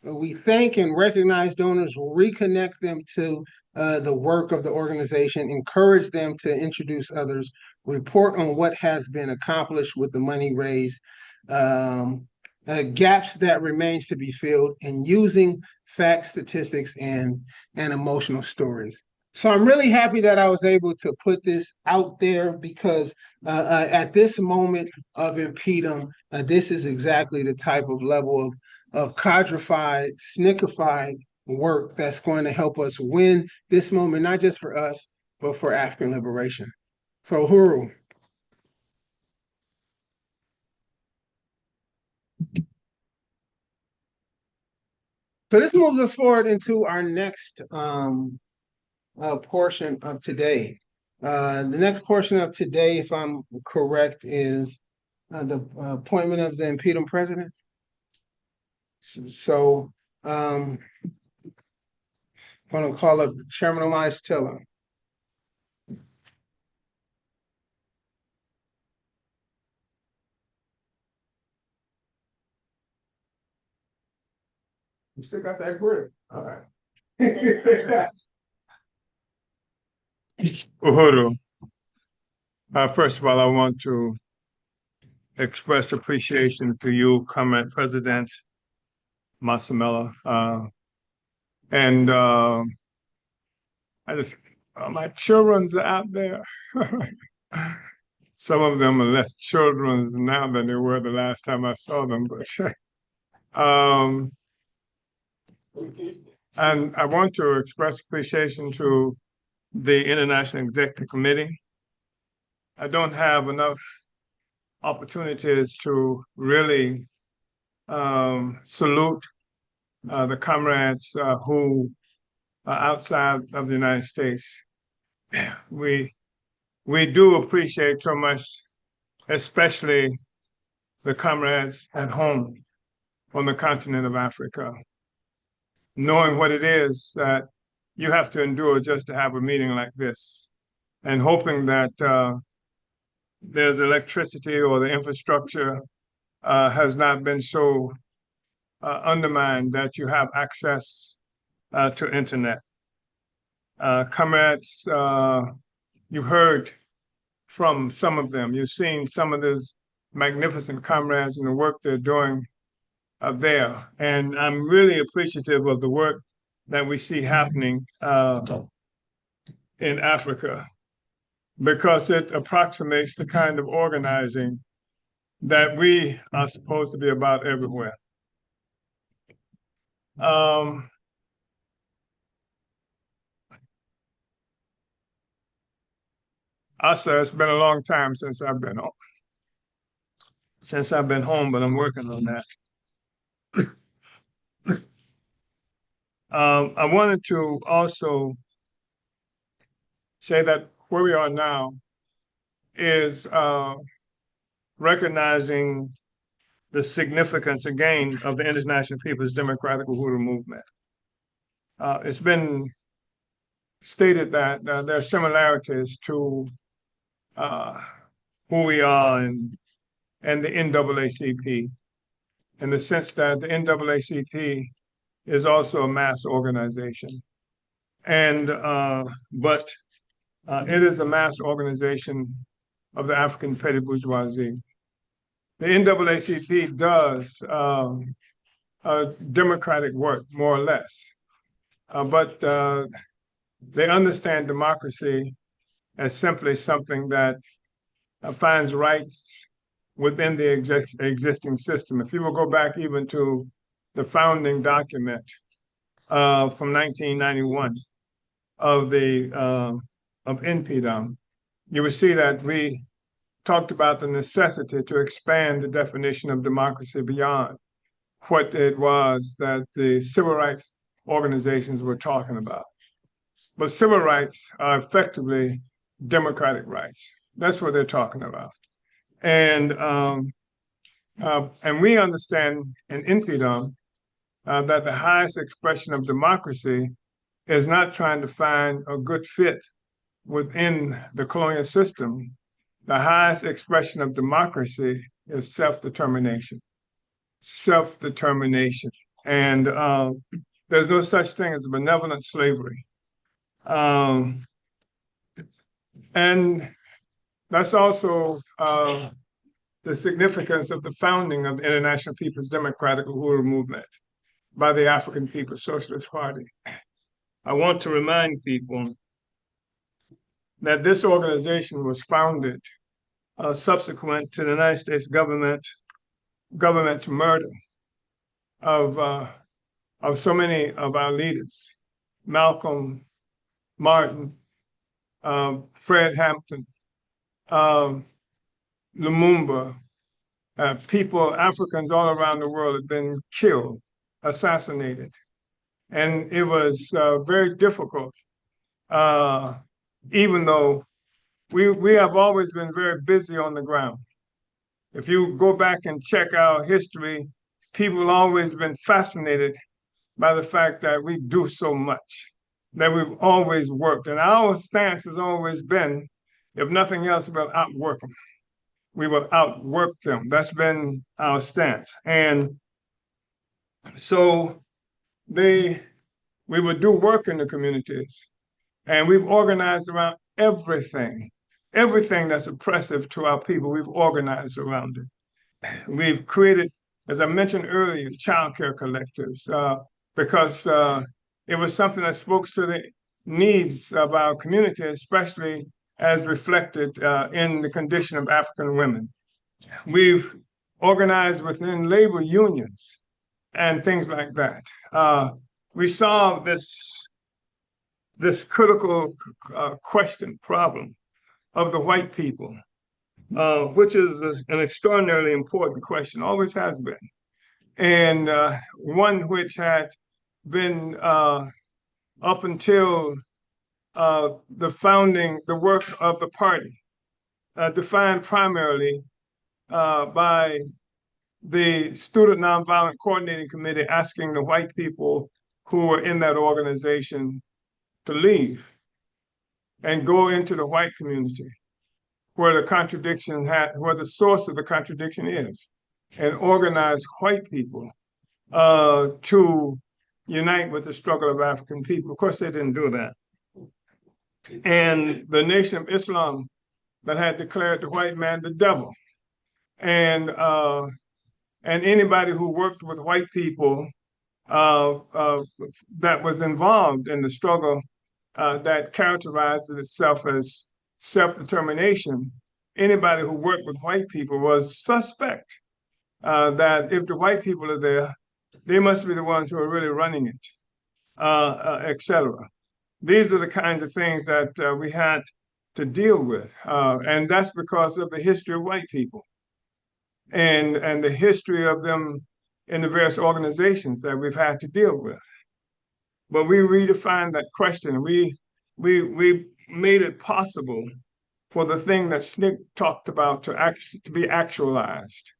We thank and recognize donors, reconnect them to the work of the organization, encourage them to introduce others, report on what has been accomplished with the money raised, gaps that remains to be filled, and using facts, statistics, and emotional stories. So I'm really happy that I was able to put this out there, because at this moment of InPDUM, this is exactly the type of level of codrified, snickified work that's going to help us win this moment, not just for us, but for African liberation. So, Uhuru. So this moves us forward into our next portion of today. The next portion of today, if I'm correct, is the appointment of the InPDUM president. So I'm going to call up Chairman Omali Yeshitela. You still got that grip. All right. Uhuru, first of all, I want to express appreciation to you, Comrade President Masamela. And my children's out there. Some of them are less children's now than they were the last time I saw them, but and I want to express appreciation to the International Executive Committee. I don't have enough opportunities to really salute the comrades who are outside of the United States. We do appreciate so much, especially the comrades at home on the continent of Africa, knowing what it is that you have to endure just to have a meeting like this, and hoping that there's electricity or the infrastructure has not been so undermined that you have access to internet. Comrades, you've heard from some of them. You've seen some of these magnificent comrades and the work they're doing there. And I'm really appreciative of the work that we see happening in Africa, because it approximates the kind of organizing that we are supposed to be about everywhere. Asa, it's been a long time since I've been home, but I'm working on that. I wanted to also say that where we are now is recognizing the significance again of the International People's Democratic Uhuru Movement. It's been stated that there are similarities to who we are and the NAACP, in the sense that the NAACP is also a mass organization, and but it is a mass organization of the African petty bourgeoisie. The NAACP does democratic work, more or less, but they understand democracy as simply something that finds rights within the existing system. If you will go back even to the founding document from 1991 of InPDUM, you will see that we talked about the necessity to expand the definition of democracy beyond what it was that the civil rights organizations were talking about. But civil rights are effectively democratic rights. That's what they're talking about. And we understand in InPDUM that the highest expression of democracy is not trying to find a good fit within the colonial system. The highest expression of democracy is self-determination. Self-determination. And there's no such thing as benevolent slavery. And that's also the significance of the founding of the International People's Democratic Uhuru Movement by the African People's Socialist Party. I want to remind people that this organization was founded subsequent to the United States government's murder of so many of our leaders: Malcolm, Martin, Fred Hampton, Lumumba. Africans all around the world have been killed, assassinated. And it was very difficult, even though we have always been very busy on the ground. If you go back and check our history, people have always been fascinated by the fact that we do so much, that we've always worked. And our stance has always been, if nothing else, we'll outwork them. We will outwork them. That's been our stance. And so we would do work in the communities. And we've organized around everything that's oppressive to our people. We've organized around it. We've created, as I mentioned earlier, childcare collectives, because it was something that spoke to the needs of our community, especially as reflected in the condition of African women. We've organized within labor unions and things like that. We solved this critical problem of the white people, which is an extraordinarily important question, always has been, and one which had been up until the work of the party, defined primarily by the Student Nonviolent Coordinating Committee asking the white people who were in that organization to leave and go into the white community where the source of the contradiction is, and organize white people to unite with the struggle of African people. Of course, they didn't do that. and the Nation of Islam that had declared the white man the devil. And anybody who worked with white people that was involved in the struggle that characterizes itself as self-determination, anybody who worked with white people was suspect that if the white people are there, they must be the ones who are really running it, etc. These are the kinds of things that we had to deal with. And that's because of the history of white people and the history of them in the various organizations that we've had to deal with. But we redefined that question. We made it possible for the thing that SNCC talked about to be actualized,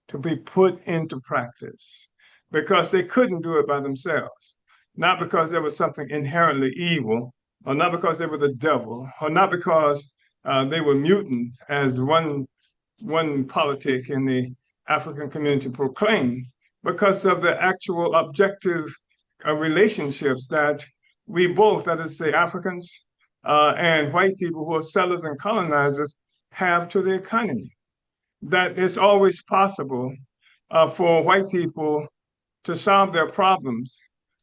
to be put into practice, because they couldn't do it by themselves. Not because there was something inherently evil, or not because they were the devil, or not because they were mutants, as one politic in the African community proclaimed, because of the actual objective relationships that we both, that is to say Africans and white people who are settlers and colonizers, have to the economy. That it's always possible for white people to solve their problems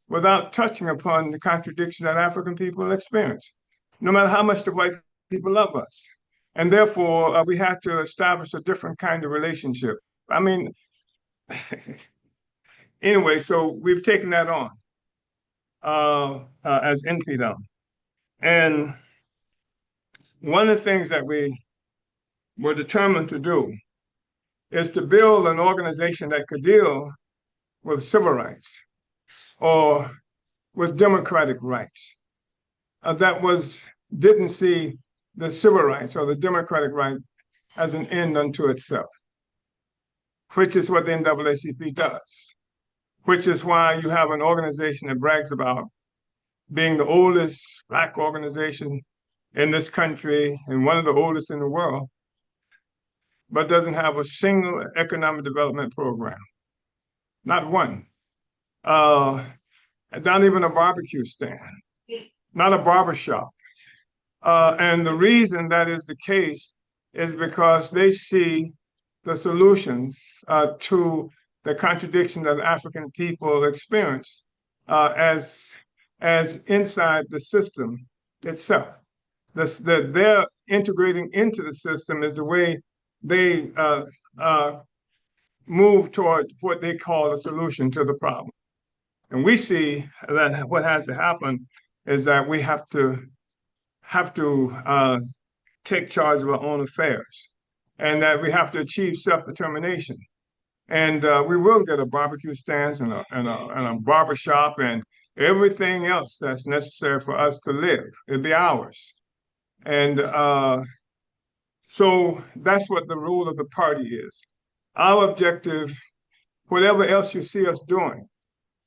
without touching upon the contradictions that African people experience, no matter how much the white people love us. And therefore, we had to establish a different kind of relationship. I mean, anyway, so we've taken that on as InPDUM. And one of the things that we were determined to do is to build an organization that could deal with civil rights or with democratic rights didn't see the civil rights or the democratic right as an end unto itself, which is what the NAACP does, which is why you have an organization that brags about being the oldest Black organization in this country and one of the oldest in the world, but doesn't have a single economic development program. Not one. Not even a barbecue stand, not a barber shop. And the reason that is the case is because they see the solutions to the contradiction that African people experience as inside the system itself. They're integrating into the system is the way they move toward what they call a solution to the problem. And we see that what has to happen is that we have to take charge of our own affairs, and that we have to achieve self-determination. And we will get a barbecue stand and a barber shop and everything else that's necessary for us to live. It'll be ours. And so that's what the role of the party is. Our objective, whatever else you see us doing,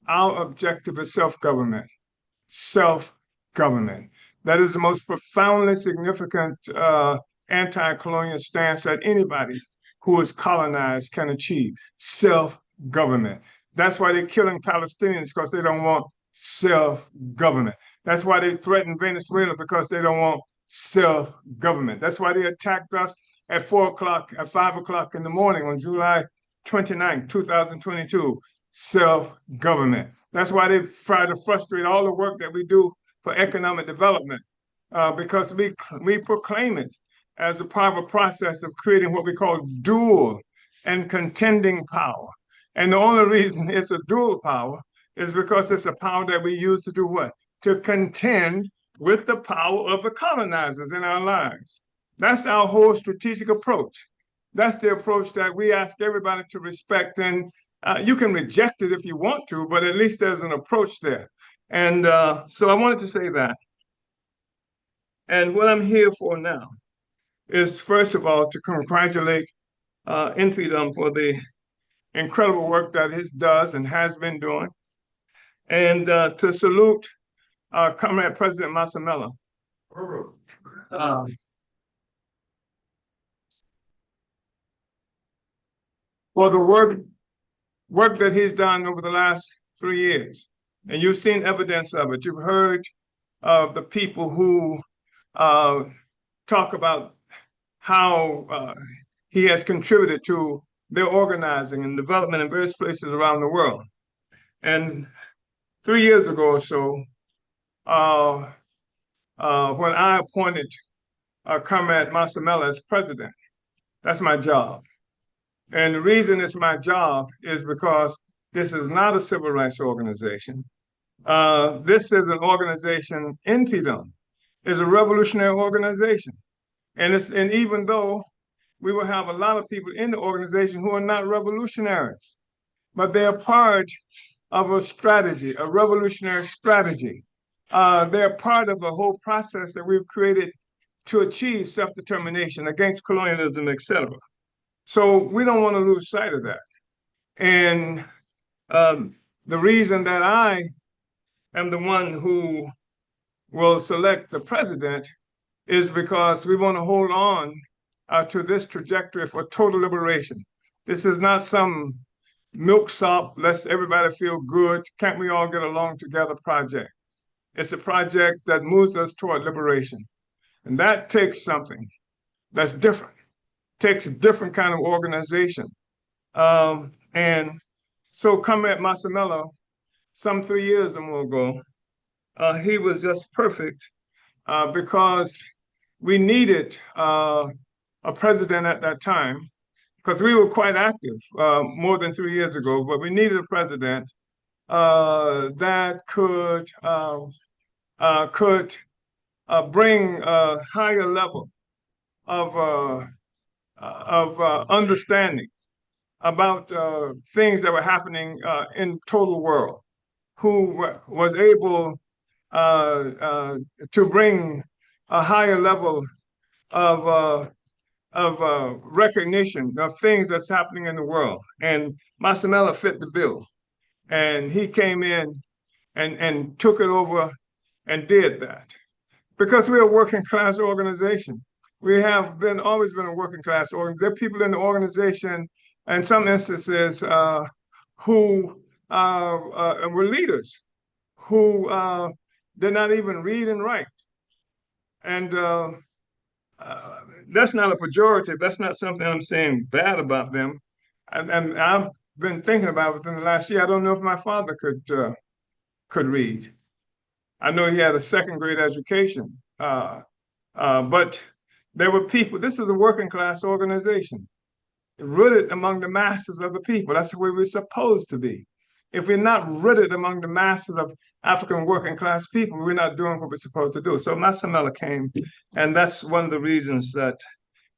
our objective is self-government. Self-government. That is the most profoundly significant anti-colonial stance that anybody who is colonized can achieve. Self-government. That's why they're killing Palestinians, because they don't want self-government. That's why they threaten Venezuela, because they don't want self-government. That's why they attacked us at 5 o'clock in the morning on July 29, 2022. Self-government. That's why they try to frustrate all the work that we do for economic development, because we proclaim it as a part of a process of creating what we call dual and contending power. And the only reason it's a dual power is because it's a power that we use to do what? To contend with the power of the colonizers in our lives. That's our whole strategic approach. That's the approach that we ask everybody to respect. And you can reject it if you want to, but at least there's an approach there. And so I wanted to say that. And what I'm here for now is, first of all, to congratulate InPDUM for the incredible work that it does and has been doing, and to salute Comrade President Masamela. For the work that he's done over the last 3 years. And you've seen evidence of it. You've heard of the people who talk about how he has contributed to their organizing and development in various places around the world. And 3 years ago or so, when I appointed Comrade Masamela as president, that's my job. And the reason it's my job is because this is not a civil rights organization. This is an organization, InPDUM, is a revolutionary organization. And even though we will have a lot of people in the organization who are not revolutionaries, but they are part of a strategy, a revolutionary strategy. They're part of a whole process that we've created to achieve self-determination against colonialism, et cetera. So we don't want to lose sight of that. And the reason that I am the one who will select the president is because we want to hold on to this trajectory for total liberation. This is not some milksop, let's everybody feel good, can't we all get along together project. It's a project that moves us toward liberation. And that takes something that's different, takes a different kind of organization. And so Comrade Masamela, some 3 years or more ago, he was just perfect because we needed a president at that time, because we were quite active more than 3 years ago, but we needed a president that could bring a higher level of understanding about things that were happening in total world, who was able to bring a higher level of recognition of things that's happening in the world. And Masamela fit the bill. And he came in and took it over and did that. Because we're a working class organization. We have always been a working class organization. There are people in the organization, in some instances, who were leaders, who did not even read and write. And that's not a pejorative. That's not something I'm saying bad about them. And I've been thinking about it within the last year. I don't know if my father could read. I know he had a second grade education, but there were people. This is a working class organization, rooted among the masses of the people. That's the way we're supposed to be. If we're not rooted among the masses of African working class people, we're not doing what we're supposed to do. So Masamela came, and that's one of the reasons that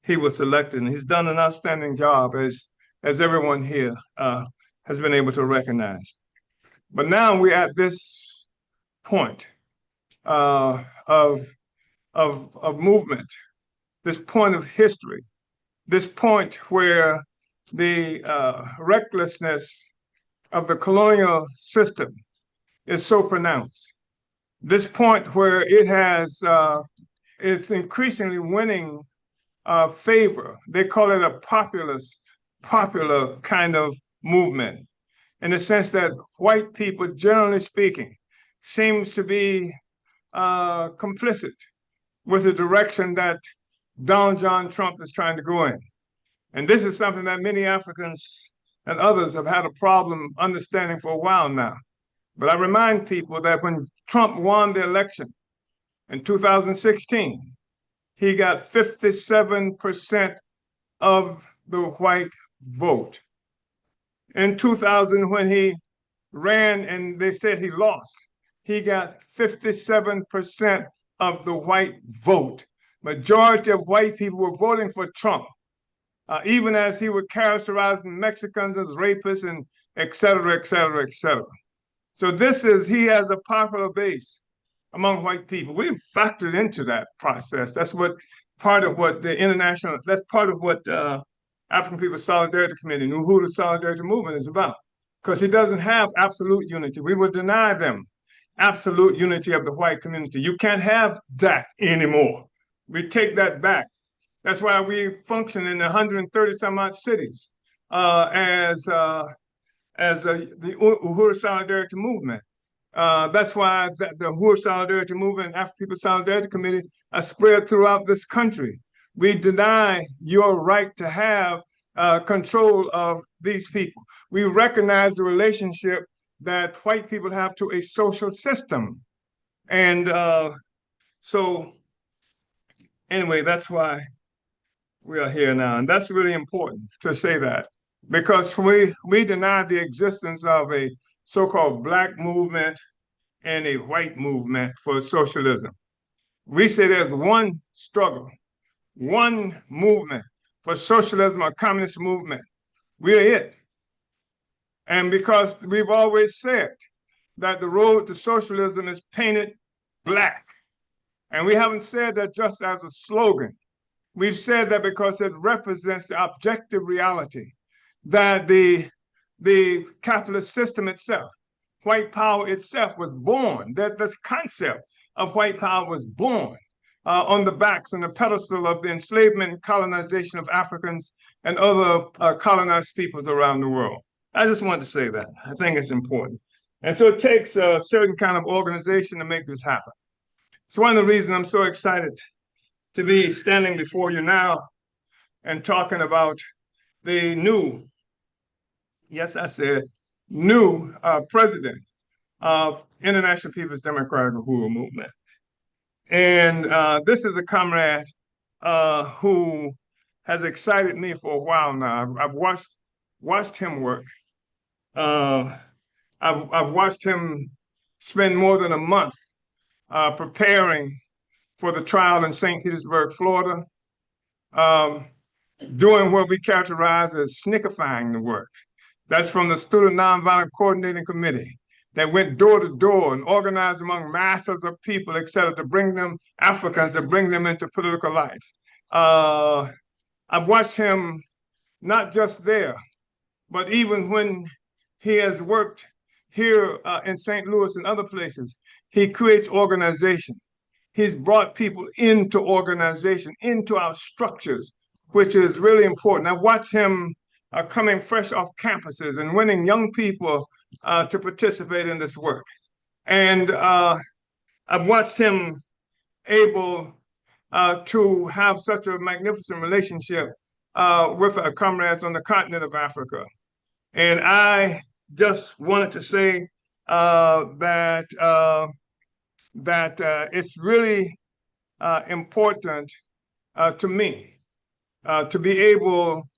he was selected. And he's done an outstanding job, as everyone here has been able to recognize. But now we're at this point of movement, this point of history, this point where the recklessness of the colonial system is so pronounced. This point where it's increasingly winning favor. They call it a popular kind of movement, in the sense that white people, generally speaking, seems to be complicit with the direction that Donald John Trump is trying to go in. And this is something that many Africans and others have had a problem understanding for a while now. But I remind people that when Trump won the election in 2016, he got 57% of the white vote. In 2000, when he ran and they said he lost, he got 57% of the white vote. Majority of white people were voting for Trump, even as he would characterize Mexicans as rapists and et cetera, et cetera, et cetera. So he has a popular base among white people. We've factored into that process. That's part of what African People's Solidarity Committee and Uhuru Solidarity Movement is about. Because he doesn't have absolute unity. We will deny them absolute unity of the white community. You can't have that anymore. We take that back. That's why we function in 130 some odd cities as the Uhuru Solidarity Movement. That's why the Uhuru Solidarity Movement and African People Solidarity Committee are spread throughout this country. We deny your right to have control of these people. We recognize the relationship that white people have to a social system. And so anyway, that's why we are here now. And that's really important to say that, because we deny the existence of a so-called Black movement and a white movement for socialism. We say there's one struggle, one movement for socialism or communist movement. We're it. And because we've always said that the road to socialism is painted black. And we haven't said that just as a slogan. We've said that because it represents the objective reality that the capitalist system itself, white power itself, was born, that this concept of white power was born on the backs and the pedestal of the enslavement and colonization of Africans and other colonized peoples around the world. I just wanted to say that. I think it's important. And so it takes a certain kind of organization to make this happen. It's one of the reasons I'm so excited to be standing before you now and talking about the new, yes, I said, new president of International People's Democratic Uhuru Movement. And this is a comrade who has excited me for a while now. I've watched him work. I've watched him spend more than a month preparing for the trial in St. Petersburg, Florida, doing what we characterize as snickifying the work. That's from the Student Nonviolent Coordinating Committee that went door to door and organized among masses of people, et cetera, to bring them, Africans, to bring them into political life. I've watched him not just there, but even when he has worked here in St. Louis and other places, he creates organization. He's brought people into organization, into our structures, which is really important. I've watched him coming fresh off campuses and winning young people to participate in this work. And I've watched him able to have such a magnificent relationship with our comrades on the continent of Africa. And I just wanted to say that it's really important to me to be able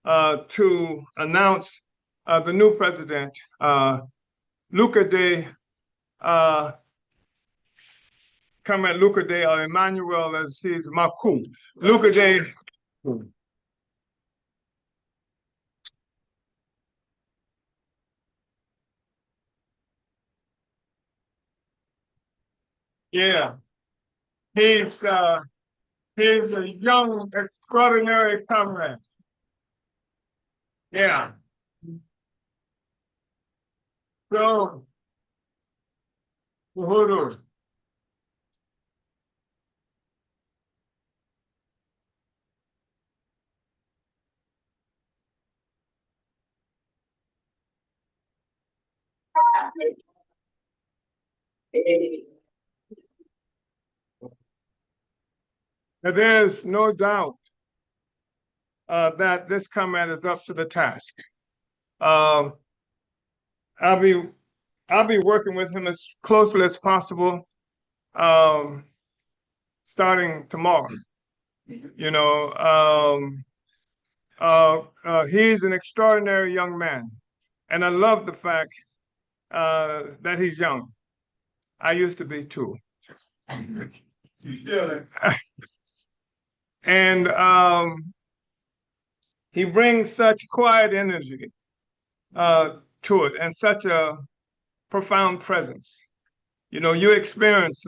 to announce the new president, Luca de Comrade Luca de Emmanuel, as he's Maku. Luca de yeah, he's a young, extraordinary comrade. Yeah. So, Uhuru. There's no doubt that this comrade is up to the task. I'll be working with him as closely as possible, starting tomorrow. You know, he's an extraordinary young man, and I love the fact that he's young. I used to be too. You still and he brings such quiet energy to it and such a profound presence. You know, you experience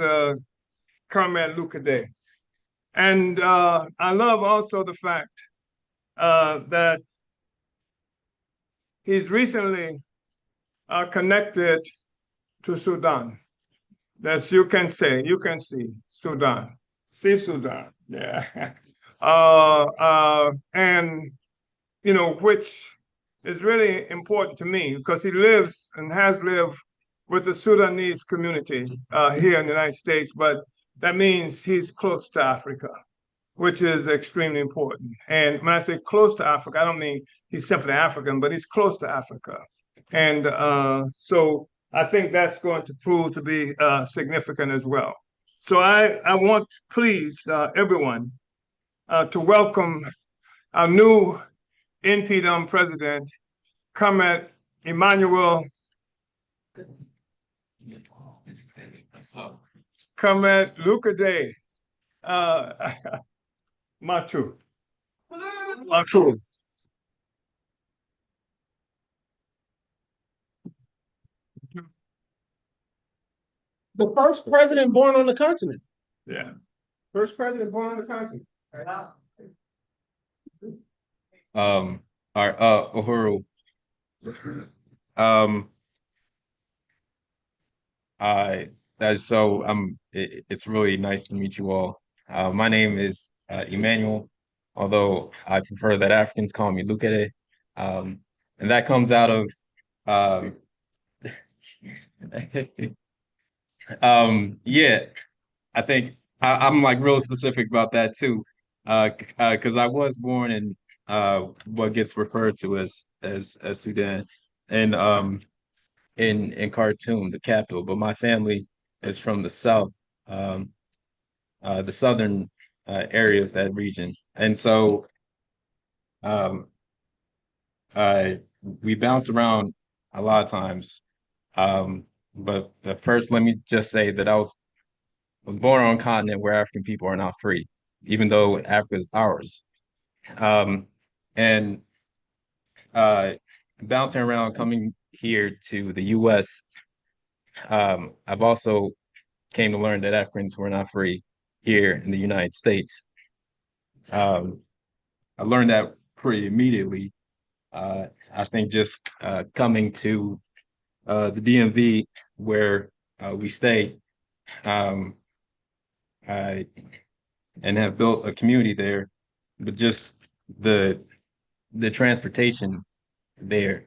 Comrade Luca Day. And I love also the fact that he's recently connected to Sudan. That's you can see Sudan. See Sudan, yeah. And, you know, which is really important to me because he lives and has lived with the Sudanese community here in the United States, but that means he's close to Africa, which is extremely important. And when I say close to Africa, I don't mean he's simply African, but he's close to Africa. And so I think that's going to prove to be significant as well. So I want, please, everyone, to welcome our new InPDUM president, Comrade Emmanuel Comrade Lucade Matu. Matu. The first president born on the continent. Yeah. First president born on the continent. All right, Uhuru. It's really nice to meet you all. My name is Emmanuel, although I prefer that Africans call me Lucade. And that comes out of yeah, I think I'm like real specific about that too. Because I was born in what gets referred to as Sudan, and in Khartoum, the capital, but my family is from the south, the southern area of that region, and so um, we bounce around a lot of times. But first, let me just say that I was born on a continent where African people are not free, even though Africa is ours. And bouncing around, coming here to the U.S., I've also came to learn that Africans were not free here in the United States. I learned that pretty immediately. I think just coming to the DMV where we stay, and have built a community there, but just the transportation there.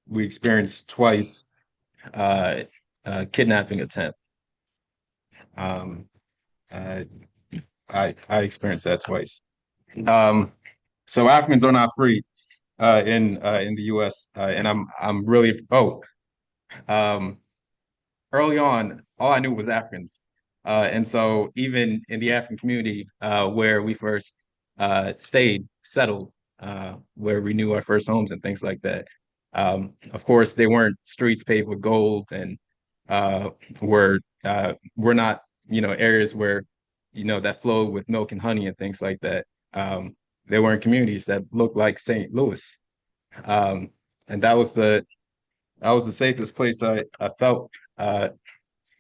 We experienced twice kidnapping attempt. I experienced that twice. So Africans are not free in the U.S. And I'm really early on, all I knew was Africans. And so even in the African community where we first stayed, settled, where we knew our first homes and things like that. Of course, they weren't streets paved with gold, and were not, areas where, that flowed with milk and honey and things like that. They were in communities that looked like St. Louis. And that was the safest place I felt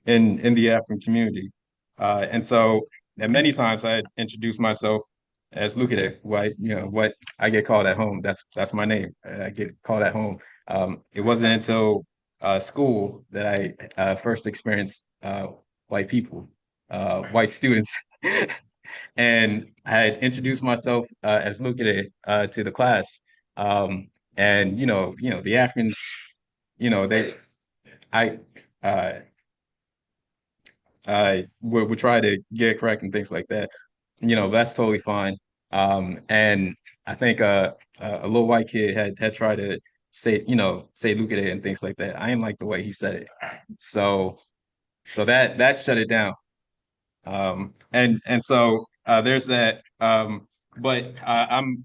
in the African community. And so at many times I introduced myself as Lucade, what I get called at home. That's my name. I get called at home. It wasn't until school that I first experienced white people, white students. And I had introduced myself as Lucade to the class. And the Africans, they I would try to get it correct and things like that. That's totally fine. And I think a little white kid had tried to say Lucade and things like that. I didn't like the way he said it. So that shut it down. And so there's that. But I'm,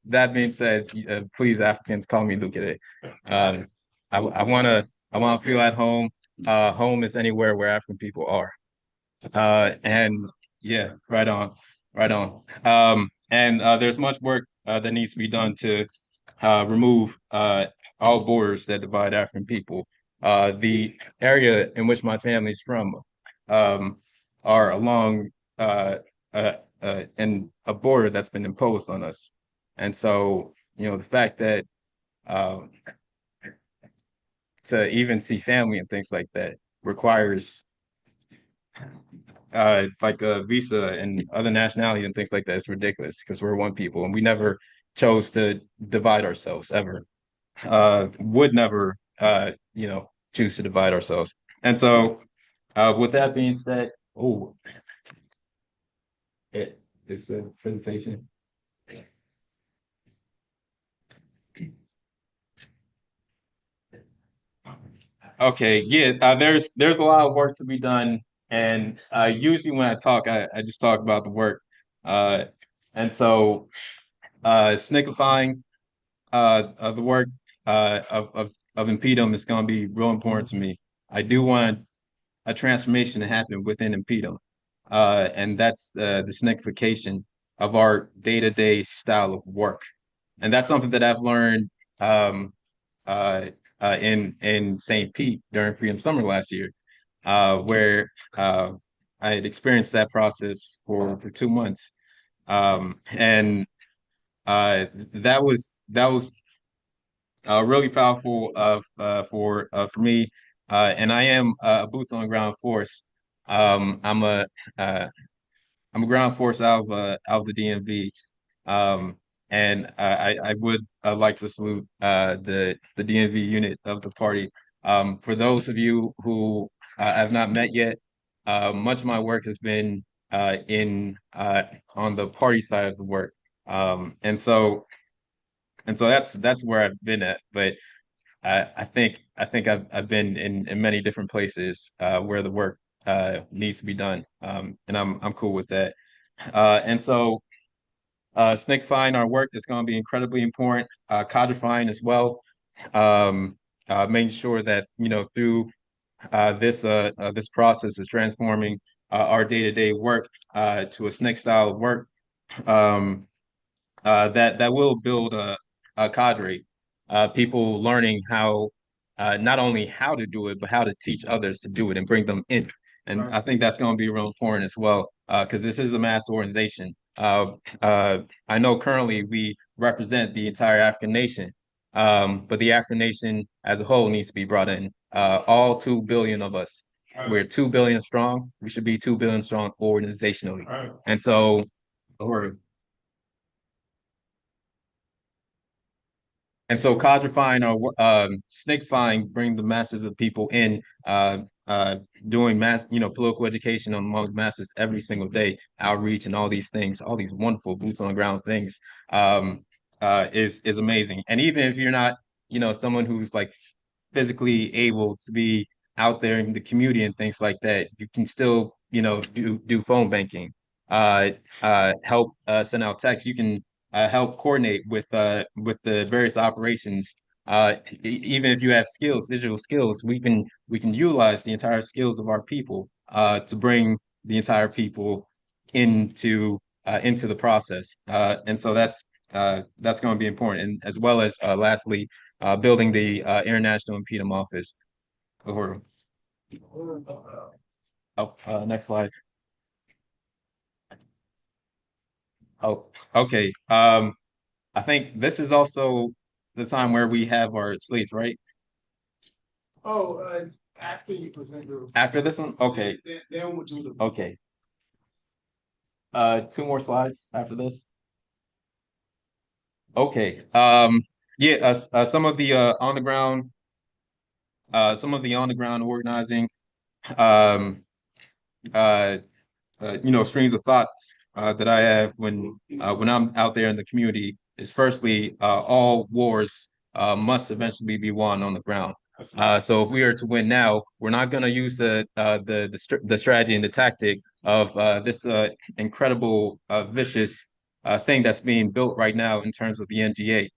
that being said, please, Africans, call me Lucade. I want to feel at home. Home is anywhere where African people are. And yeah, right on, right on. And there's much work that needs to be done to remove all borders that divide African people. The area in which my family is from are along in a border that's been imposed on us. And so, the fact that to even see family and things like that requires like a visa and other nationality and things like that is ridiculous, because we're one people and we never chose to divide ourselves ever. would never, choose to divide ourselves. And so, with that being said, it is the presentation. Okay, yeah, there's a lot of work to be done, and usually when I talk, I just talk about the work, and so snickifying of the work of InPDUM is going to be real important to me. I do want a transformation to happen within InPDUM, and that's the snickification of our day-to-day style of work, and that's something that I've learned um, uh, in St. Pete during Freedom Summer last year, where I had experienced that process for 2 months, and that was really powerful for me, and I am a boots on the ground force. I'm a I'm a ground force out of the DMV, um, and I would like to salute the DMV unit of the party. For those of you who I have not met yet, much of my work has been in on the party side of the work, and so that's where I've been at. But I think I've been in many different places where the work needs to be done, and I'm cool with that. And so snakifying our work is going to be incredibly important. Codifying as well, making sure that through this process is transforming our day-to-day work to a snake style of work. Um, that will build a cadre, people learning how not only how to do it, but how to teach others to do it and bring them in. And I think that's going to be real important as well, because this is a mass organization. I know currently we represent the entire African nation, but the African nation as a whole needs to be brought in. All 2 billion of us. We're 2 billion strong. We should be 2 billion strong organizationally. And so, or And so codifying or snakifying bring the masses of people in, doing mass, political education among masses every single day, outreach and all these things, all these wonderful boots on the ground things, is amazing. And even if you're not, someone who's like physically able to be out there in the community and things like that, you can still, do phone banking, help send out texts. You can help coordinate with the various operations. Even if you have skills, digital skills, we can utilize the entire skills of our people to bring the entire people into the process. And so that's going to be important. And as well as lastly, building the international InPDUM office. Uhuru. Next slide. Oh, okay. I think this is also the time where we have our slates, right? Oh, after you present your. After this one? Okay. Then we'll do the. Okay. 2 more slides after this. Okay. Yeah, some of the on the ground, organizing, um, uh, streams of thoughts that I have when I'm out there in the community is firstly, all wars must eventually be won on the ground. So if we are to win now, we're not going to use the strategy and the tactic of this incredible vicious thing that's being built right now in terms of the NGA,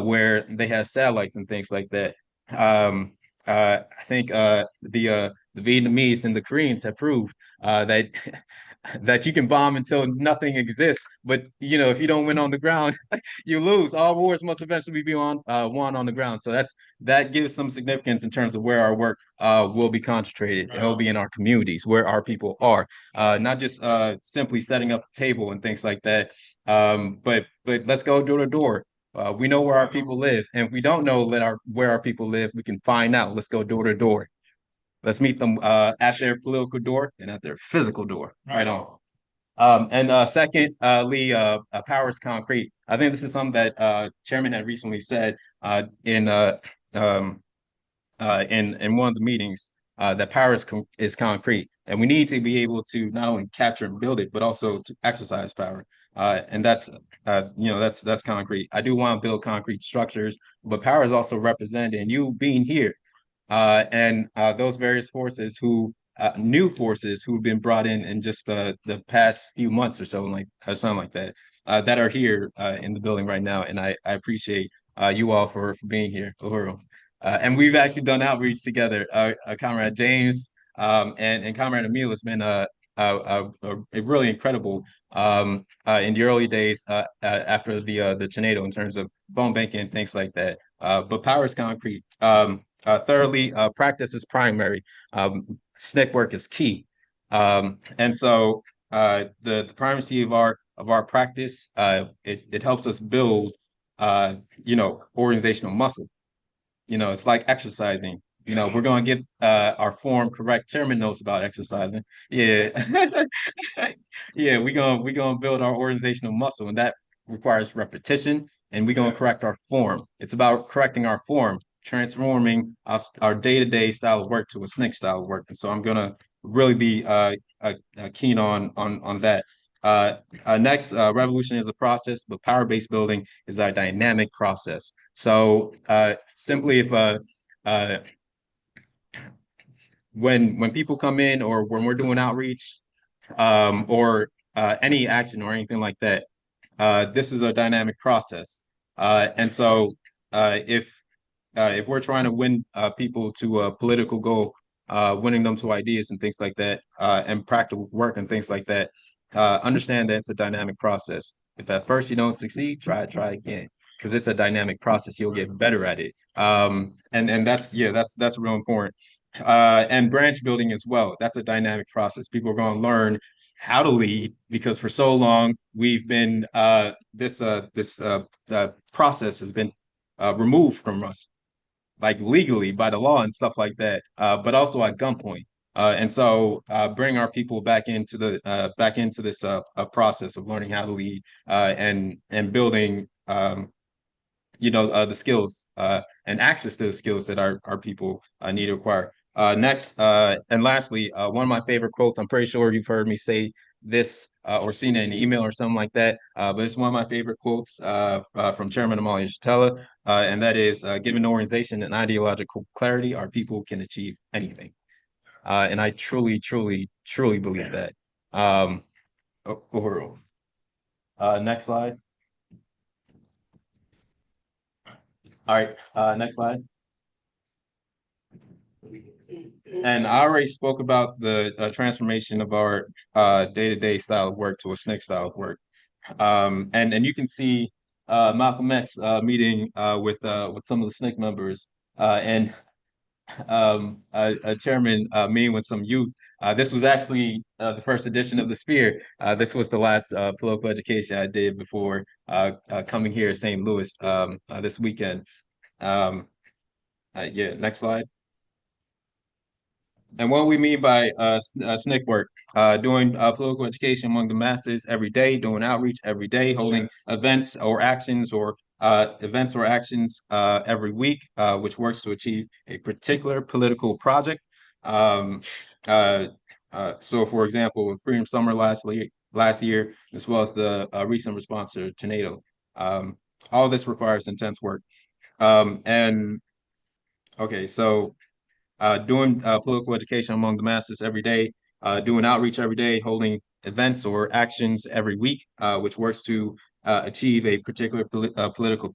where they have satellites and things like that. I think the Vietnamese and the Koreans have proved that that you can bomb until nothing exists. But if you don't win on the ground, you lose. All wars must eventually be won on the ground. So that gives some significance in terms of where our work will be concentrated. It will be in our communities where our people are, not just simply setting up a table and things like that. But let's go door to door. We know where our people live, and if we don't know where our people live, we can find out. Let's go door to door. Let's meet them at their political door and at their physical door. Right on. And secondly, power is concrete. I think this is something that Chairman had recently said in one of the meetings, that power is concrete, and we need to be able to not only capture and build it, but also to exercise power. And that's that's concrete. I do want to build concrete structures, but power is also represented in you being here, and those various forces who new forces who've been brought in just the past few months or so, like or something like that, that are here in the building right now, and I appreciate you all for being here. Uhuru. And we've actually done outreach together. Comrade James and Comrade Emil has been a really incredible in the early days after the tornado in terms of phone banking and things like that. But power is concrete. Thirdly, practice is primary. SNCC work is key. And so the primacy of our practice, it helps us build organizational muscle. It's like exercising. We're going to get our form correct. Chairman knows about exercising. Yeah. Yeah, we're gonna build our organizational muscle, and that requires repetition, and we're gonna correct our form. It's about correcting our form, transforming our day-to-day style of work to a SNCC style of work. And so I'm gonna really be keen on that. Next, revolution is a process, but power-based building is a dynamic process. So simply, if when people come in, or when we're doing outreach, or any action or anything like that, this is a dynamic process. And so if we're trying to win people to a political goal, winning them to ideas and things like that, and practical work and things like that, understand that it's a dynamic process. If at first you don't succeed, try again, because it's a dynamic process. You'll get better at it. And that's real important. And branch building as well. That's a dynamic process. People are going to learn how to lead, because for so long we've been this process has been removed from us, like legally by the law and stuff like that, but also at gunpoint. And so bring our people back into this process of learning how to lead, and building the skills and access to the skills that our people need to acquire. Next, and lastly, one of my favorite quotes, I'm pretty sure you've heard me say this or seen it in an email or something like that, but it's one of my favorite quotes from Chairman Omali Yeshitela, and that is, given organization and ideological clarity, our people can achieve anything. And I truly, truly, truly believe that. Uhuru. Next slide. All right, next slide. And I already spoke about the transformation of our day-to-day style of work to a SNCC style of work. And you can see Malcolm X meeting with some of the SNCC members, and a chairman meeting with some youth. This was actually the first edition of the Sphere. This was the last political education I did before coming here to St. Louis this weekend. Yeah, next slide. And what we mean by SNCC work, doing political education among the masses every day, doing outreach every day, holding events or actions every week, which works to achieve a particular political project. So, for example, with Freedom Summer last year, as well as the recent response to tornado, all this requires intense work. And okay, so doing political education among the masses every day, doing outreach every day, holding events or actions every week, which works to achieve a particular political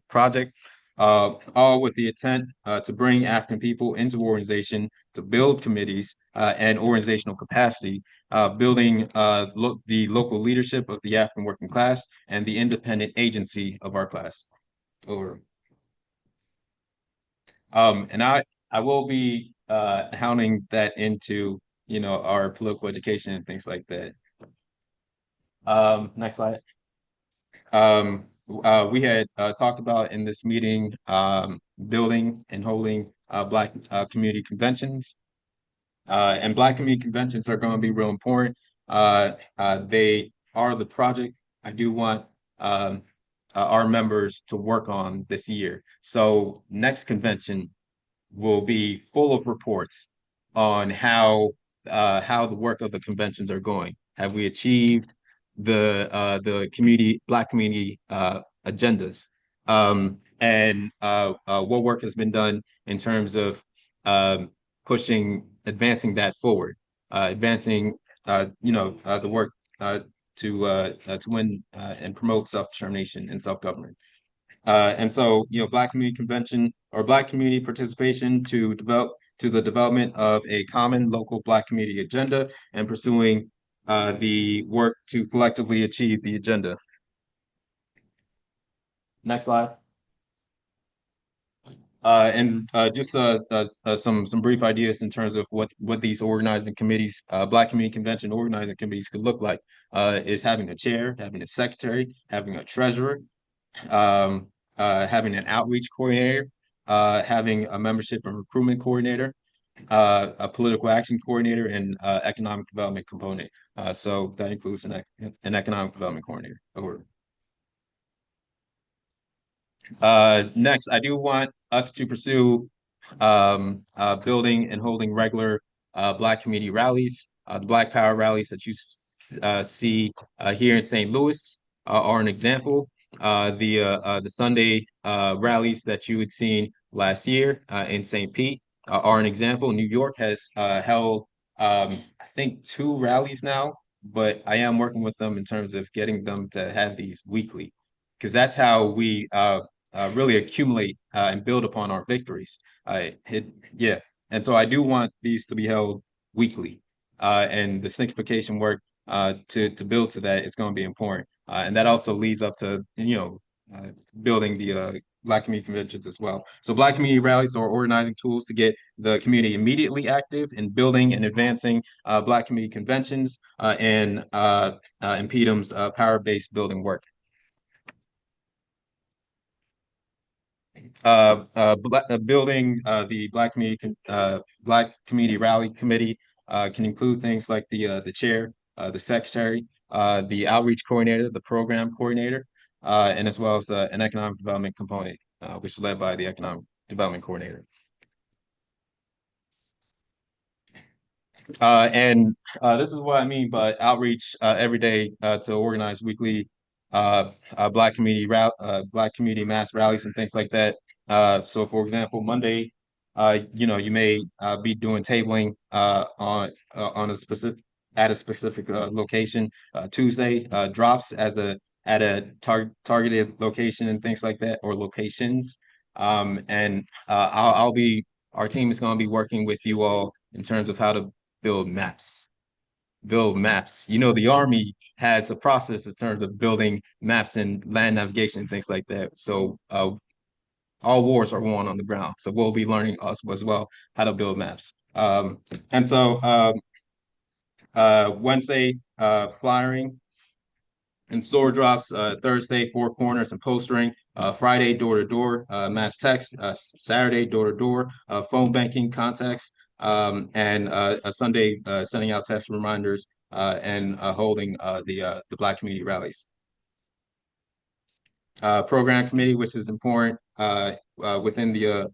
project, all with the intent to bring African people into organization, to build committees and organizational capacity, building the local leadership of the African working class and the independent agency of our class. Over. And I will be hounding that into our political education and things like that. Next slide. We had talked about in this meeting building and holding Black community conventions. And Black community conventions are going to be real important. They are the project I do want our members to work on this year. So next convention will be full of reports on how the work of the conventions are going. Have we achieved the Black community agendas? What work has been done in terms of advancing that forward, advancing the work to win and promote self-determination and self-government. And so, Black Community Convention or Black community participation to the development of a common local Black community agenda and pursuing the work to collectively achieve the agenda. Next slide. Just some brief ideas in terms of what these organizing committees, Black Community Convention organizing committees could look like, is having a chair, having a secretary, having a treasurer, having an outreach coordinator, having a membership and recruitment coordinator, a political action coordinator, and economic development component. So that includes an economic development coordinator. Over. Next, I do want us to pursue building and holding regular Black community rallies. The Black Power rallies that you see here in St. Louis are an example. The Sunday rallies that you had seen last year in St. Pete are an example. New York has held, I think, 2 rallies now, but I am working with them in terms of getting them to have these weekly, because that's how we really accumulate and build upon our victories. And so I do want these to be held weekly, and the sanctification work to build to that is going to be important, and that also leads up to building the Black community conventions as well. So Black community rallies are organizing tools to get the community immediately active in building and advancing Black community conventions and InPDUM's power-based building work. Building the Black Community Rally Committee can include things like the chair, the secretary, the outreach coordinator, the program coordinator, and as well as an economic development component, which is led by the economic development coordinator. This is what I mean by outreach every day to organize weekly Black community mass rallies and things like that. So, for example, Monday, you may be doing tabling on a specific location. Tuesday drops at a targeted location and things like that, or locations. Our team is going to be working with you all in terms of how to build maps. The Army has a process in terms of building maps and land navigation and things like that. So all wars are won on the ground. So we'll be learning as well how to build maps. Wednesday, flyering and store drops. Thursday, 4 corners and postering. Friday, door-to-door, mass text. Saturday, door-to-door, phone banking contacts. And a Sunday, sending out text reminders and holding the Black community rallies. Program committee, which is important within the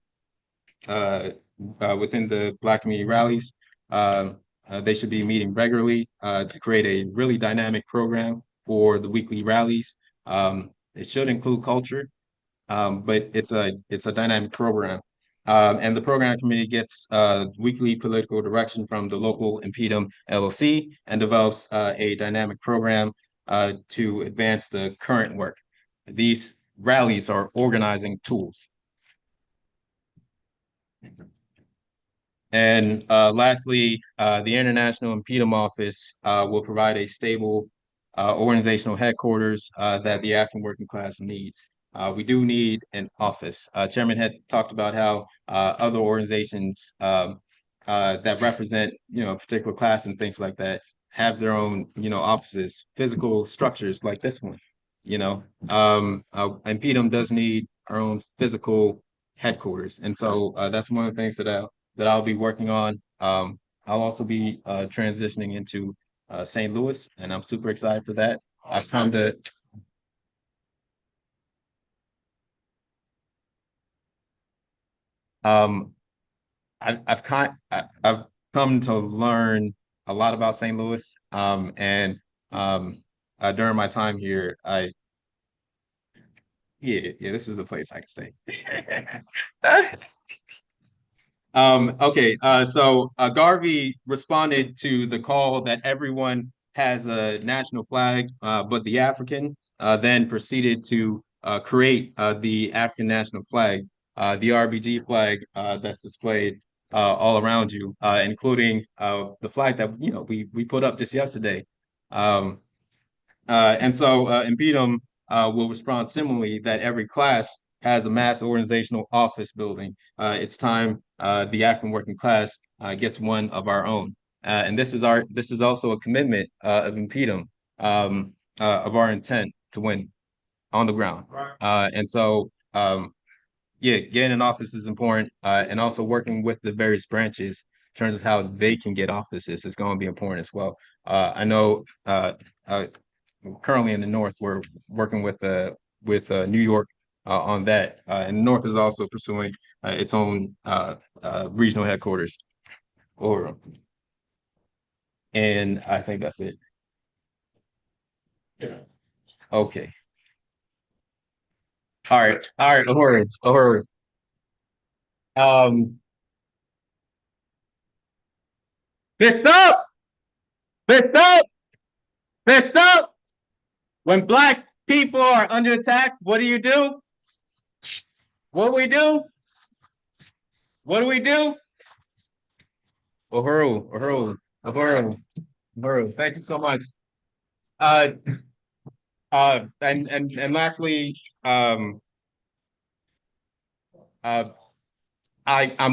Black community rallies. They should be meeting regularly to create a really dynamic program for the weekly rallies. It should include culture, but it's a dynamic program. And the program committee gets weekly political direction from the local InPDUM LLC and develops a dynamic program to advance the current work. These rallies are organizing tools. And lastly, the International InPDUM Office will provide a stable organizational headquarters that the African working class needs. We do need an office. Chairman had talked about how other organizations that represent, a particular class and things like that have their own, offices, physical structures like this one. InPDUM does need our own physical headquarters, and so that's one of the things that I'll be working on. I'll also be transitioning into St. Louis, and I'm super excited for that. I've come to I've come to learn a lot about St. Louis, and during my time here, this is the place I can stay. Okay, so Garvey responded to the call that everyone has a national flag, but the African, then proceeded to create the African national flag, the RBG flag that's displayed all around you, including the flag that we put up just yesterday. And so InPDUM will respond similarly that every class has a mass organizational office building. It's time the African working class gets one of our own. And this is also a commitment of InPDUM, of our intent to win on the ground. And so getting an office is important, and also working with the various branches in terms of how they can get offices is going to be important as well. I know currently in the North, we're working with New York on that, and the North is also pursuing its own regional headquarters. And I think that's it. Yeah. Okay. All right. Uhuru. Fist up! Fist up! Fist up! When Black people are under attack, what do? What do we do? What do we do? Uhuru. Thank you so much. And lastly, I'm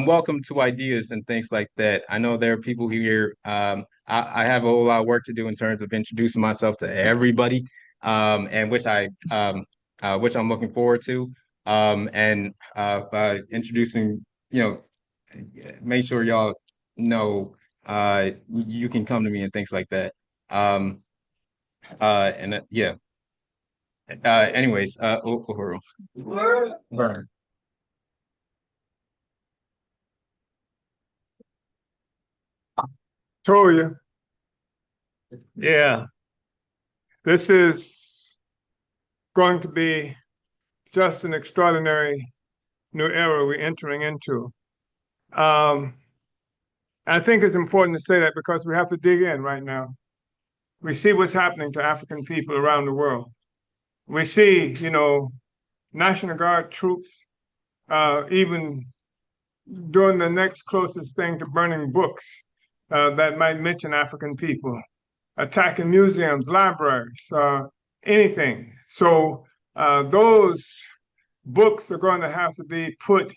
welcome to ideas and things like that. I know there are people here. I have a whole lot of work to do in terms of introducing myself to everybody, and which I'm looking forward to. And introducing, make sure y'all know you can come to me and things like that. Yeah. Anyways, Uhuru. Burn. Toya. Yeah. This is going to be just an extraordinary new era we're entering into. I think it's important to say that because we have to dig in right now. We see what's happening to African people around the world. We see, National Guard troops even doing the next closest thing to burning books that might mention African people, attacking museums, libraries, anything. So those books are going to have to be put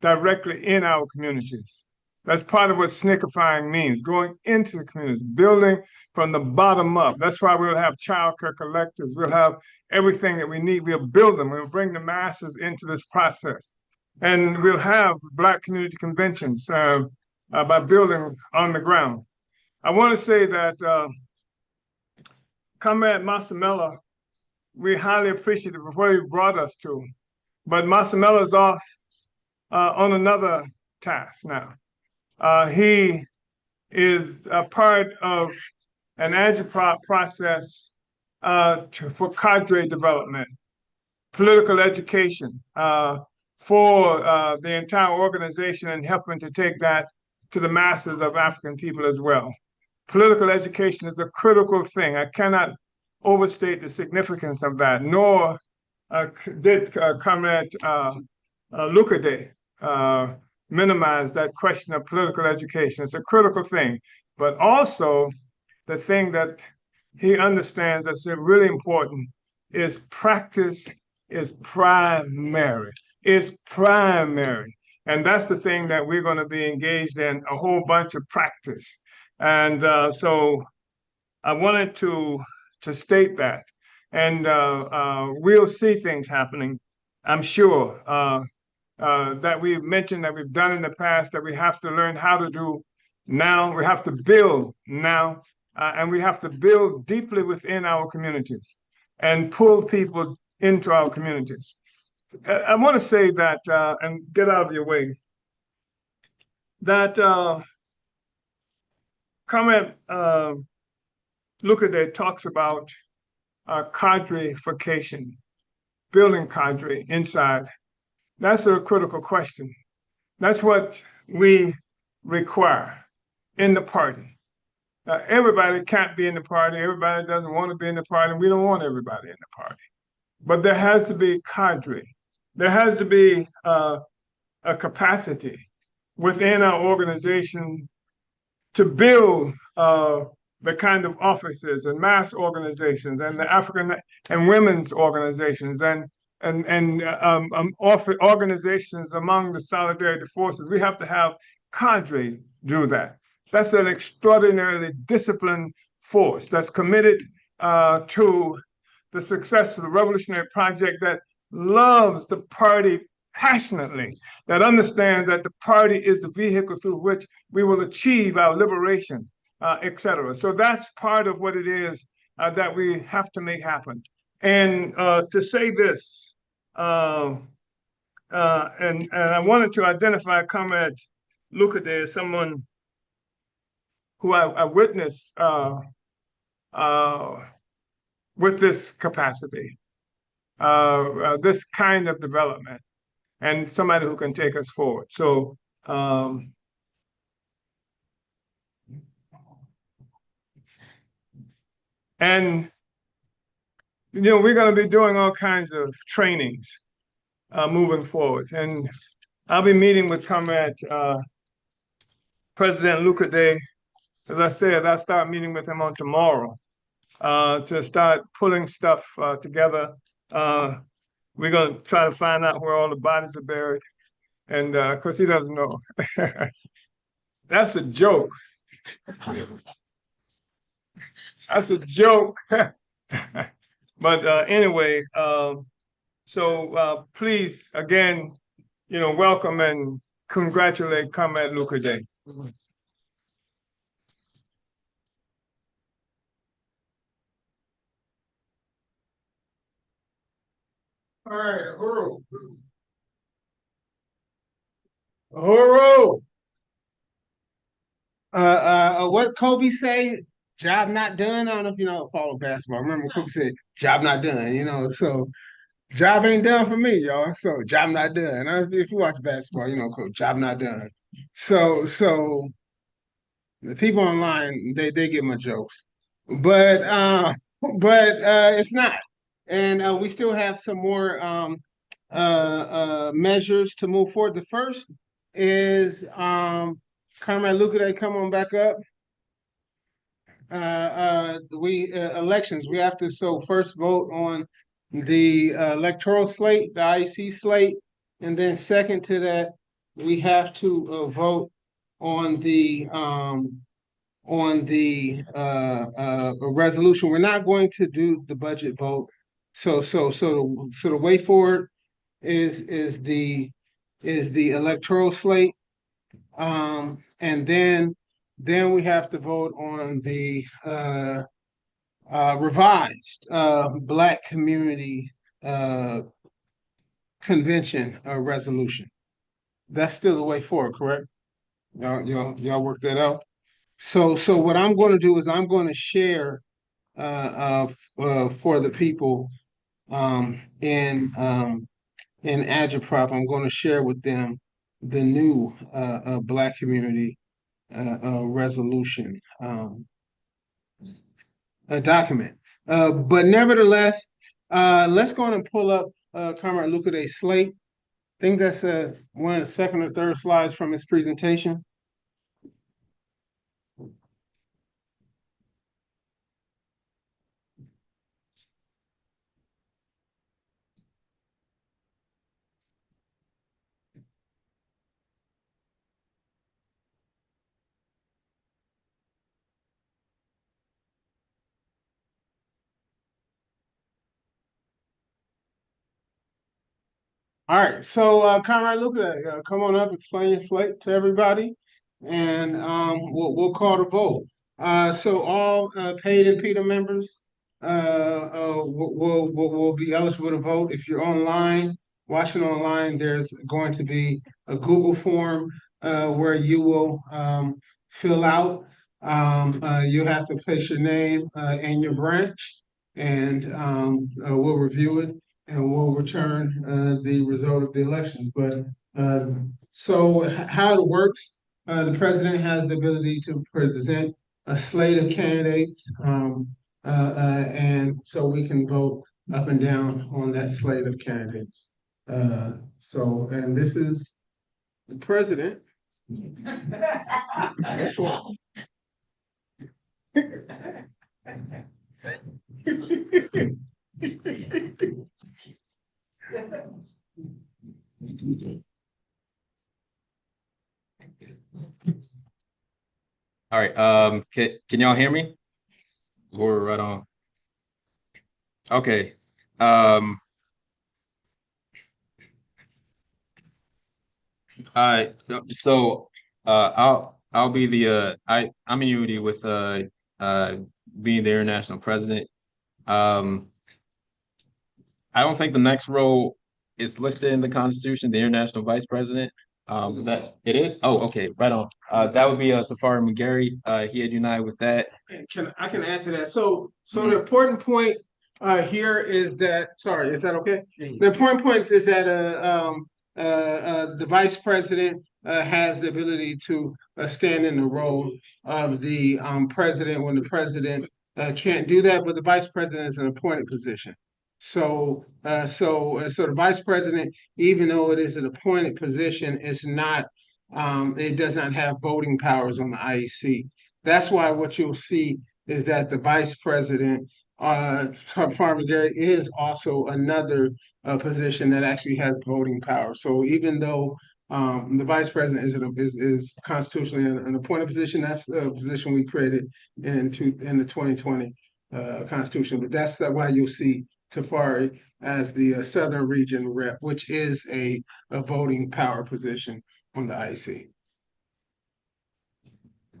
directly in our communities. That's part of what snickifying means, going into the communities, building from the bottom up. That's why we'll have child care collectors. We'll have everything that we need. We'll build them. We'll bring the masses into this process. And we'll have Black community conventions by building on the ground. I want to say that Comrade Masamela, we're highly appreciative of where he brought us to. But Masamela's off on another task now. He is a part of an agitprop process for cadre development, political education for the entire organization, and helping to take that to the masses of African people as well. Political education is a critical thing. I cannot overstate the significance of that, nor did Comrade Lukade minimize that question of political education. It's a critical thing, but also the thing that he understands that's really important is practice is primary. It's primary. And that's the thing that we're going to be engaged in, a whole bunch of practice. And so I wanted to state that. And we'll see things happening, I'm sure, that we've mentioned, that we've done in the past, that we have to learn how to do now. We have to build now. and we have to build deeply within our communities and pull people into our communities. I want to say that, and get out of your way, that comment Lucaday talks about cadreification, building cadre inside. That's a critical question. That's what we require in the party. Everybody can't be in the party. Everybody doesn't want to be in the party. We don't want everybody in the party. But there has to be cadre. There has to be a capacity within our organization to build the kind of offices and mass organizations and the African and women's organizations and organizations among the solidarity forces. We have to have cadre do that. That's an extraordinarily disciplined force that's committed to the success of the revolutionary project, that loves the party passionately, that understands that the party is the vehicle through which we will achieve our liberation, etc. So that's part of what it is that we have to make happen. And to say this, and I wanted to identify Comrade Lucaday as someone who I witnessed with this capacity, this kind of development, and somebody who can take us forward. So and we're going to be doing all kinds of trainings moving forward, and I'll be meeting with Comrade President Lucaday. As I said, I'll start meeting with him on tomorrow to start pulling stuff together. We're going to try to find out where all the bodies are buried, and because he doesn't know. That's a joke. That's a joke. But anyway, so please, again, welcome and congratulate Comrade Lucaday. All right, Uhuru. Uhuru. What Kobe say? Job not done. I don't know if you follow basketball. Remember Kobe said, "Job not done." So job ain't done for me, y'all. So job not done. If you watch basketball, Coach, job not done. So the people online, they get my jokes, but it's not. And we still have some more measures to move forward. The first is Comrade Lucaday, come on back up. Elections. We have to first vote on the electoral slate, the IEC slate, and then second to that, we have to vote on the resolution. We're not going to do the budget vote. So the way forward is the electoral slate, and then we have to vote on the revised Black Community Convention resolution. That's still the way forward, correct? Y'all work that out. So what I'm going to do is I'm going to share for the people in Agitprop. I'm going to share with them the new Black Community resolution document. But nevertheless, let's go on and pull up Comrade Lucaday's slate. I think that's one of the second or third slides from his presentation. All right, so Comrade Lucaday, come on up, explain your slate to everybody, and we'll call the vote. So all paid InPDUM members will be eligible to vote. If you're online, watching online, there's going to be a Google form where you will fill out. You have to place your name and your branch, and we'll review it and we'll return the result of the election. But so how it works, the president has the ability to present a slate of candidates, and so we can vote up and down on that slate of candidates. And this is the president. All right. Can y'all hear me? We're right on. Okay. So I'll be the I'm in unity with being the international president. I don't think the next role is listed in the Constitution, the international vice president. That it is? Oh, okay, right on. That would be Tafari McGarry. He had united with that. I can add to that. So the important point here is that, sorry, is that okay? The important point is that the vice president has the ability to stand in the role of the president when the president can't do that, but the vice president is an appointed position. So the vice president, even though it is an appointed position, is not. It does not have voting powers on the IEC. That's why what you'll see is that the vice president, Farmer Gary, is also another position that actually has voting power. So even though the vice president is constitutionally an appointed position, that's a position we created in the 2020 Constitution. But that's why you'll see Tafari as the Southern Region rep, which is a voting power position on the IEC.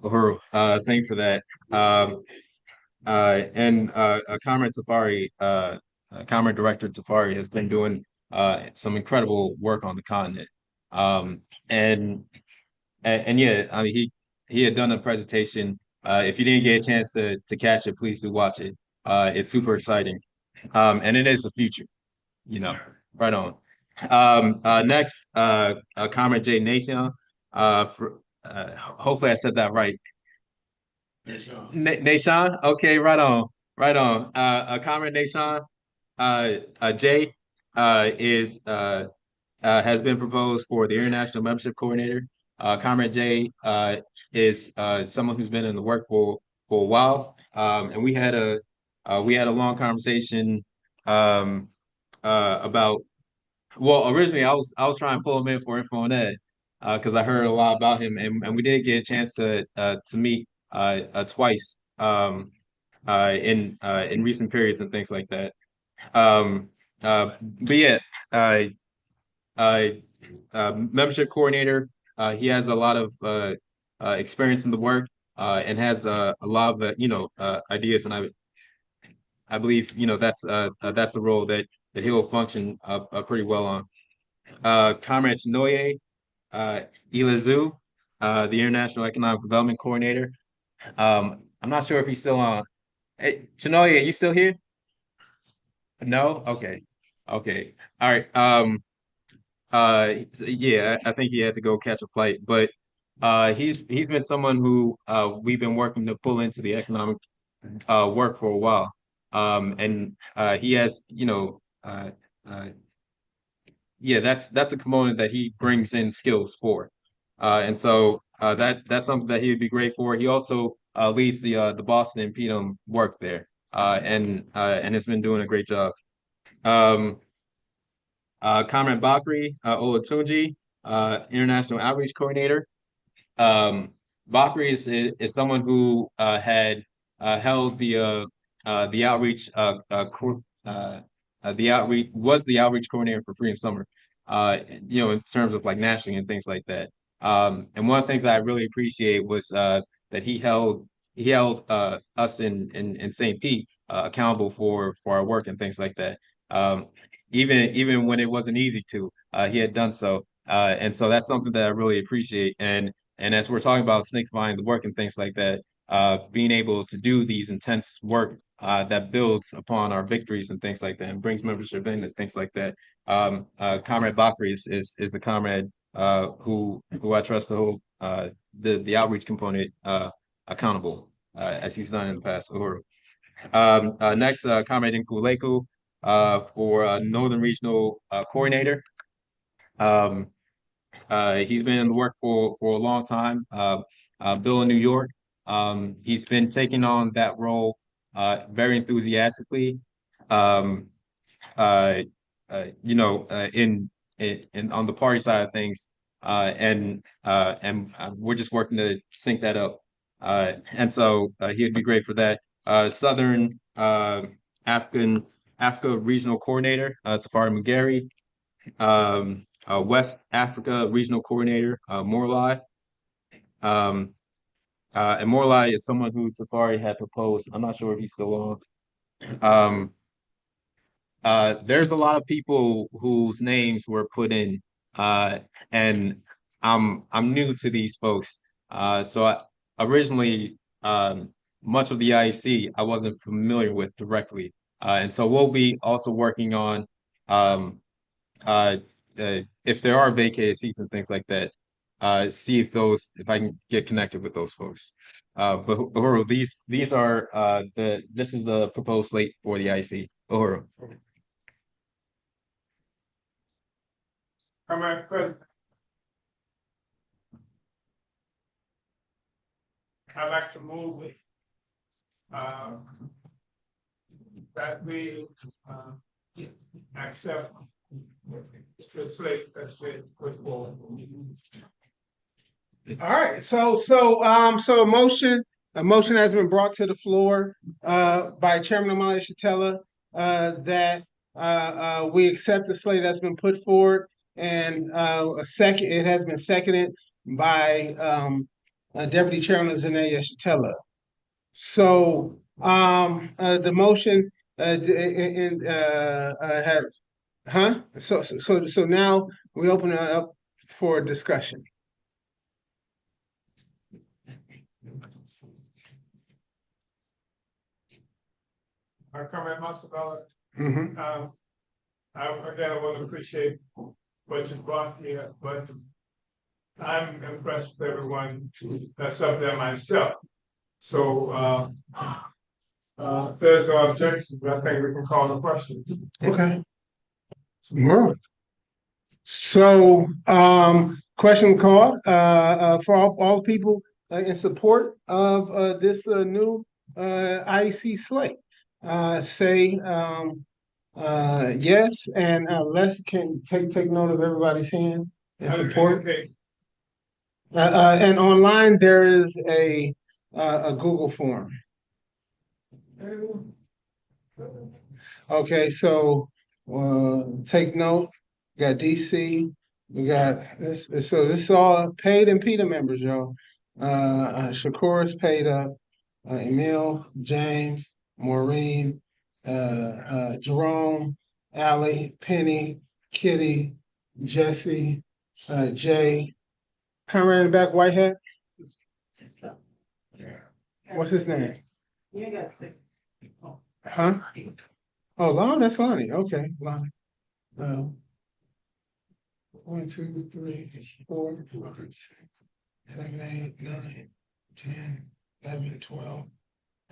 Uhuru, thank you for that. Comrade Tafari, Comrade Director Tafari has been doing some incredible work on the continent. And yeah, I mean he had done a presentation. If you didn't get a chance to catch it, please do watch it. It's super exciting. And it is the future, right on. Next, Comrade Jay Nation, hopefully I said that right. Nation, okay, right on, right on. Comrade Nation, Jay has been proposed for the International Membership Coordinator. Comrade Jay is someone who's been in the work for a while, and we had a long conversation about. Well, originally I was trying to pull him in for info on that because I heard a lot about him, and we did get a chance to meet twice in recent periods and things like that. But yeah, membership coordinator. He has a lot of experience in the work and has a lot of ideas, and I believe that's the role that he'll function pretty well on. Comrade Chinoye Ilazu, the International Economic Development Coordinator. I'm not sure if he's still on. Hey, Chinoye, are you still here? No? Okay. Okay. All right. Yeah, I think he has to go catch a flight, but he's been someone who we've been working to pull into the economic work for a while. And he has, yeah, that's a component that he brings in skills for. And so that's something that he would be great for. He also leads the Boston InPDUM work there, and has been doing a great job. Comrade Bakri Olatunji, International Outreach Coordinator. Bakri is someone who had held the outreach the outreach coordinator for Freedom Summer, in terms of like nationally and things like that. And one of the things I really appreciate was that he held he held us in St. Pete accountable for our work and things like that. Even when it wasn't easy to, he had done so. And so that's something that I really appreciate. And as we're talking about snakifying the work and things like that, being able to do these intense work that builds upon our victories and things like that and brings membership in and things like that. Comrade Bakri is the comrade who I trust to hold the outreach component accountable as he's done in the past. Uhuru. Next, Comrade Nkuleku for Northern Regional Coordinator. He's been in the work for a long time. Bill in New York. He's been taking on that role very enthusiastically. Um, in on the party side of things, and we're just working to sync that up. And so he'd be great for that. Southern Africa Regional Coordinator, Tafari Mugari. West Africa Regional Coordinator, Morlai. And Morlai is someone who Tafari had proposed. I'm not sure if he's still on. There's a lot of people whose names were put in, and I'm new to these folks. Originally, much of the IEC I wasn't familiar with directly, and so we'll be also working on uh, if there are vacated seats and things like that. See if I can get connected with those folks. But Uhuru, these are this is the proposed slate for the IEC. Uhuru. Comrade President, I'd like to move that we accept the slate that's been put forward. All right, so a motion has been brought to the floor by Chairman Omali Yeshitela that we accept the slate that's been put forward, and it has been seconded by Deputy Chairman Zane Yeshitela. So the motion so now we open it up for discussion. Comrade Masabella, again, I want to appreciate what you brought here, but I'm impressed with everyone that's up there myself. So if there's no objections, I think we can call the question. Okay. So question called for all people in support of this new IEC slate. Say yes, and Les can take note of everybody's hand in support. Okay. And online there is a Google form. Okay, so take note. We got DC. We got this. So this is all paid InPDUM members, y'all. Shakur is paid up. Emil, James, Maureen, Jerome, Allie, Penny, Kitty, Jesse, Jay. Comrade in the back, white hat. What's his name? You got sick. Huh? Oh, that's Lonnie. Okay, Lonnie. 1, 2, 3, 4, 5, 6, 7, 8, 9, 10, 11, 12,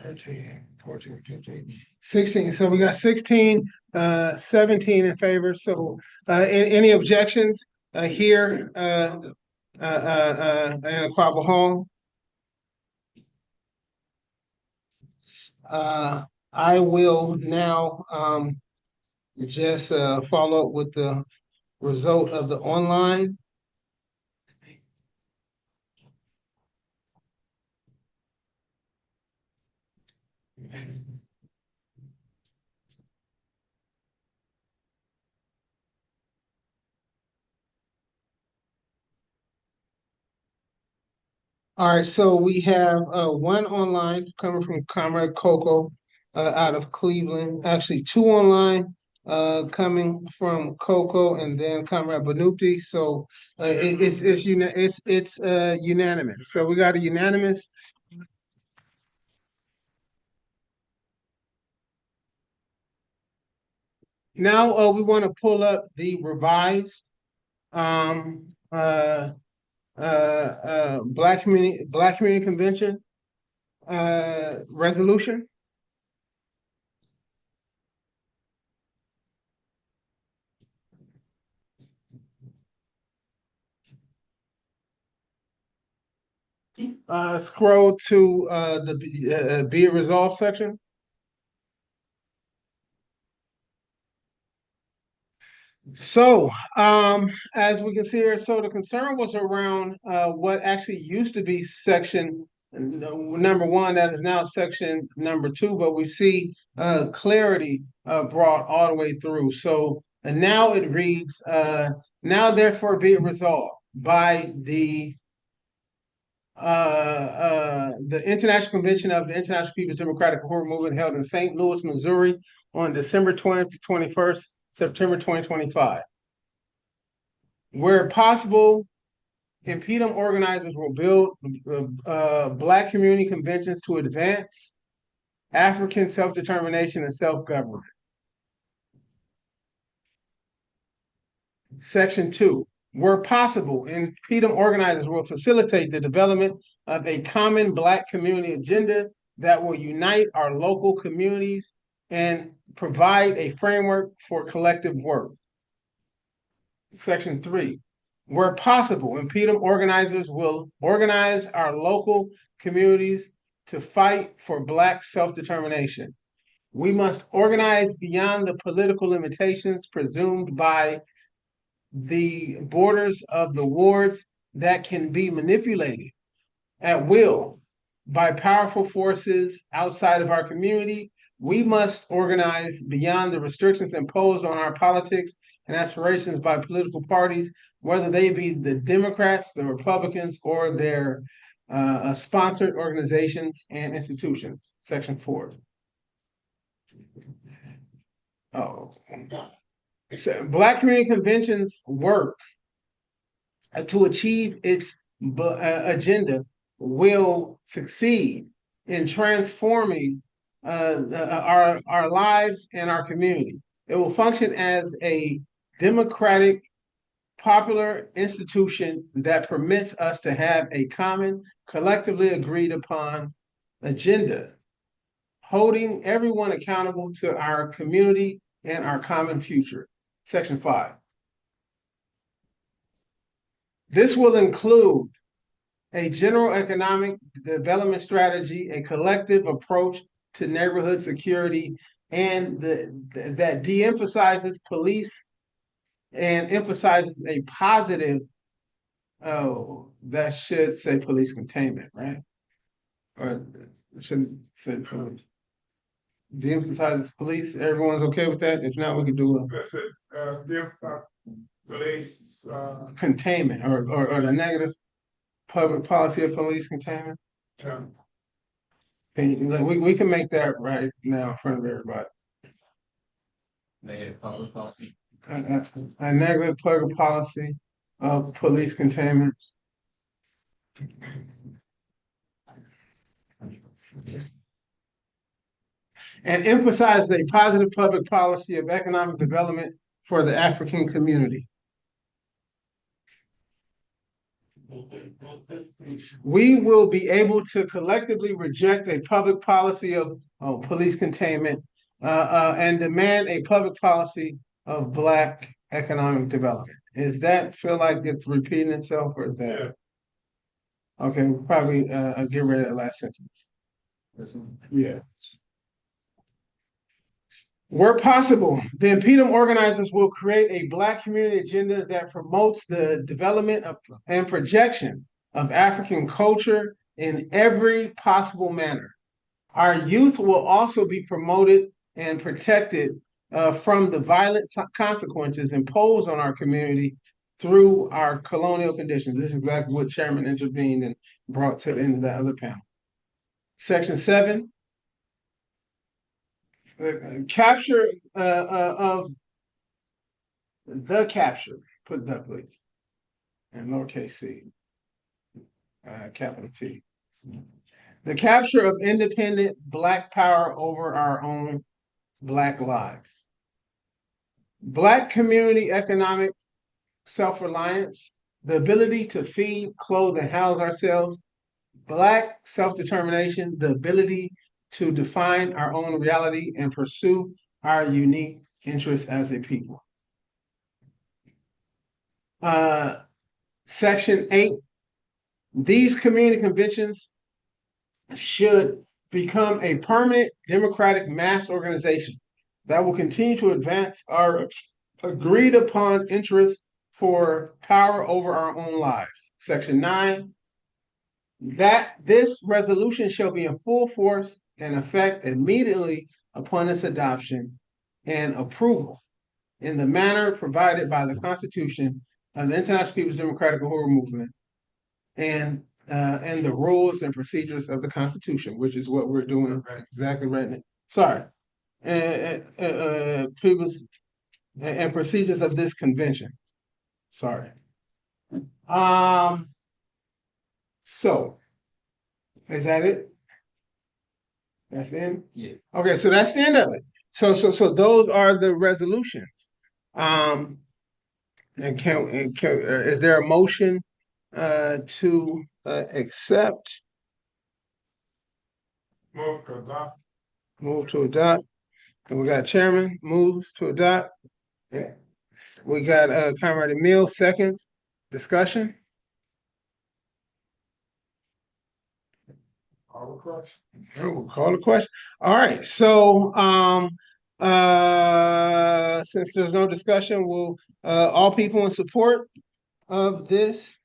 13, 14, 15, 16. So we got 16, 17 in favor. So any objections here in Aquaba Hall? I will now just follow up with the result of the online. All right, so we have one online coming from Comrade Coco out of Cleveland. Actually, two online coming from Coco and then Comrade Benupti. So it's unanimous. So we got a unanimous. Now we want to pull up the revised um, Black Community Convention resolution. Scroll to the be it resolved section. So, as we can see here, so the concern was around what actually used to be section number one, that is now section number two, but we see clarity brought all the way through. So, and now it reads, now therefore be it resolved by the International Convention of the International People's Democratic Uhuru Movement held in St. Louis, Missouri on December 20th to 21st, September 2025. Where possible, InPDUM organizers will build Black community conventions to advance African self-determination and self-government. Section 2. Where possible, InPDUM organizers will facilitate the development of a common Black community agenda that will unite our local communities and provide a framework for collective work. Section 3. Where possible, InPDUM organizers will organize our local communities to fight for Black self-determination. We must organize beyond the political limitations presumed by the borders of the wards that can be manipulated at will by powerful forces outside of our community. We must organize beyond the restrictions imposed on our politics and aspirations by political parties, whether they be the Democrats, the Republicans, or their sponsored organizations and institutions. Section 4. Oh. So Black community conventions work to achieve its agenda will succeed in transforming our lives and our community. It will function as a democratic, popular institution that permits us to have a common, collectively agreed upon agenda, holding everyone accountable to our community and our common future. Section 5. This will include a general economic development strategy, a collective approach to neighborhood security, and that de-emphasizes police and emphasizes a positive, oh, that should say police containment, right? Or it shouldn't say police. De-emphasizes police. Everyone's okay with that? If not, we could do a De-emphasize police containment or the negative public policy of police containment. yeah. We can make that right now in front of everybody. Negative public policy. A negative public policy of police containment. And emphasize a positive public policy of economic development for the African community. We will be able to collectively reject a public policy of police containment and demand a public policy of Black economic development. Is that feel like it's repeating itself, or is that? Yeah. Okay, we'll probably get rid of that last sentence. This one? Yeah. Where possible, the InPDUM organizers will create a Black community agenda that promotes the development of and projection of African culture in every possible manner. Our youth will also be promoted and protected from the violent consequences imposed on our community through our colonial conditions. This is exactly what Chairman intervened and brought to the end of the other panel. Section 7, capture of the capture, put that please, and lowercase c, capital T. The capture of independent Black power over our own Black lives. Black community economic self-reliance, the ability to feed, clothe, and house ourselves. Black self-determination, the ability to define our own reality and pursue our unique interests as a people. Section 8, these community conventions should become a permanent democratic mass organization that will continue to advance our agreed upon interests for power over our own lives. Section 9, that this resolution shall be in full force and effect immediately upon its adoption and approval in the manner provided by the Constitution of the International People's Democratic Uhuru Movement and the rules and procedures of the Constitution, which is what we're doing exactly right now. Sorry. People's and procedures of this convention. Sorry. So is that it? That's the end? Yeah. Okay, so that's the end of it. So those are the resolutions. And is there a motion to accept? Move to adopt. Move to adopt. And we got Chairman moves to adopt. Yeah. We got Comrade Emil seconds. Discussion. Call the question. We'll call the question. All right. So since there's no discussion, we'll all people in support of this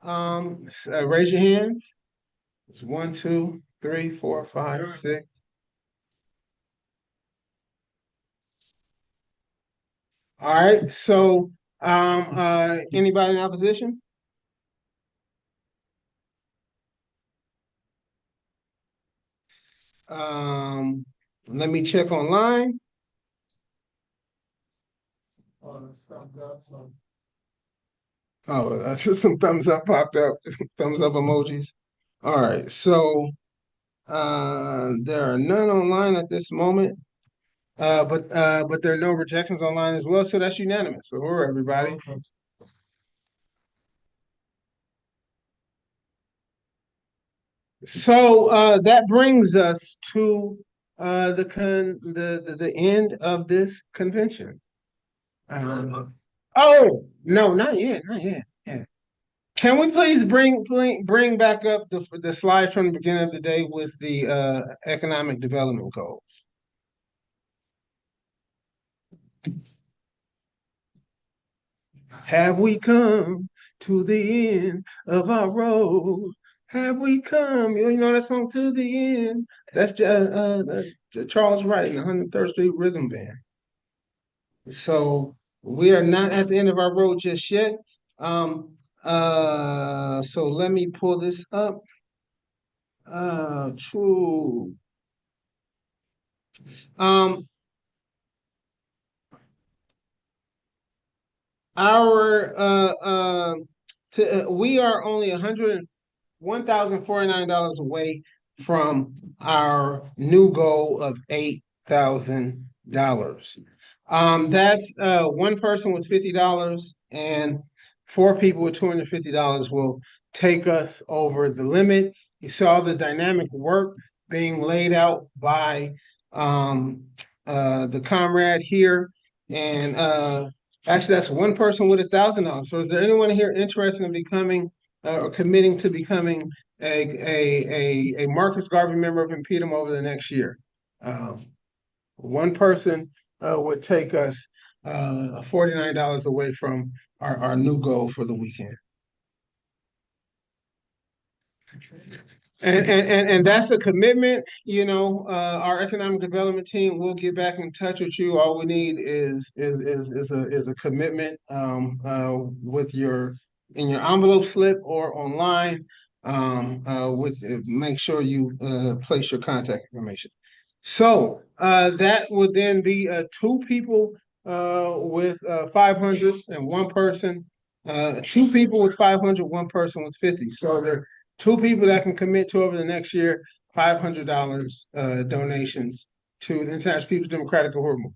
raise your hands. It's 1, 2, 3, 4, 5, 6. All right, so anybody in opposition? Let me check online. Oh, some thumbs up popped up, thumbs up emojis. All right, so there are none online at this moment. But there are no rejections online as well, so that's unanimous. So hurrah, everybody. So that brings us to the end of this convention. Oh no, not yet, not yet. Yeah. Can we please bring back up the slides from the beginning of the day with the economic development goals? Have we come to the end of our road? Have we come? You know that song, To the End? That's Charles Wright and the 103rd Street Rhythm Band. So we are not at the end of our road just yet. So let me pull this up. True. We are only $1,049 away from our new goal of $8,000. That's one person with $50 and 4 people with $250 will take us over the limit. You saw the dynamic work being laid out by the comrade here, and actually that's one person with $1,000. So is there anyone here interested in becoming or committing to becoming a Marcus Garvey member of InPDUM over the next year? One person would take us $49 away from our new goal for the weekend. And that's a commitment. You know, our economic development team will get back in touch with you. All we need is a commitment with your in your envelope slip or online. With make sure you place your contact information. So that would then be two people with 500 and one person, two people with 500, one person with 50. So there are two people that can commit to over the next year $500 donations to the International People's Democratic Uhuru Movement.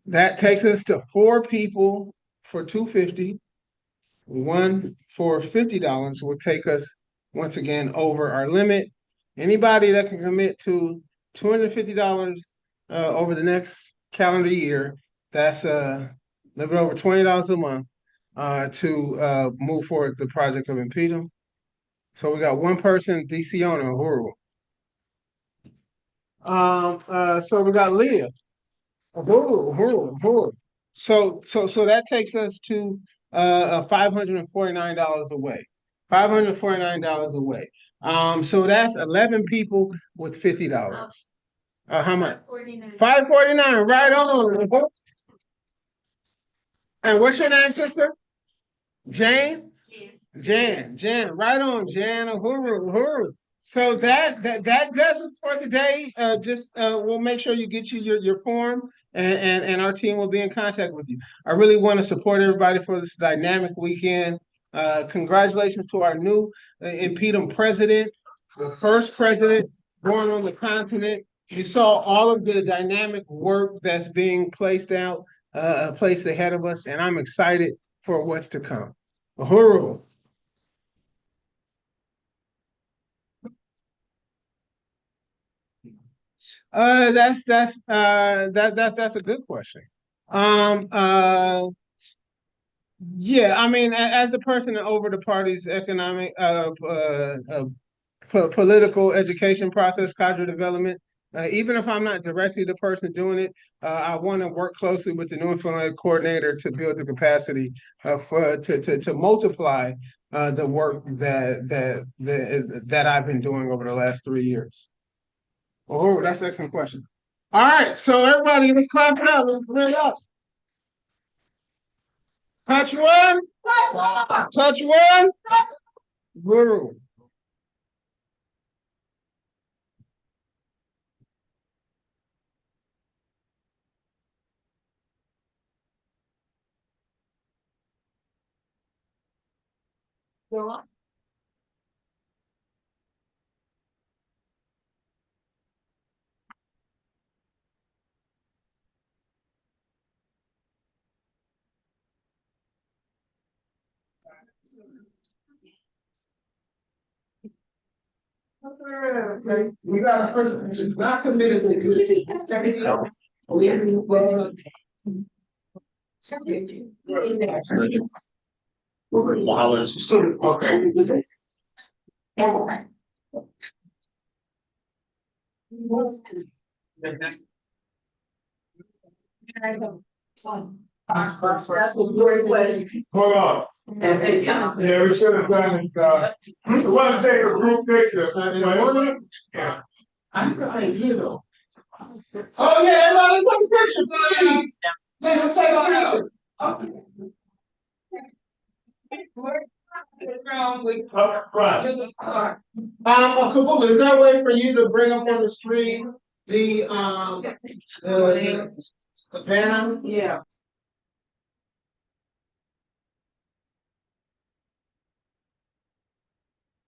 That takes us to four people for $250. One for $50 will take us once again over our limit. Anybody that can commit to $250 over the next calendar year, that's a little bit over $20 a month to move forward the project of InPDUM. So we got one person, DC owner, Uhuru. So we got Leah. Uhuru. So that takes us to $549 away. $549 away. So that's 11 people with $50. How much? $549, right on. And what's your name, sister? Jane? Jan, right on, Jan, Uhuru. So that does it for the day. Just we'll make sure you get your form, and our team will be in contact with you. I really want to support everybody for this dynamic weekend. Congratulations to our new InPDUM president, the first president born on the continent. You saw all of the dynamic work that's being placed ahead of us, and I'm excited for what's to come. Uhuru. That's a good question. Yeah, I mean, as the person over the party's economic, political education process, cadre development, even if I'm not directly the person doing it, I want to work closely with the new employment coordinator to build the capacity to multiply the work that I've been doing over the last 3 years. Oh, that's an excellent question. All right, so everybody, let's clap it up. Let's bring it up. Touch one. Touch one. Guru. Okay. We got a person who's not committed to this. Wallace. Okay. That's a great question. Hold on. Yeah, we should have done it. We want to take a group picture. Yeah. I'm going to know. Oh yeah, everybody, let's take a picture, please. Let's take a picture. Kabul, is there a way for you to bring up on the screen the banner? Yeah.